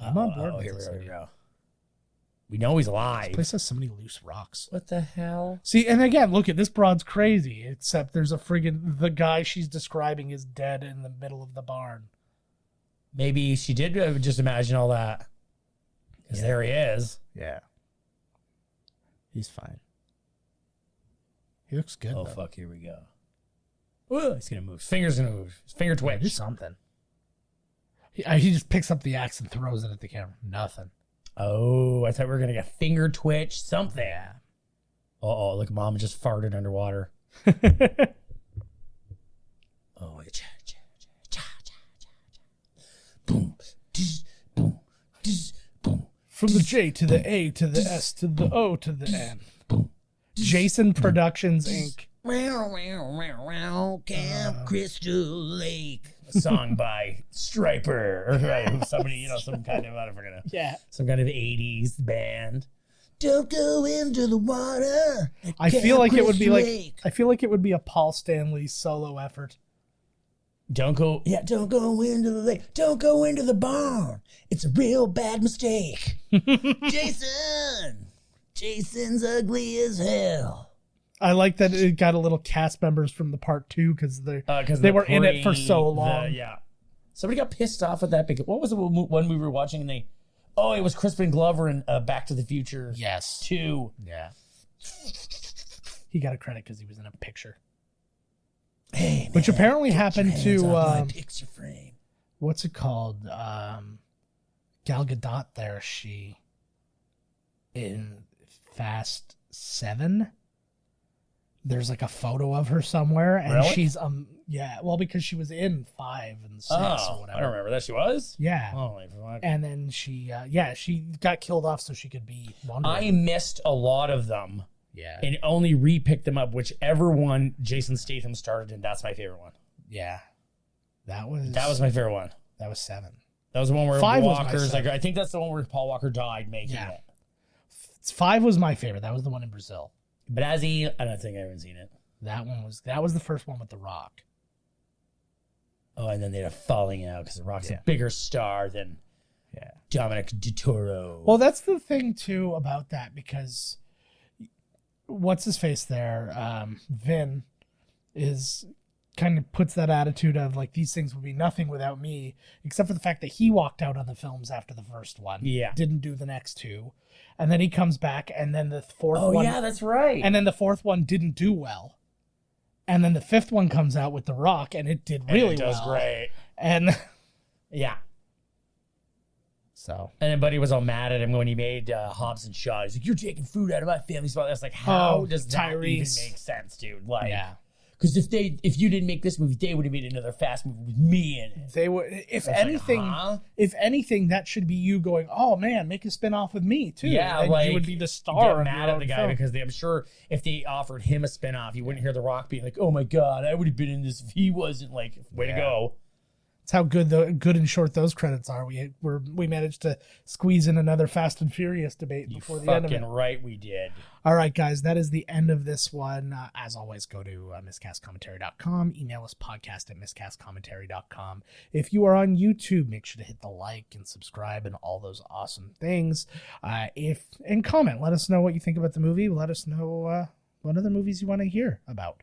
[SPEAKER 2] I'm on board with
[SPEAKER 1] here
[SPEAKER 2] this
[SPEAKER 1] we
[SPEAKER 2] idea.
[SPEAKER 1] go. We know he's alive.
[SPEAKER 2] This place has so many loose rocks.
[SPEAKER 1] What the hell?
[SPEAKER 2] See, and again, look at this broad's crazy, except there's a friggin' the guy she's describing is dead in the middle of the barn.
[SPEAKER 1] Maybe she did just imagine all that. Because there he is.
[SPEAKER 2] Yeah. He's fine. He looks good.
[SPEAKER 1] Oh,
[SPEAKER 2] though.
[SPEAKER 1] fuck, here we go. Ooh, he's going to move. His finger's going to move. His finger
[SPEAKER 2] Do
[SPEAKER 1] twitch.
[SPEAKER 2] something. He just picks up the axe and throws it at the camera. Nothing.
[SPEAKER 1] Oh, I thought we were going to get finger twitch. Something. Yeah. Uh-oh, look, Mom just farted underwater. Oh, wait. Boom. Boom. Boom.
[SPEAKER 2] From the J to the A to the S to the O to the N. Jason Productions, Inc.
[SPEAKER 1] Camp Crystal Lake. A song by Striper. Or somebody, some kind of, I don't know.
[SPEAKER 2] Yeah.
[SPEAKER 1] Some kind of 80s band. Don't go into the water.
[SPEAKER 2] I feel like it would be like
[SPEAKER 1] Lake.
[SPEAKER 2] I feel like it would be a Paul Stanley solo effort.
[SPEAKER 1] Don't go into the lake. Don't go into the barn. It's a real bad mistake. Jason's ugly as hell.
[SPEAKER 2] I like that it got a little cast members from the part 2 because they were in it for so long.
[SPEAKER 1] Yeah. Somebody got pissed off at that because what was the one movie we were watching and it was Crispin Glover in Back to the Future.
[SPEAKER 2] Yes.
[SPEAKER 1] 2.
[SPEAKER 2] Yeah. He got a credit because he was in a picture.
[SPEAKER 1] Hey, man,
[SPEAKER 2] which apparently happened
[SPEAKER 1] hands
[SPEAKER 2] to
[SPEAKER 1] off my picture frame.
[SPEAKER 2] What's it called? Gal Gadot. There, she in Fast 7. There's like a photo of her somewhere, and
[SPEAKER 1] really?
[SPEAKER 2] she's because she was in 5 and 6 or whatever.
[SPEAKER 1] I don't remember that she was.
[SPEAKER 2] Yeah.
[SPEAKER 1] Oh,
[SPEAKER 2] and then she got killed off so she could be Wonder Woman.
[SPEAKER 1] I missed a lot of them.
[SPEAKER 2] Yeah.
[SPEAKER 1] And only re-picked them up, whichever one Jason Statham started in. That's my favorite one.
[SPEAKER 2] Yeah. That was
[SPEAKER 1] my favorite one.
[SPEAKER 2] That was 7.
[SPEAKER 1] That was the one where
[SPEAKER 2] 5
[SPEAKER 1] Walker's I think that's the one where Paul Walker died making it.
[SPEAKER 2] 5 was my favorite. That was the one in Brazil.
[SPEAKER 1] Brazil, I don't think I haven't seen it.
[SPEAKER 2] That was the first one with The Rock.
[SPEAKER 1] Oh, and then they had a falling out because The Rock's a bigger star than Dominic DeToro.
[SPEAKER 2] Well, that's the thing too about that because what's his face there, Vin, is kind of puts that attitude of like these things would be nothing without me, except for the fact that he walked out on the films after the first one.
[SPEAKER 1] Yeah,
[SPEAKER 2] didn't do the next 2, and then he comes back, and then the fourth one.
[SPEAKER 1] Oh yeah, that's right.
[SPEAKER 2] And then the fourth one didn't do well, and then the 5th one comes out with The Rock, and it did really well. It does
[SPEAKER 1] great.
[SPEAKER 2] And
[SPEAKER 1] yeah.
[SPEAKER 2] So.
[SPEAKER 1] And then Buddy was all mad at him when he made Hobbs and Shaw. He's like, "You're taking food out of my family spot." That's like, how does that even make sense, dude? Like,
[SPEAKER 2] yeah.
[SPEAKER 1] Because if you didn't make this movie, they would have made another Fast movie with me in it.
[SPEAKER 2] They would, if anything, that should be you going, "Oh man, make a spinoff with me too."
[SPEAKER 1] Yeah,
[SPEAKER 2] and
[SPEAKER 1] like
[SPEAKER 2] you would be the star.
[SPEAKER 1] Get mad at the guy because I'm sure if they offered him a spinoff, you wouldn't hear The Rock being like, "Oh my god, I would have been in this if he wasn't." Like, way to go.
[SPEAKER 2] That's how good and short those credits are. We managed to squeeze in another Fast and Furious debate before the end of it.
[SPEAKER 1] Fucking right, we did.
[SPEAKER 2] All right, guys, that is the end of this one. As always, go to miscastcommentary.com. Email us podcast@miscastcommentary.com. If you are on YouTube, make sure to hit the like and subscribe and all those awesome things. And comment. Let us know what you think about the movie. Let us know what other movies you want to hear about.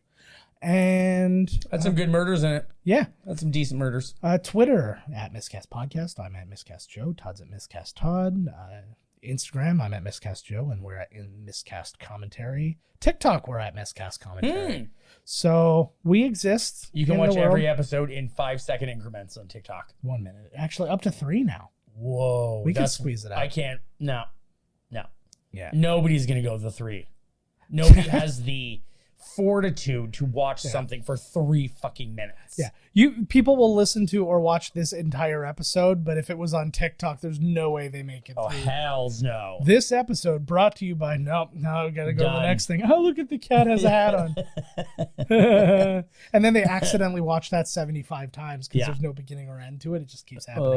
[SPEAKER 2] And
[SPEAKER 1] had some good murders in it.
[SPEAKER 2] Yeah.
[SPEAKER 1] Had some decent murders.
[SPEAKER 2] Twitter @miscastpodcast. I'm @miscastjoe. Todd's @miscasttodd. Instagram, I'm at miscastjoe, and we're at in miscast commentary. TikTok, we're at miscast commentary. So we exist.
[SPEAKER 1] You can watch every episode in 5-second increments on TikTok.
[SPEAKER 2] 1 minute. Actually, up to 3 now.
[SPEAKER 1] Whoa.
[SPEAKER 2] We can squeeze it out.
[SPEAKER 1] I can't. No.
[SPEAKER 2] Yeah.
[SPEAKER 1] Nobody's going to go the 3. Nobody has the fortitude to watch something for 3 fucking minutes.
[SPEAKER 2] Yeah. People will listen to or watch this entire episode, but if it was on TikTok, there's no way they make it
[SPEAKER 1] Oh,
[SPEAKER 2] through.
[SPEAKER 1] hells no.
[SPEAKER 2] This episode brought to you by no, I gotta go to the
[SPEAKER 1] Done.
[SPEAKER 2] next thing. Oh, look at the cat has a hat on. And then they accidentally watch that 75 times because there's no beginning or end to it. It just keeps happening.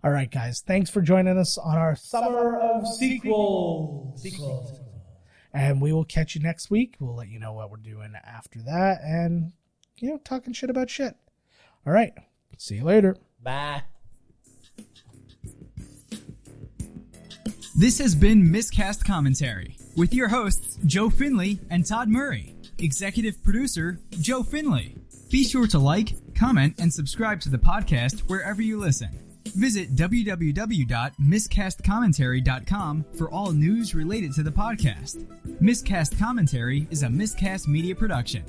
[SPEAKER 2] All right, guys. Thanks for joining us on our Summer of Sequels. And we will catch you next week. We'll let you know what we're doing after that and, talking shit about shit. All right. See you later.
[SPEAKER 1] Bye.
[SPEAKER 5] This has been Miscast Commentary with your hosts, Joe Finley and Todd Murray. Executive producer, Joe Finley. Be sure to like, comment, and subscribe to the podcast wherever you listen. Visit www.miscastcommentary.com for all news related to the podcast. Miscast Commentary is a Miscast Media production.